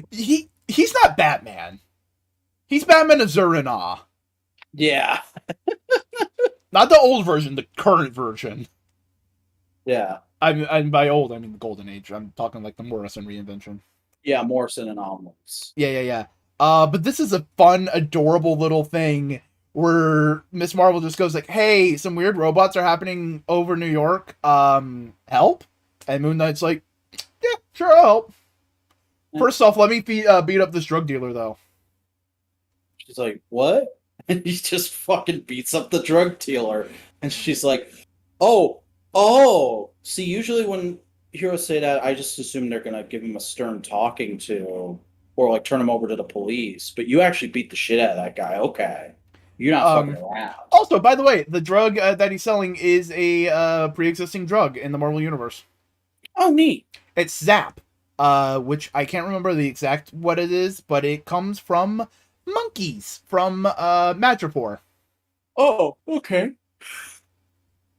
He's not Batman. He's Batman of Zur-En-Ah. Yeah. Not the old version, the current version. Yeah. I'm by old, I mean the Golden Age. I'm talking like the Morrison reinvention. Yeah, Morrison and onwards. Yeah. But this is a fun, adorable little thing where Miss Marvel just goes like, hey, some weird robots are happening over New York. Help? And Moon Knight's like, yeah, sure, I'll help. First off, let me beat up this drug dealer, though. She's like, what? And he just fucking beats up the drug dealer. And she's like, oh. See, usually when heroes say that, I just assume they're going to give him a stern talking to, or like turn him over to the police. But you actually beat the shit out of that guy. Okay. You're not fucking around. Also, by the way, the drug that he's selling is a pre-existing drug in the Marvel Universe. Oh, neat. It's Zap, which I can't remember the exact what it is, but it comes from monkeys from Madripoor. Oh, okay.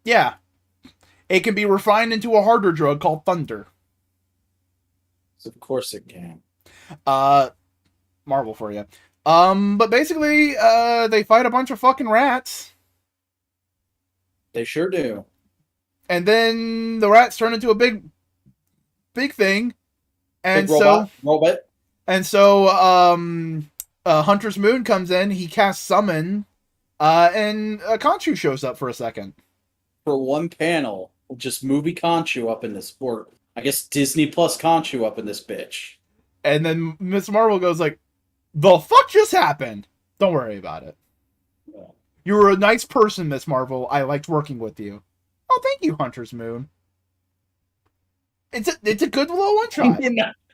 Yeah. It can be refined into a harder drug called Thunder. Of course it can. Marvel for you. But basically, they fight a bunch of fucking rats. They sure do. And then the rats turn into a big thing. And big robot. And so, Hunter's Moon comes in, he casts Summon, and Khonshu shows up for a second. For one panel, just movie Khonshu up in this, or I guess Disney Plus Khonshu up in this bitch. And then Miss Marvel goes like, the fuck just happened? Don't worry about it. Yeah. You were a nice person, Miss Marvel. I liked working with you. Oh, thank you, Hunter's Moon. It's a good little one shot.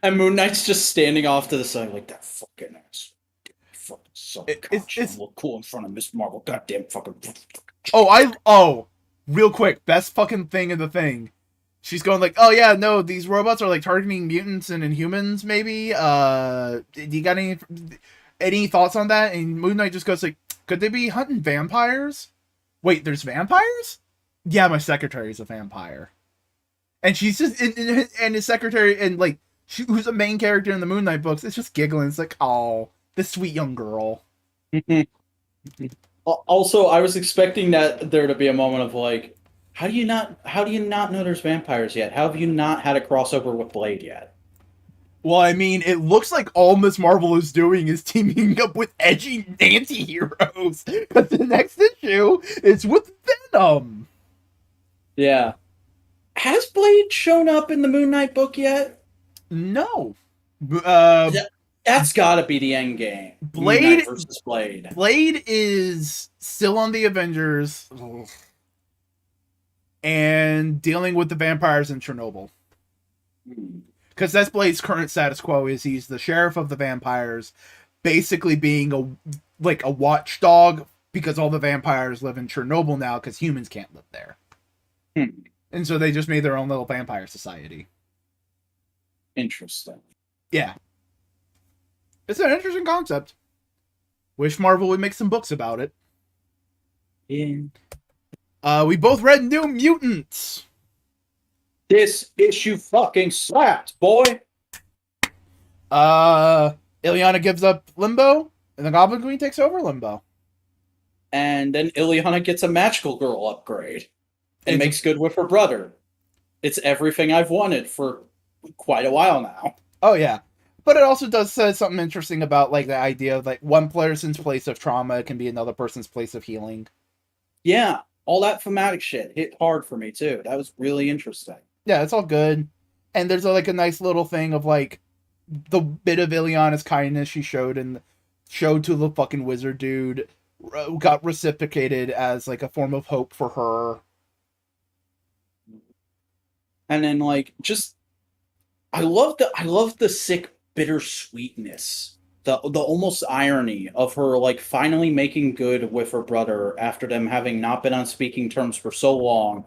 And Moon Knight's just standing off to the side like that fucking ass. Fucking suck. It's look cool in front of Miss Marvel. Goddamn fucking. Real quick, best fucking thing in the thing. She's going like, oh yeah, no, these robots are like targeting mutants and Inhumans, maybe. Do you got any thoughts on that? And Moon Knight just goes like, could they be hunting vampires? Wait, there's vampires? Yeah, my secretary's a vampire. And she's just and his secretary and like who's a main character in the Moon Knight books, it's just giggling. It's like, oh, this sweet young girl. Also, I was expecting that there to be a moment of like, how do you not know there's vampires yet? How have you not had a crossover with Blade yet? Well, I mean, it looks like all Miss Marvel is doing is teaming up with edgy anti-heroes. Because the next issue is with Venom. Yeah. Has Blade shown up in the Moon Knight book yet? No. That's gotta be the end game. Blade versus Blade. Blade is still on the Avengers and dealing with the vampires in Chernobyl. Because that's Blade's current status quo is he's the sheriff of the vampires, basically being a watchdog because all the vampires live in Chernobyl now because humans can't live there. And so they just made their own little vampire society. Interesting. Yeah. It's an interesting concept. Wish Marvel would make some books about it. Yeah. We both read New Mutants. This issue fucking slapped, boy. Ileana gives up Limbo, and the Goblin Queen takes over Limbo. And then Ileana gets a magical girl upgrade and makes good with her brother. It's everything I've wanted for quite a while now. Oh, yeah. But it also does say something interesting about like the idea of like one person's place of trauma can be another person's place of healing. Yeah, all that thematic shit hit hard for me too. That was really interesting. Yeah, it's all good. And there's like a nice little thing of like the bit of Ileana's kindness she showed to the fucking wizard dude got reciprocated as like a form of hope for her. And then like just I love the sick bittersweetness. The almost irony of her like finally making good with her brother after them having not been on speaking terms for so long.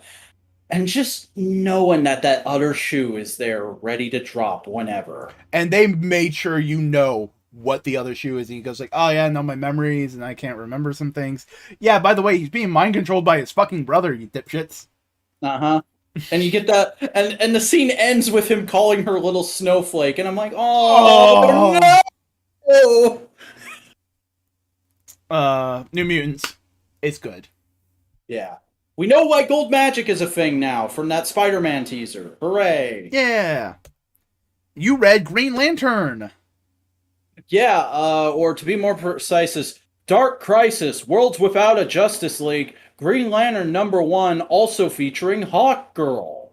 And just knowing that other shoe is there ready to drop whenever. And they made sure you know what the other shoe is. And he goes like, oh yeah, no, my memories and I can't remember some things. Yeah, by the way, he's being mind controlled by his fucking brother, you dipshits. Uh-huh. And you get that, and the scene ends with him calling her little snowflake, and I'm like, oh no! New Mutants. It's good. Yeah. We know why gold magic is a thing now from that Spider-Man teaser. Hooray! Yeah. You read Green Lantern. Yeah, or to be more precise, is Dark Crisis, Worlds Without a Justice League, Green Lantern #1, also featuring Hawkgirl.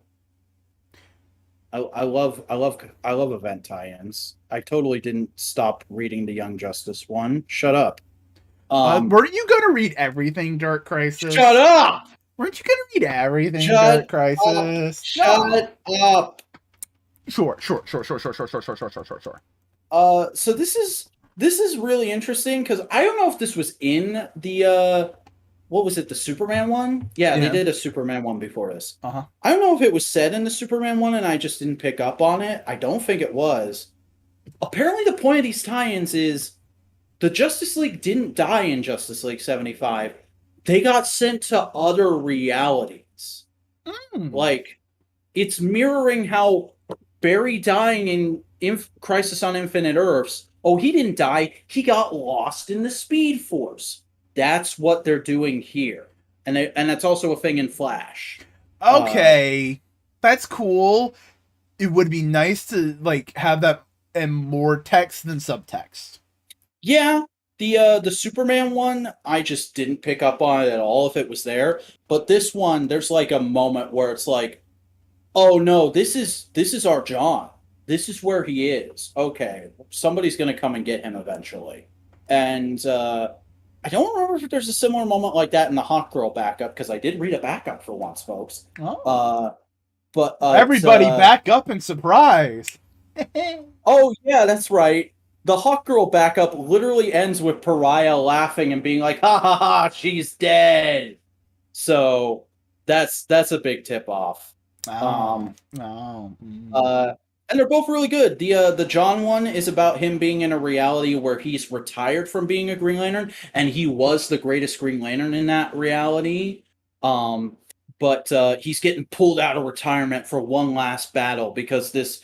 I love event tie-ins. I totally didn't stop reading the Young Justice one. Shut up. Weren't you going to read everything, Dark Crisis? Shut up! Weren't you going to read everything, Dark Crisis? Shut up! Sure. So this is really interesting because I don't know if this was in the what was it, the Superman one? Yeah, they did a Superman one before this. Uh-huh. I don't know if it was said in the Superman one and I just didn't pick up on it. I don't think it was. Apparently the point of these tie-ins is the Justice League didn't die in Justice League 75. They got sent to other realities. Like, it's mirroring how Barry dying in Crisis on Infinite Earths, he didn't die. He got lost in the Speed Force. That's what they're doing here. And that's also a thing in Flash. Okay. That's cool. It would be nice to like have that in more text than subtext. Yeah. The Superman one, I just didn't pick up on it at all if it was there. But this one, there's like a moment where it's like, oh no, this is our John. This is where he is. Okay. Somebody's gonna come and get him eventually. And I don't remember if there's a similar moment like that in the Hawkgirl backup, because I did read a backup for once, folks. But everybody back up and surprise. Oh yeah, that's right. The Hawkgirl backup literally ends with Pariah laughing and being like, "Ha ha ha, she's dead." So that's a big tip off. And they're both really good. The John one is about him being in a reality where he's retired from being a Green Lantern, and he was the greatest Green Lantern in that reality. But he's getting pulled out of retirement for one last battle because this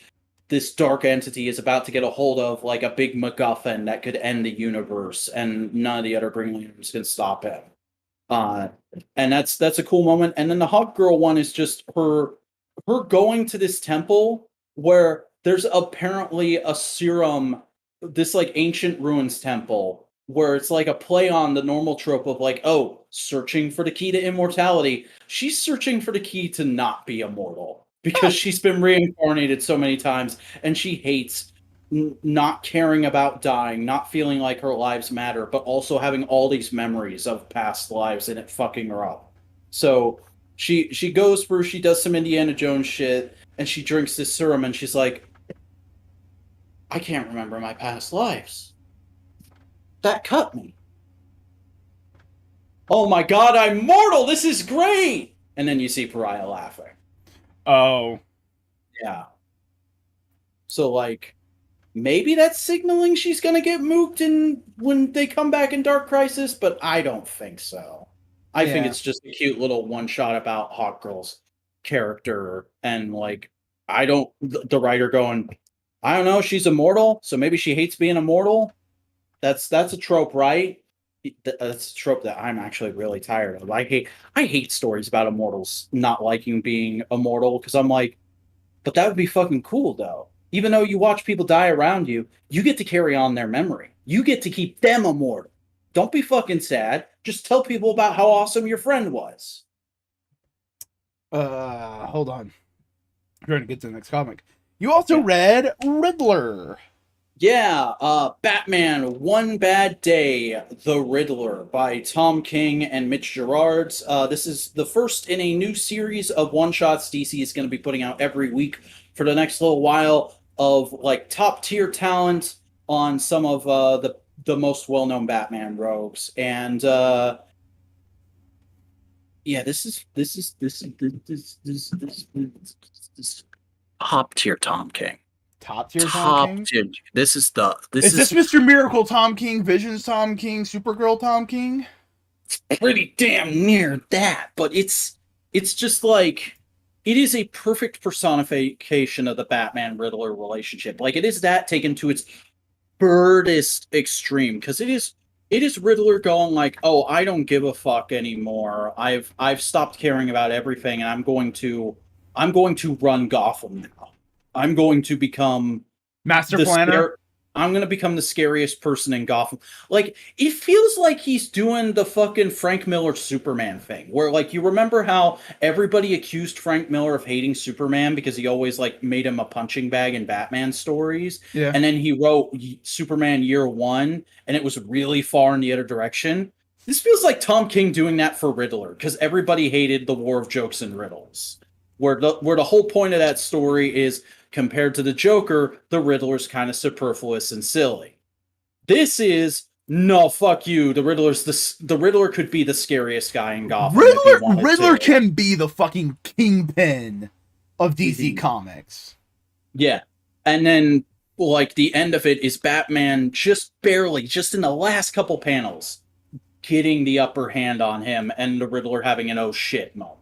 dark entity is about to get a hold of like a big MacGuffin that could end the universe, and none of the other Green Lanterns can stop him. And that's a cool moment. And then the Hawkgirl one is just her going to this temple where there's apparently a serum, this like ancient ruins temple, where it's like a play on the normal trope of like, oh, searching for the key to immortality. She's searching for the key to not be immortal because she's been reincarnated so many times and she hates not caring about dying, not feeling like her lives matter, but also having all these memories of past lives and it fucking her up. So she goes through, she does some Indiana Jones shit, and she drinks this serum, and she's like, I can't remember my past lives. That cut me. Oh my god, I'm mortal! This is great! And then you see Pariah laughing. Oh, Yeah. So like maybe that's signaling she's gonna get mooked in when they come back in Dark Crisis, but I don't think so. I think yeah. it's just a cute little one shot about Hawkgirl's character and like I don't the writer going, I don't know, she's immortal, so maybe she hates being immortal. That's a trope, right? That's a trope that I'm actually really tired of. I hate stories about immortals not liking being immortal because I'm like, but that would be fucking cool, though. Even though you watch people die around you, you get to carry on their memory. You get to keep them immortal. Don't be fucking sad. Just tell people about how awesome your friend was. Hold on. I'm trying to get to the next comic. You also Yeah. read Riddler. Yeah, Batman One Bad Day, The Riddler by Tom King and Mitch Gerards. This is the first in a new series of one-shots DC is going to be putting out every week for the next little while of like top-tier talent on some of the most well-known Batman rogues. And yeah, this top-tier Tom King. Top tier Tom Top King. tier. Is this Mr. Miracle Tom King, Visions Tom King, Supergirl Tom King? pretty damn near that, but it's just like it is a perfect personification of the Batman Riddler relationship. Like it is that taken to its furthest extreme because it is Riddler going like, "Oh, I don't give a fuck anymore. I've stopped caring about everything and I'm going to run Gotham now. I'm going to become Master the Planner. scare I'm gonna become the scariest person in Gotham. Like, it feels like he's doing the fucking Frank Miller Superman thing, where like you remember how everybody accused Frank Miller of hating Superman because he always like made him a punching bag in Batman stories, Yeah. and then he wrote Superman Year One, and it was really far in the other direction. This feels like Tom King doing that for Riddler because everybody hated the War of Jokes and Riddles, where the whole point of that story is compared to the Joker, the Riddler's kind of superfluous and silly. This is no fuck you. The Riddler could be the scariest guy in Gotham if he wanted Riddler to. can be the fucking kingpin of DC Mhm. Comics. Yeah, and then like the end of it is Batman just barely, just in the last couple panels, getting the upper hand on him, and the Riddler having an oh shit moment.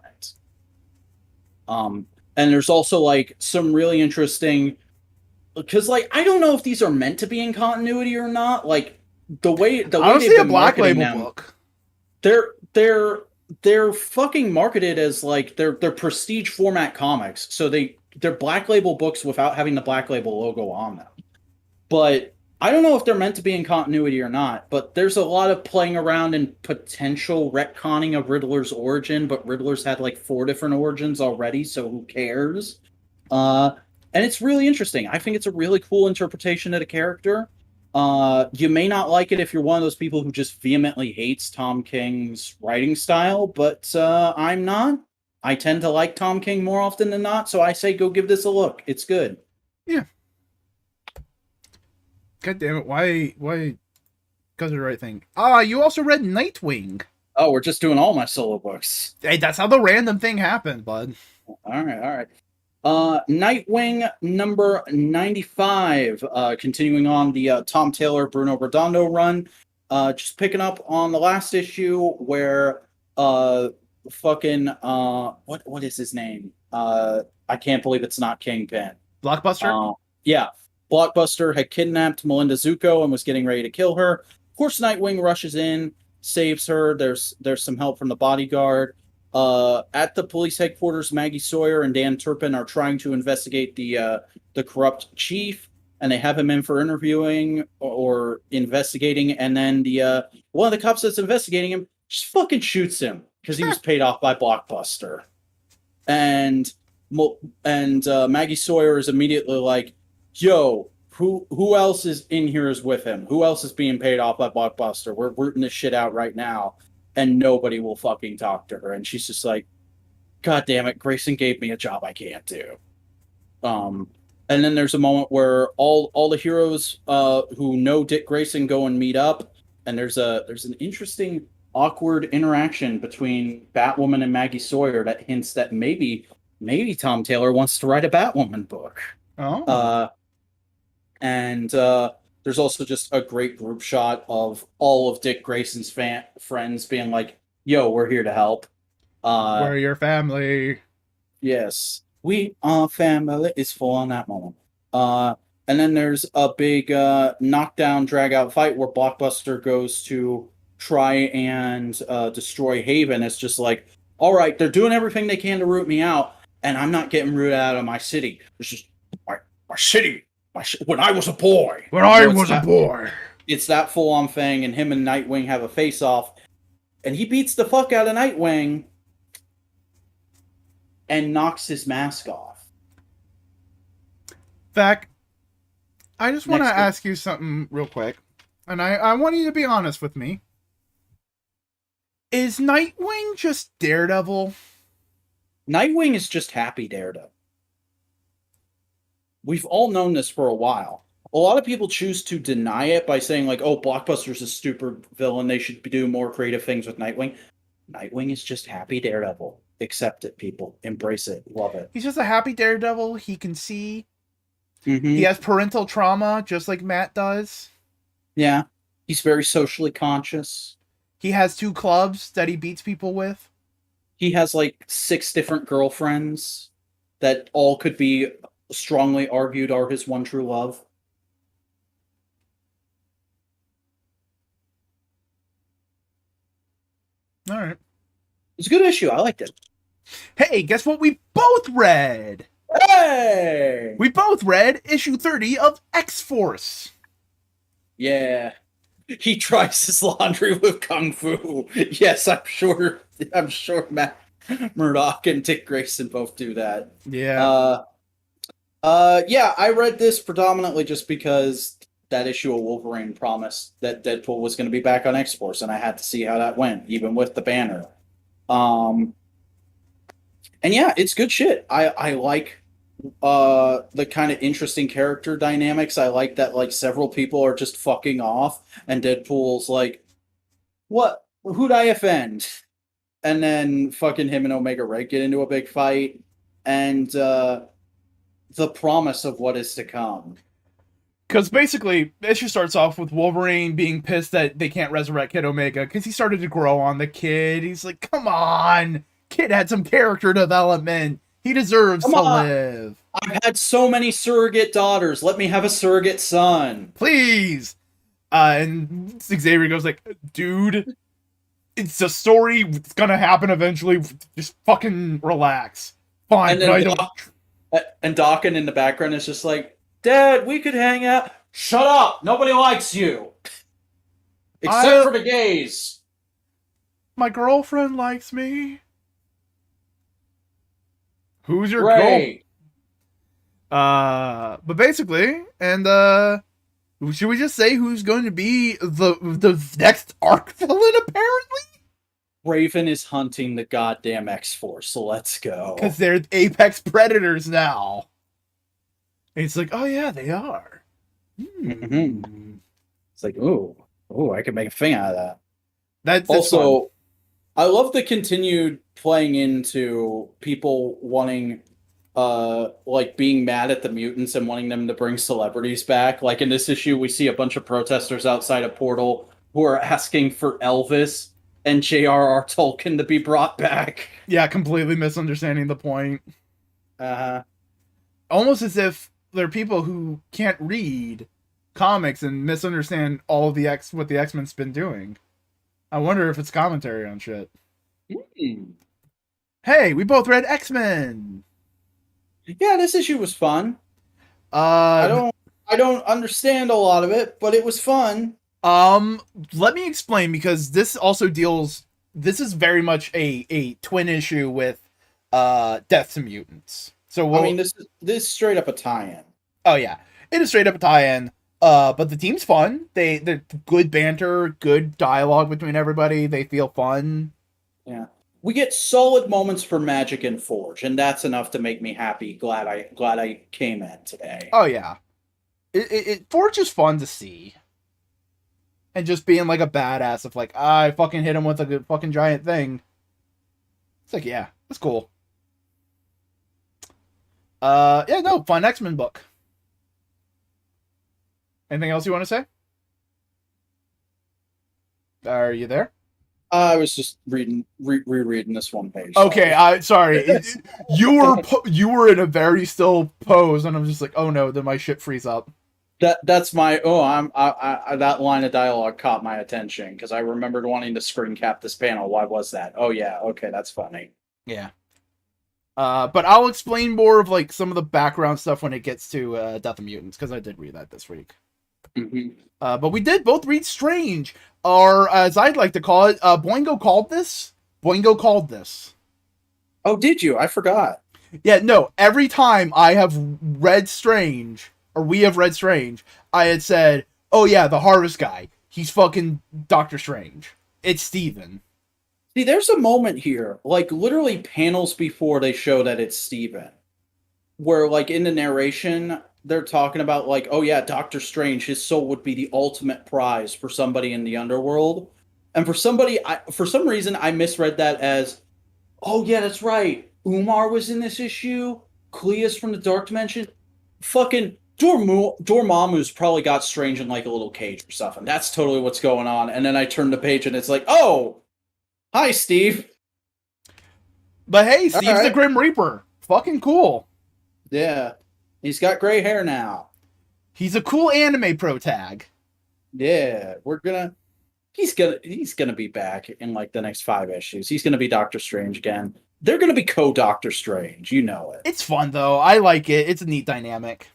And there's also like some really interesting because like I don't know if these are meant to be in continuity or not. Like the way Honestly, they've a been Black marketing Label them, book. they're they're fucking marketed as like they're prestige format comics. So they're Black Label books without having the Black Label logo on them. But I don't know if they're meant to be in continuity or not, but there's a lot of playing around and potential retconning of Riddler's origin, but Riddler's had like 4 different origins already, so who cares? Uh, and it's really interesting. I think it's a really cool interpretation of the character. You may not like it if you're one of those people who just vehemently hates Tom King's writing style, but I'm not. I tend to like Tom King more often than not, so I say go give this a look. It's good. Yeah. God damn it! Why? Because of the right thing. You also read Nightwing. Oh, we're just doing all my solo books. Hey, that's how the random thing happened, bud. All right, all right. Nightwing number 95, continuing on the Tom Taylor, Bruno Redondo run. Just picking up on the last issue where fucking what is his name? I can't believe it's not Kingpin. Blockbuster. Yeah, Blockbuster had kidnapped Melinda Zuko and was getting ready to kill her. Of course, Nightwing rushes in, saves her. There's some help from the bodyguard. At the police headquarters, Maggie Sawyer and Dan Turpin are trying to investigate the corrupt chief, and they have him in for interviewing or investigating. And then the one of the cops that's investigating him just fucking shoots him because he was paid off by Blockbuster. And Maggie Sawyer is immediately like, "Yo, who else is in here is with him? Who else is being paid off by Blockbuster? We're rooting this shit out right now." And nobody will fucking talk to her. And she's just like, God damn it, Grayson gave me a job I can't do. And then there's a moment where all the heroes who know Dick Grayson go and meet up, and there's an interesting, awkward interaction between Batwoman and Maggie Sawyer that hints that maybe maybe Tom Taylor wants to write a Batwoman book. Oh. And there's also just a great group shot of all of Dick Grayson's friends being like, yo, we're here to help. We're your family. Yes. We are family. It's full on that moment. And then there's a big knockdown, drag out fight where Blockbuster goes to try and destroy Haven. It's just like, all right, they're doing everything they can to root me out, and I'm not getting rooted out of my city. It's just my city. When I was a boy. When I was a boy. It's that full on thing, and him and Nightwing have a face off, and he beats the fuck out of Nightwing and knocks his mask off. Zach, I just want to ask you something real quick, and I want you to be honest with me. Is Nightwing just Daredevil? Nightwing is just happy Daredevil. We've all known this for a while. A lot of people choose to deny it by saying, like, oh, Blockbuster's a stupid villain. They should do more creative things with Nightwing. Nightwing is just happy Daredevil. Accept it, people. Embrace it. Love it. He's just a happy Daredevil. He can see. Mm-hmm. He has parental trauma, just like Matt does. Yeah. He's very socially conscious. He has 2 clubs that he beats people with. He has, like, 6 different girlfriends that all could be strongly argued are his one true love. All right. It's a good issue. I liked it. Hey, guess what we both read? Hey! We both read issue 30 of X-Force. Yeah. He tries his laundry with Kung Fu. Yes, I'm sure Matt Murdock and Dick Grayson both do that. Yeah. Yeah, I read this predominantly just because that issue of Wolverine promised that Deadpool was going to be back on X-Force, and I had to see how that went, even with the banner. And yeah, it's good shit. I like the kind of interesting character dynamics. I like that, like, several people are just fucking off, and Deadpool's like, what? Who'd I offend? And then fucking him and Omega Red get into a big fight, and the promise of what is to come. Because basically, the issue starts off with Wolverine being pissed that they can't resurrect Kid Omega because he started to grow on the kid. He's like, come on! Kid had some character development. He deserves to live. I've had so many surrogate daughters. Let me have a surrogate son. Please! And Xavier goes like, dude, it's a story. It's gonna happen eventually. Just fucking relax. Fine, but I don't... And Dawkins in the background is just like, Dad, we could hang out. Shut up! Nobody likes you! Except for the gays. My girlfriend likes me. Who's your Ray? But basically, and should we just say who's going to be the next arc villain? Apparently, Raven is hunting the goddamn X-Force. So let's go. Because they're apex predators now. And it's like, oh yeah, they are. Mm-hmm. It's like, ooh, I could make a thing out of that. That's also fun. I love the continued playing into people wanting, like, being mad at the mutants and wanting them to bring celebrities back. Like in this issue, we see a bunch of protesters outside a portal who are asking for Elvis and J.R.R. Tolkien to be brought back. Yeah, completely misunderstanding the point. Almost as if they're people who can't read comics and misunderstand all of what the X-Men's been doing. I wonder if it's commentary on shit. Hey, we both read X-Men. Yeah, this issue was fun. I don't understand a lot of it, but it was fun. Let me explain, because this also deals. This is very much a twin issue with Death to Mutants. So I mean, this is straight up a tie-in. Oh yeah, it is straight up a tie-in. But the team's fun. They're good banter, good dialogue between everybody. They feel fun. Yeah, we get solid moments for Magic and Forge, and that's enough to make me happy. Glad I came in today. Oh yeah, Forge is fun to see, and just being like a badass of like, I fucking hit him with a fucking giant thing. It's like, yeah, that's cool. Yeah, no, fun X-Men book. Anything else you want to say? Are you there? I was just rereading this one page. Okay, sorry. Sorry. You were in a very still pose, and I'm just like, oh no, then my shit freeze up. That's my that line of dialogue caught my attention because I remembered wanting to screen cap this panel. Why was that? Oh yeah, okay, that's funny. Yeah. But I'll explain more of like some of the background stuff when it gets to Death of Mutants, because I did read that this week. Mm-hmm. But we did both read Strange, or as I'd like to call it, Boingo called this. Boingo called this. Oh, did you? I forgot. Yeah, no. Every time I have read Strange, or we have read Strange, I had said, "Oh yeah, the Harvest guy. He's fucking Doctor Strange. It's Steven." See, there's a moment here, like literally panels before they show that it's Steven, where like in the narration they're talking about like, oh yeah, Doctor Strange, his soul would be the ultimate prize for somebody in the underworld. And for some reason I misread that as, oh yeah, that's right. Umar was in this issue. Cleus from the Dark Dimension. Fucking Dormammu's probably got Strange in like a little cage or something. That's totally what's going on. And then I turn the page and it's like, oh, hi, Steve. But hey, Steve's right. the Grim Reaper. Fucking cool. Yeah. He's got gray hair now. He's a cool anime pro tag. Yeah, he's gonna be back in like the next 5 issues. He's gonna be Doctor Strange again. They're gonna be co-Doctor Strange, you know it. It's fun though. I like it. It's a neat dynamic.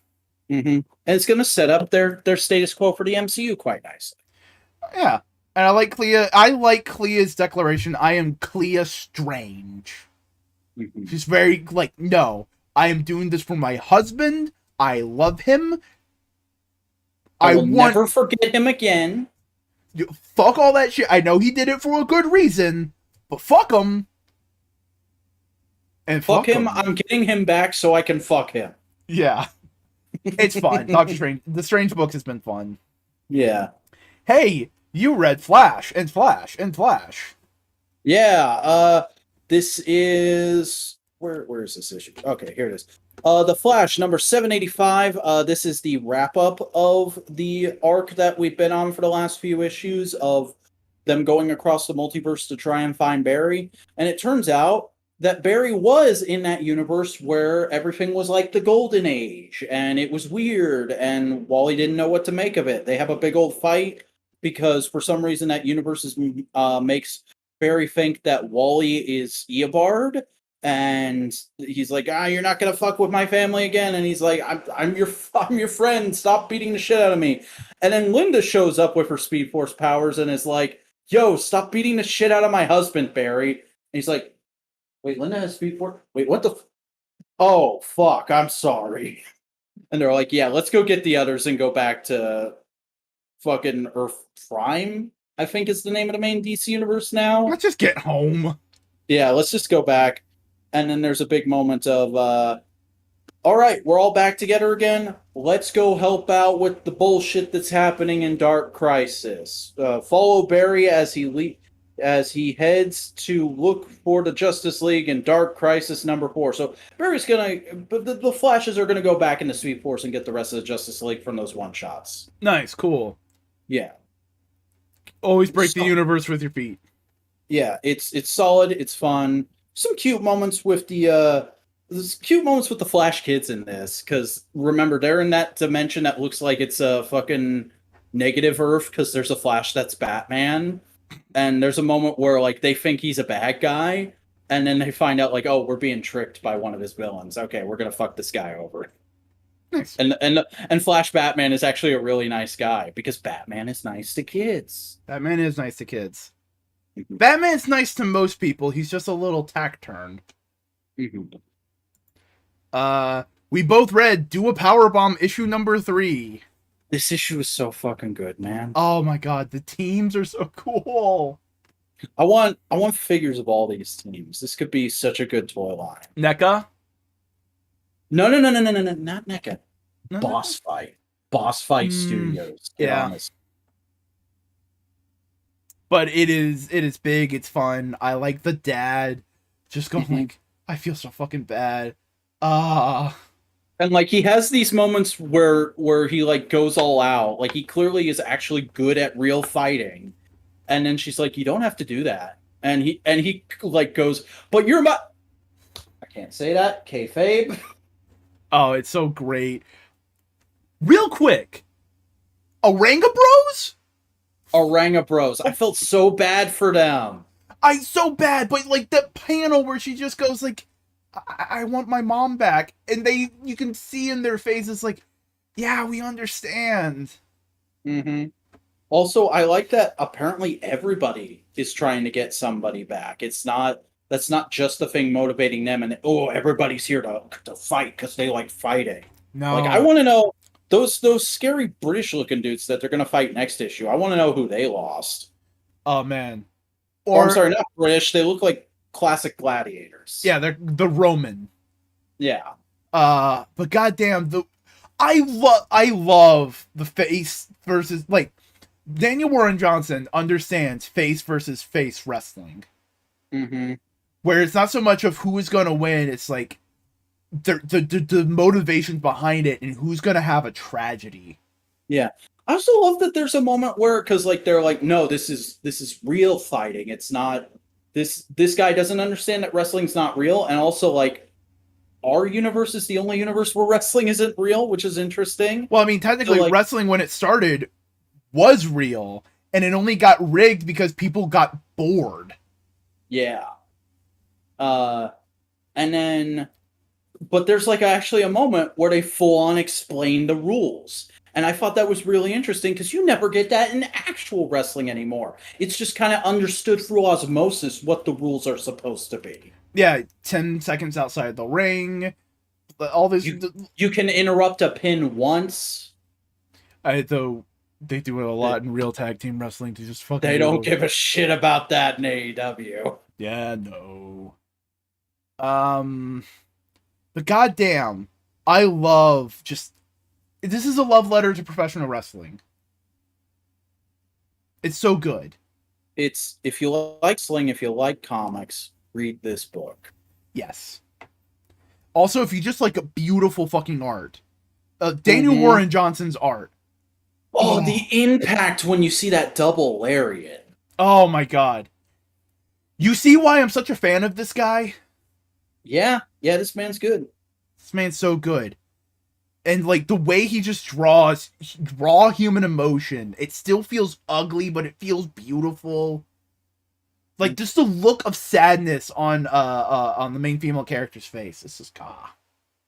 Mm-hmm. And it's gonna set up their status quo for the MCU quite nicely. Yeah. And I like Clea. I like Clea's declaration. I am Clea Strange. Mm-hmm. She's very like, no, I am doing this for my husband. I love him. I will never forget him again. Fuck all that shit. I know he did it for a good reason, but fuck him. And fuck him. I'm getting him back so I can fuck him. Yeah. It's fun. Doctor Strange. The Strange books has been fun. Yeah. Hey, you read Flash and Flash and Flash. Yeah. This is where is this issue? Okay, here it is. The Flash number 785. This is the wrap up of the arc that we've been on for the last few issues of them going across the multiverse to try and find Barry. And it turns out that Barry was in that universe where everything was like the Golden Age, and it was weird, and Wally didn't know what to make of it. They have a big old fight because for some reason that universe makes Barry think that Wally is Eobard, and he's like, you're not gonna fuck with my family again. And he's like, I'm your friend. Stop beating the shit out of me. And then Linda shows up with her Speed Force powers and is like, yo, stop beating the shit out of my husband, Barry. And he's like, wait, Linda has Speed Force? Wait, what the? Oh, fuck, I'm sorry. And they're like, yeah, let's go get the others and go back to fucking Earth Prime, I think is the name of the main DC universe now. Let's just get home. Yeah, let's just go back. And then there's a big moment of, all right, we're all back together again. Let's go help out with the bullshit that's happening in Dark Crisis. Follow Barry as he heads to look for the Justice League in Dark Crisis number 4. So Barry's the Flashes are gonna go back into Speed Force and get the rest of the Justice League from those one shots. Nice, cool. Yeah. Always break the universe with your feet. Yeah, it's solid. It's fun. Some cute moments with the Flash kids in this, because remember they're in that dimension that looks like it's a fucking negative Earth because there's a Flash that's Batman, and there's a moment where like they think he's a bad guy, and then they find out like, oh, we're being tricked by one of his villains. Okay, we're gonna fuck this guy over. Nice. And Flash Batman is actually a really nice guy because Batman is nice to kids. Batman is nice to kids. Batman's nice to most people. He's just a little tack-turned. Mm-hmm. We both read Do a Powerbomb issue number 3. This issue is so fucking good, man. Oh my god, the teams are so cool. I want figures of all these teams. This could be such a good toy line. NECA? No, not NECA. No, Boss Fight. Boss Fight Studios. Yeah. But it is big, it's fun. I like the dad just going like, I feel so fucking bad. And like he has these moments where he like goes all out. Like he clearly is actually good at real fighting. And then she's like, "You don't have to do that." And he like goes, "But you're my." I can't say that. Kayfabe. Oh, it's so great. Real quick, Oranga Bros? Oranga Bros. I felt so bad for them. I so bad, but like that panel where she just goes like, I want my mom back, and you can see in their faces like, yeah, we understand. Mm-hmm. Also, I like that apparently everybody is trying to get somebody back. That's not just the thing motivating them and oh, everybody's here to fight because they like fighting. Like I No. want to know those scary British looking dudes that they're gonna fight next issue. I want to know who they lost. Oh man. Or I'm Or sorry, not British. They look like classic gladiators. yeah, they're the Roman. Yeah. But goddamn, I love the face versus like Daniel Warren Johnson understands face versus face wrestling. Mm-hmm. Where it's not so much of who is going to win, it's like the motivations behind it and who's going to have a tragedy. Yeah. I also love that there's a moment where because like they're like, no, this is real fighting. It's not this guy doesn't understand that wrestling's not real, and also like our universe is the only universe where wrestling isn't real, which is interesting. Well, I mean, technically, So, like, wrestling when it started was real, and it only got rigged because people got bored. yeah. Uh, and then, but there's like actually a moment where they full on explain the rules. And I thought that was really interesting because you never get that in actual wrestling anymore. It's just kind of understood through osmosis what the rules are supposed to be. Yeah, 10 seconds outside the ring. All this. You can interrupt a pin once. Though they do it a lot in real tag team wrestling to just fucking. They don't give a shit about that in AEW. Yeah, no. But goddamn, I love just. This is a love letter to professional wrestling. It's so good. It's if you like sling, if you like comics, read this book. Yes. Also, if you just like a beautiful fucking art, Daniel Warren Johnson's art. Oh, the impact when you see that double lariat. Oh my god. You see why I'm such a fan of this guy? Yeah, this man's good. This man's so good. And like the way he just draws raw human emotion, it still feels ugly, but it feels beautiful. Like just the look of sadness on the main female character's face. It's just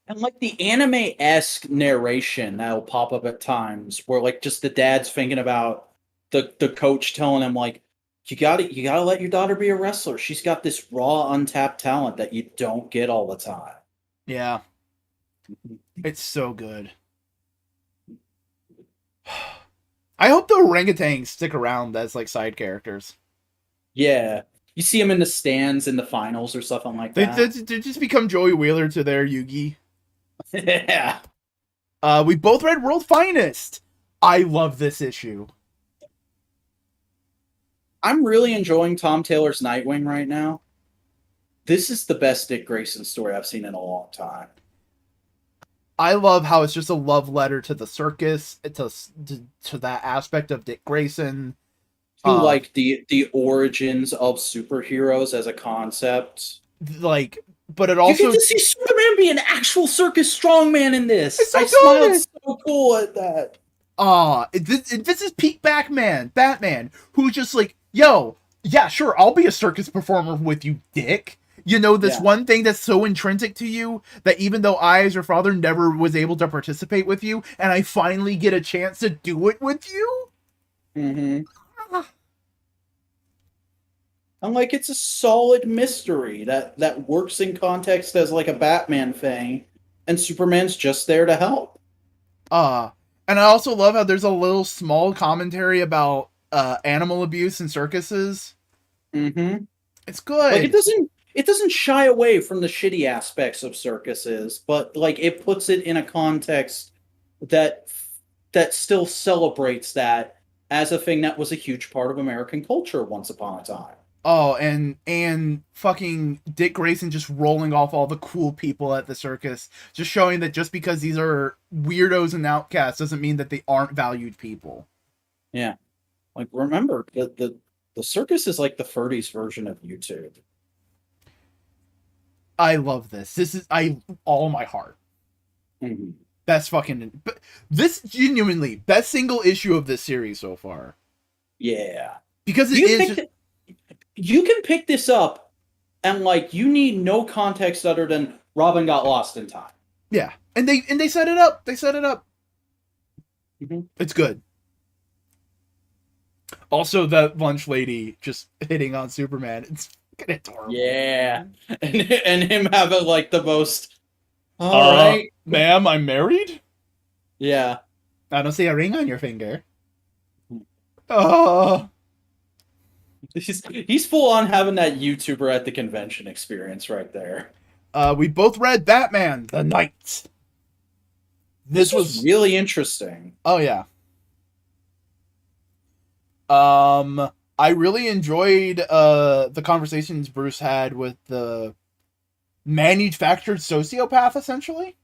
And like the anime-esque narration that'll pop up at times where like just the dad's thinking about the coach telling him like you gotta let your daughter be a wrestler. She's got this raw, untapped talent that you don't get all the time. Yeah. It's so good. I hope the orangutans stick around as like side characters. Yeah. You see them in the stands in the finals or something like They that. just become Joey Wheeler to their Yugi. Yeah. We both read World Finest. I love this issue. I'm really enjoying Tom Taylor's Nightwing right now. This is the best Dick Grayson story I've seen in a long time. I love how it's just a love letter to the circus, to that aspect of Dick Grayson. To like the origins of superheroes as a concept. Like, but it also you get to see Superman be an actual circus strongman in this. It's so I good. smiled so cool at that. This is peak Batman, who's just like, yo, yeah, sure, I'll be a circus performer with you, dick. You know, this one thing that's so intrinsic to you that even though I, as your father, never was able to participate with you, and I finally get a chance to do it with you? Mm-hmm. I'm like, it's a solid mystery that works in context as like a Batman thing, and Superman's just there to help. And I also love how there's a little small commentary about animal abuse in circuses. Mm-hmm. It's good. Like it doesn't shy away from the shitty aspects of circuses, but like it puts it in a context that still celebrates that as a thing that was a huge part of American culture once upon a time. Oh, and fucking Dick Grayson just rolling off all the cool people at the circus, just showing that just because these are weirdos and outcasts doesn't mean that they aren't valued people. Yeah. Like, remember, the circus is like the 30s version of YouTube. I love this. This is all my heart. Mm-hmm. Best fucking this genuinely best single issue of this series so far. Yeah. Because it is you can pick this up and like you need no context other than Robin got lost in time. yeah. And they set it up. They set it up. Mm-hmm. It's good. Also, that lunch lady just hitting on Superman. It's fucking adorable. Yeah. And him having like the most all right. Ma'am, I'm married? Yeah. I don't see a ring on your finger. Oh. He's full on having that YouTuber at the convention experience right there. We both read Batman, The Knight. This was really interesting. Oh yeah. I really enjoyed the conversations Bruce had with the manufactured sociopath, essentially.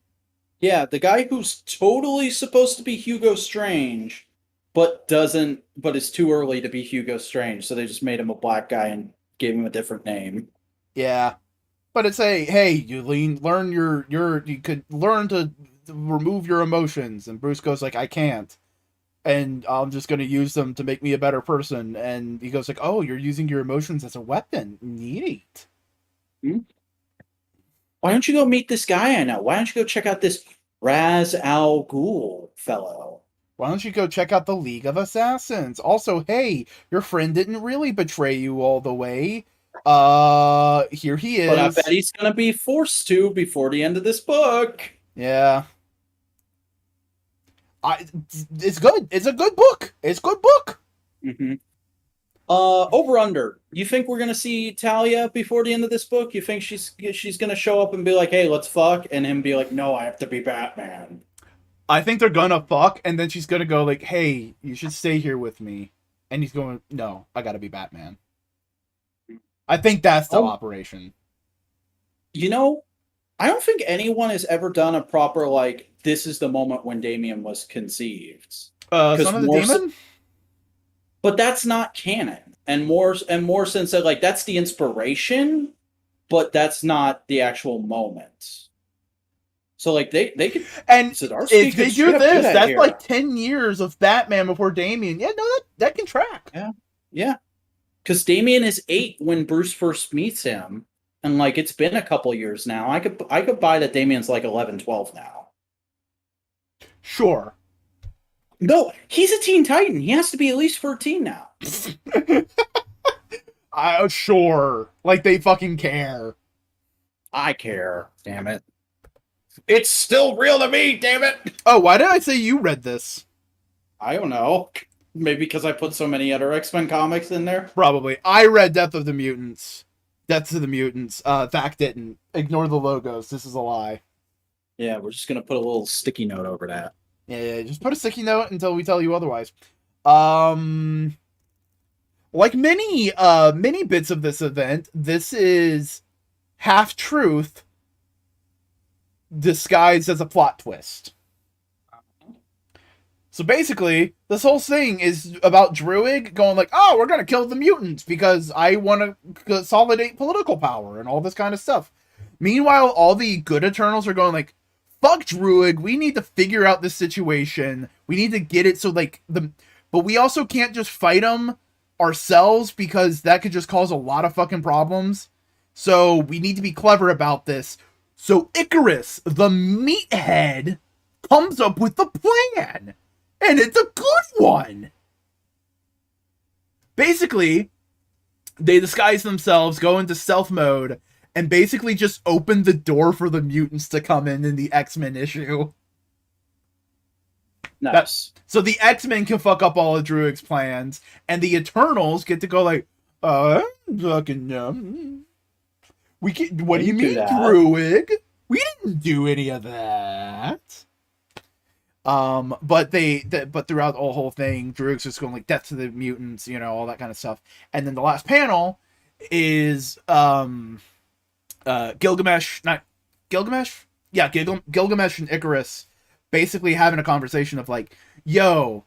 Yeah, the guy who's totally supposed to be Hugo Strange, but is too early to be Hugo Strange, so they just made him a black guy and gave him a different name. Yeah. But it's hey, you learn you could learn to remove your emotions, and Bruce goes like, I can't. And I'm just going to use them to make me a better person. And he goes like, oh, you're using your emotions as a weapon. Neat. Hmm? Why don't you go meet this guy I know? Why don't you go check out this Raz Al Ghul fellow? Why don't you go check out the League of Assassins? Also, hey, your friend didn't really betray you all the way. Here he is. But I bet he's going to be forced to before the end of this book. Yeah. It's good. It's a good book. It's a good book. Mm-hmm. Over under. You think we're gonna see Talia before the end of this book? You think she's gonna show up and be like, "Hey, let's fuck," and him be like, "No, I have to be Batman." I think they're gonna fuck, and then she's gonna go like, "Hey, you should stay here with me," and he's going, "No, I gotta be Batman." I think that's the operation. You know, I don't think anyone has ever done a proper like. This is the moment when Damian was conceived. Son of the Demon. But that's not canon, and more since that like that's the inspiration, but that's not the actual moment. So like they could, and if they do this, that's here. like 10 years of Batman before Damian. Yeah, no, that can track. Yeah, because Damian is 8 when Bruce first meets him, and like it's been a couple years now. I could buy that Damian's like 11, 12 now. Sure. No, he's a Teen Titan. He has to be at least 14 now. Sure. Like they fucking care. I care. Damn it. It's still real to me, damn it. Oh, why did I say you read this? I don't know. Maybe because I put so many other X-Men comics in there? Probably. I read Death of the Mutants. Death of the Mutants. Zach didn't. Ignore the logos. This is a lie. Yeah, we're just going to put a little sticky note over that. Yeah, just put a sticky note until we tell you otherwise. Like many bits of this event, this is half truth disguised as a plot twist. So basically, this whole thing is about Druig going like, oh, we're going to kill the mutants because I want to consolidate political power and all this kind of stuff. Meanwhile, all the good Eternals are going like, fuck Druig, we need to figure out this situation. We need to get it so like but we also can't just fight them ourselves because that could just cause a lot of fucking problems. So we need to be clever about this. So Icarus, the meathead, comes up with the plan. And it's a good one. Basically, they disguise themselves, go into stealth mode, and basically just open the door for the mutants to come in the X-Men issue. Nice. So the X-Men can fuck up all of Druig's plans, and the Eternals get to go like, fucking what do you mean, Druig? We didn't do any of that. But throughout the whole thing, Druig's just going like death to the mutants, all that kind of stuff. And then the last panel is Gilgamesh, not Gilgamesh? Yeah, Gilgamesh and Icarus basically having a conversation of like, yo,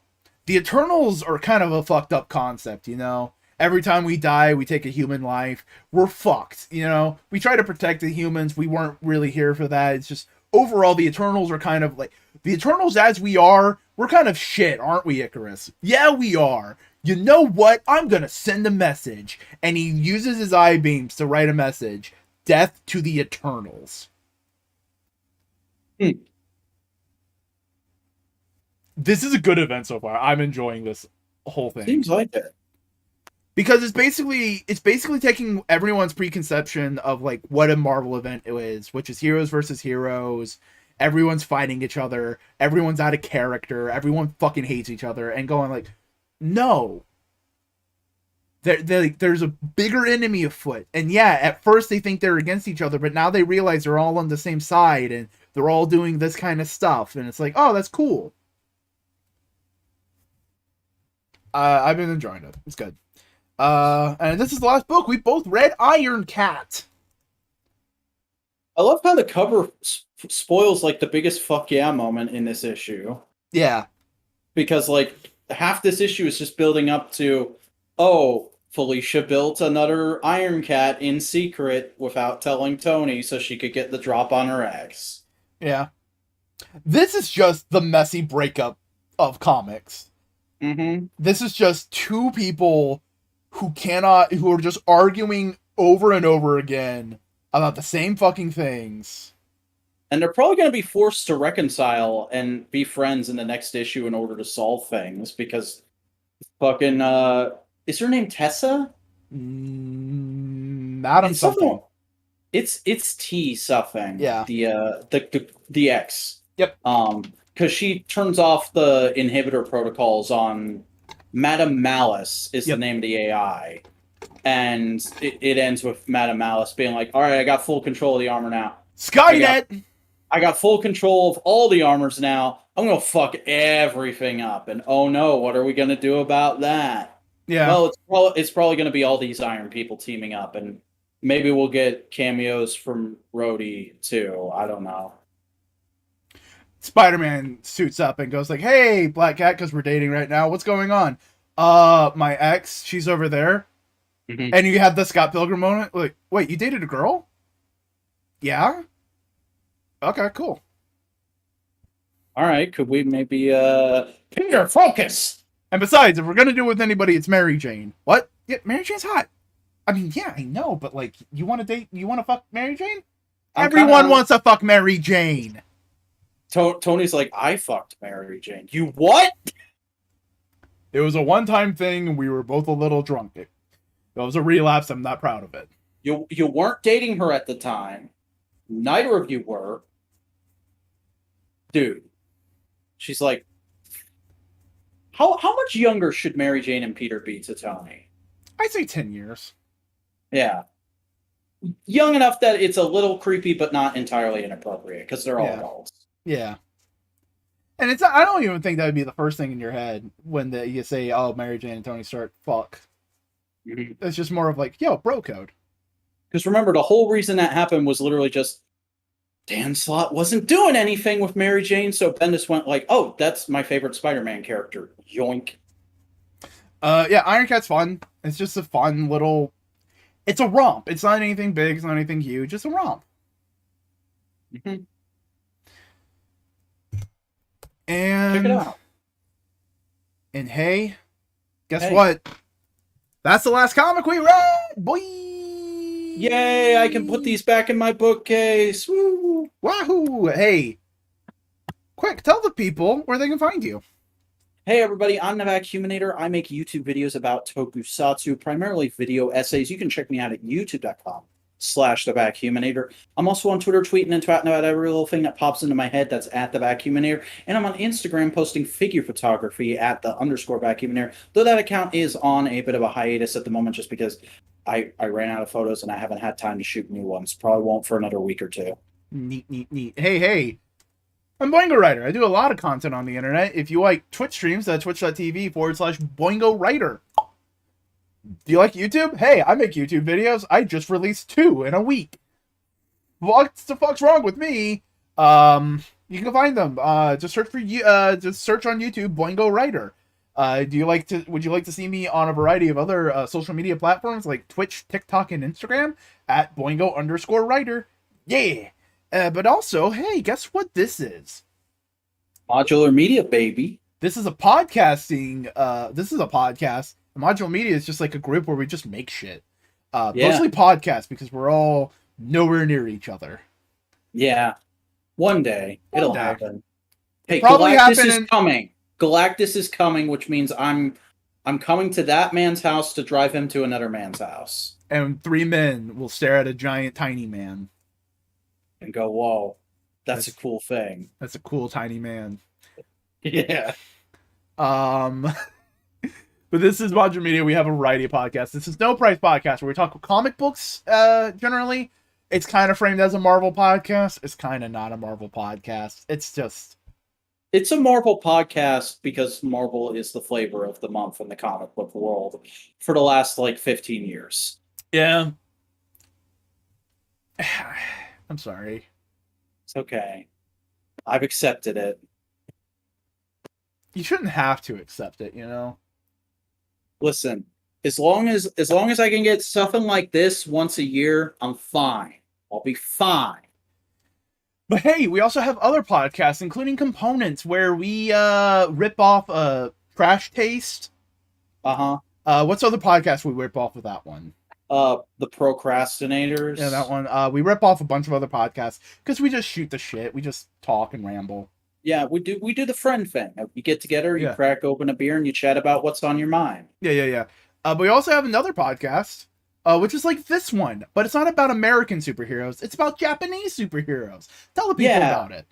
the Eternals are kind of a fucked up concept, you know? Every time we die, we take a human life. We're fucked, you know? We try to protect the humans. We weren't really here for that. It's just overall, the Eternals are kind of like the Eternals as we are. We're kind of shit, aren't we, Icarus? Yeah, we are. You know what? I'm gonna send a message. And he uses his eye beams to write a message. Death to the Eternals. Hmm. This is a good event so far. I'm enjoying this whole thing. Seems like it. Because it's basically taking everyone's preconception of like what a Marvel event is, which is heroes versus heroes. Everyone's fighting each other. Everyone's out of character. Everyone fucking hates each other, and going like, no. There's a bigger enemy afoot. And yeah, at first they think they're against each other, but now they realize they're all on the same side and they're all doing this kind of stuff. And it's like, oh, that's cool. I've been enjoying it. It's good. And this is the last book. We both read Iron Cat. I love how the cover spoils like the biggest fuck yeah moment in this issue. Yeah. Because like half this issue is just building up to, oh, Felicia built another Iron Cat in secret without telling Tony so she could get the drop on her ex. Yeah. This is just the messy breakup of comics. Mm-hmm. This is just two people who are just arguing over and over again about the same fucking things. And they're probably going to be forced to reconcile and be friends in the next issue in order to solve things because fucking, is her name Tessa? Madam something. It's T something. Yeah. The X. Yep. Because she turns off the inhibitor protocols on Madam Malice is the name of the AI. And it ends with Madam Malice being like, all right, I got full control of the armor now. Skynet! I got full control of all the armors now. I'm going to fuck everything up. And oh no, what are we going to do about that? Yeah. Well, it's probably going to be all these Iron people teaming up. And maybe we'll get cameos from Rhodey too. I don't know. Spider-Man suits up and goes like, hey, Black Cat, because we're dating right now. What's going on? My ex, she's over there. Mm-hmm. And you have the Scott Pilgrim moment. Like, wait, you dated a girl? Yeah? Okay, cool. All right, could we maybe, Peter, focus! And besides, if we're gonna do it with anybody, it's Mary Jane. What? Yeah, Mary Jane's hot. I mean, yeah, I know, but like, you want to fuck Mary Jane? Everyone wants to fuck Mary Jane. Tony's like, I fucked Mary Jane. You what? It was a one-time thing, and we were both a little drunk. It was a relapse. I'm not proud of it. You weren't dating her at the time. Neither of you were. Dude. She's like, how much younger should Mary Jane and Peter be to Tony? I'd say 10 years. Yeah. Young enough that it's a little creepy, but not entirely inappropriate, because they're all adults. Yeah. And I don't even think that would be the first thing in your head when you say, oh, Mary Jane and Tony start fuck. Mm-hmm. It's just more of like, yo, bro code. Because remember, the whole reason that happened was literally just Dan Slott wasn't doing anything with Mary Jane, so Bendis went like, oh, that's my favorite Spider-Man character. Yoink. Yeah, Iron Cat's fun. It's just a fun little... It's a romp. It's not anything big. It's not anything huge. It's a romp. Mm-hmm. And... Check it out. And hey, guess what? That's the last comic we read, boy! Yay, I can put these back in my bookcase. Woo! Wahoo! Hey, quick, tell the people where they can find you. Hey everybody, I'm the Vacuuminator. I make YouTube videos about tokusatsu, primarily video essays. You can check me out at youtube.com/thevacuuminator. I'm also on Twitter tweeting and twatting about every little thing that pops into my head. That's at the Vacuuminator. And I'm on Instagram posting figure photography at _Vacuuminator. Though that account is on a bit of a hiatus at the moment just because I ran out of photos and I haven't had time to shoot new ones. Probably won't for another week or two. Neat. Hey. I'm Boingo Writer. I do a lot of content on the internet. If you like Twitch streams, that's twitch.tv/Boingo Writer. Do you like YouTube? Hey, I make YouTube videos. I just released 2 in a week. What the fuck's wrong with me? You can find them. Just search for you. Just search on YouTube, Boingo Writer. Would you like to see me on a variety of other social media platforms like Twitch, TikTok, and Instagram at Boingo_Writer? Yeah. But also, hey, guess what this is? Modular Media, baby. This is a podcasting. This is a podcast. Modular Media is just like a group where we just make shit. Mostly podcasts because we're all nowhere near each other. Yeah. One day it'll happen. Hey, Galactus is coming. Galactus is coming, which means I'm coming to that man's house to drive him to another man's house. And 3 men will stare at a giant tiny man. And go, whoa, that's a cool thing. That's a cool tiny man. Yeah. But this is Modular Media. We have a variety of podcasts. This is No Price Podcast, where we talk comic books, generally. It's kind of framed as a Marvel podcast. It's kind of not a Marvel podcast. It's a Marvel podcast because Marvel is the flavor of the month in the comic book world for the last, 15 years. Yeah. I'm sorry. It's okay. I've accepted it. You shouldn't have to accept it, you know? Listen, as long as I can get something like this once a year, I'm fine. I'll be fine. But hey, we also have other podcasts, including Components, where we rip off Trash Taste. What's other podcast we rip off with that one? The Procrastinators. Yeah, that one. We rip off a bunch of other podcasts because we just shoot the shit. We just talk and ramble. Yeah, we do the friend thing. You get together, you crack open a beer, and you chat about what's on your mind. Yeah. But we also have another podcast, which is like this one, but it's not about American superheroes. It's about Japanese superheroes. Tell the people about it.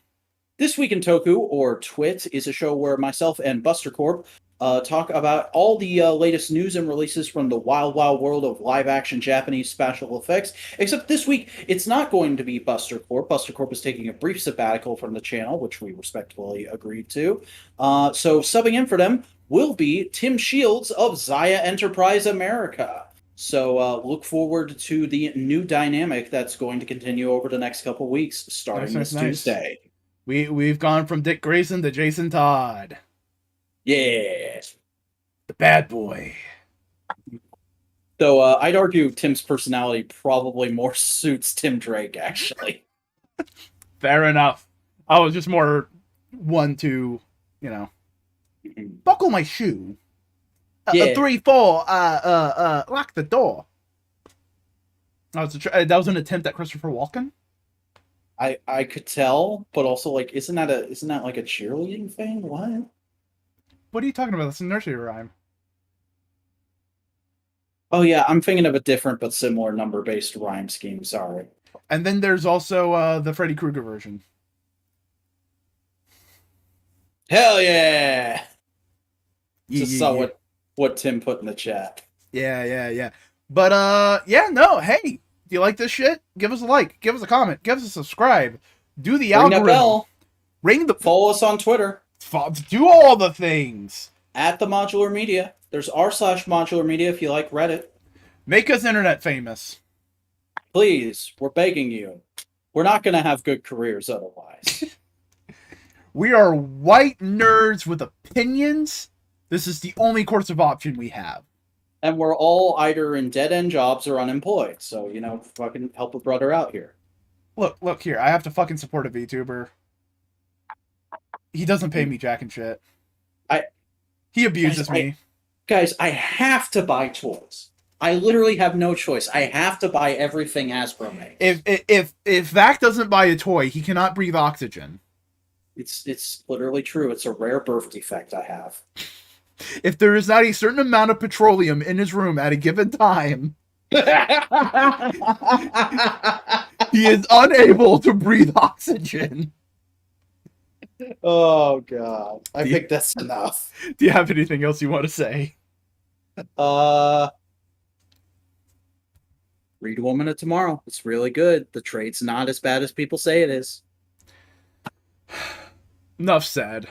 This Week in Toku, or TWIT, is a show where myself and Buster Corp talk about all the latest news and releases from the wild, wild world of live-action Japanese special effects. Except this week, it's not going to be Buster Corp. Buster Corp is taking a brief sabbatical from the channel, which we respectfully agreed to. So subbing in for them will be Tim Shields of Zaya Enterprise America. So look forward to the new dynamic that's going to continue over the next couple weeks, starting this Tuesday. We've gone from Dick Grayson to Jason Todd. Yeah. The bad boy. Though I'd argue Tim's personality probably more suits Tim Drake, actually. Fair enough. I was just more one to, buckle my shoe. 3, 4, lock the door. That was an attempt at Christopher Walken? I could tell, but also isn't that like a cheerleading thing? What are you talking about? That's a nursery rhyme. Oh yeah, I'm thinking of a different but similar number-based rhyme scheme. Sorry. And then there's also the Freddy Krueger version. Hell yeah! Just saw what Tim put in the chat. Yeah. But hey, do you like this shit? Give us a like, give us a comment, give us a subscribe. Do the algorithm. Ring that bell. Follow us on Twitter. Do all the things. At the Modular Media. There's r/Modular Media if you like Reddit. Make us internet famous. Please, we're begging you. We're not going to have good careers otherwise. We are white nerds with opinions. This is the only course of option we have. And we're all either in dead-end jobs or unemployed. So, fucking help a brother out here. Look here. I have to fucking support a VTuber. He doesn't pay me jack and shit. He abuses me. Guys, I have to buy toys. I literally have no choice. I have to buy everything Hasbro makes. If Vac doesn't buy a toy, he cannot breathe oxygen. It's literally true. It's a rare birth defect I have. If there is not a certain amount of petroleum in his room at a given time, he is unable to breathe oxygen. Oh god. I think that's enough. Do you have anything else you want to say? Read Woman of Tomorrow. It's really good. The trade's not as bad as people say it is. Enough said.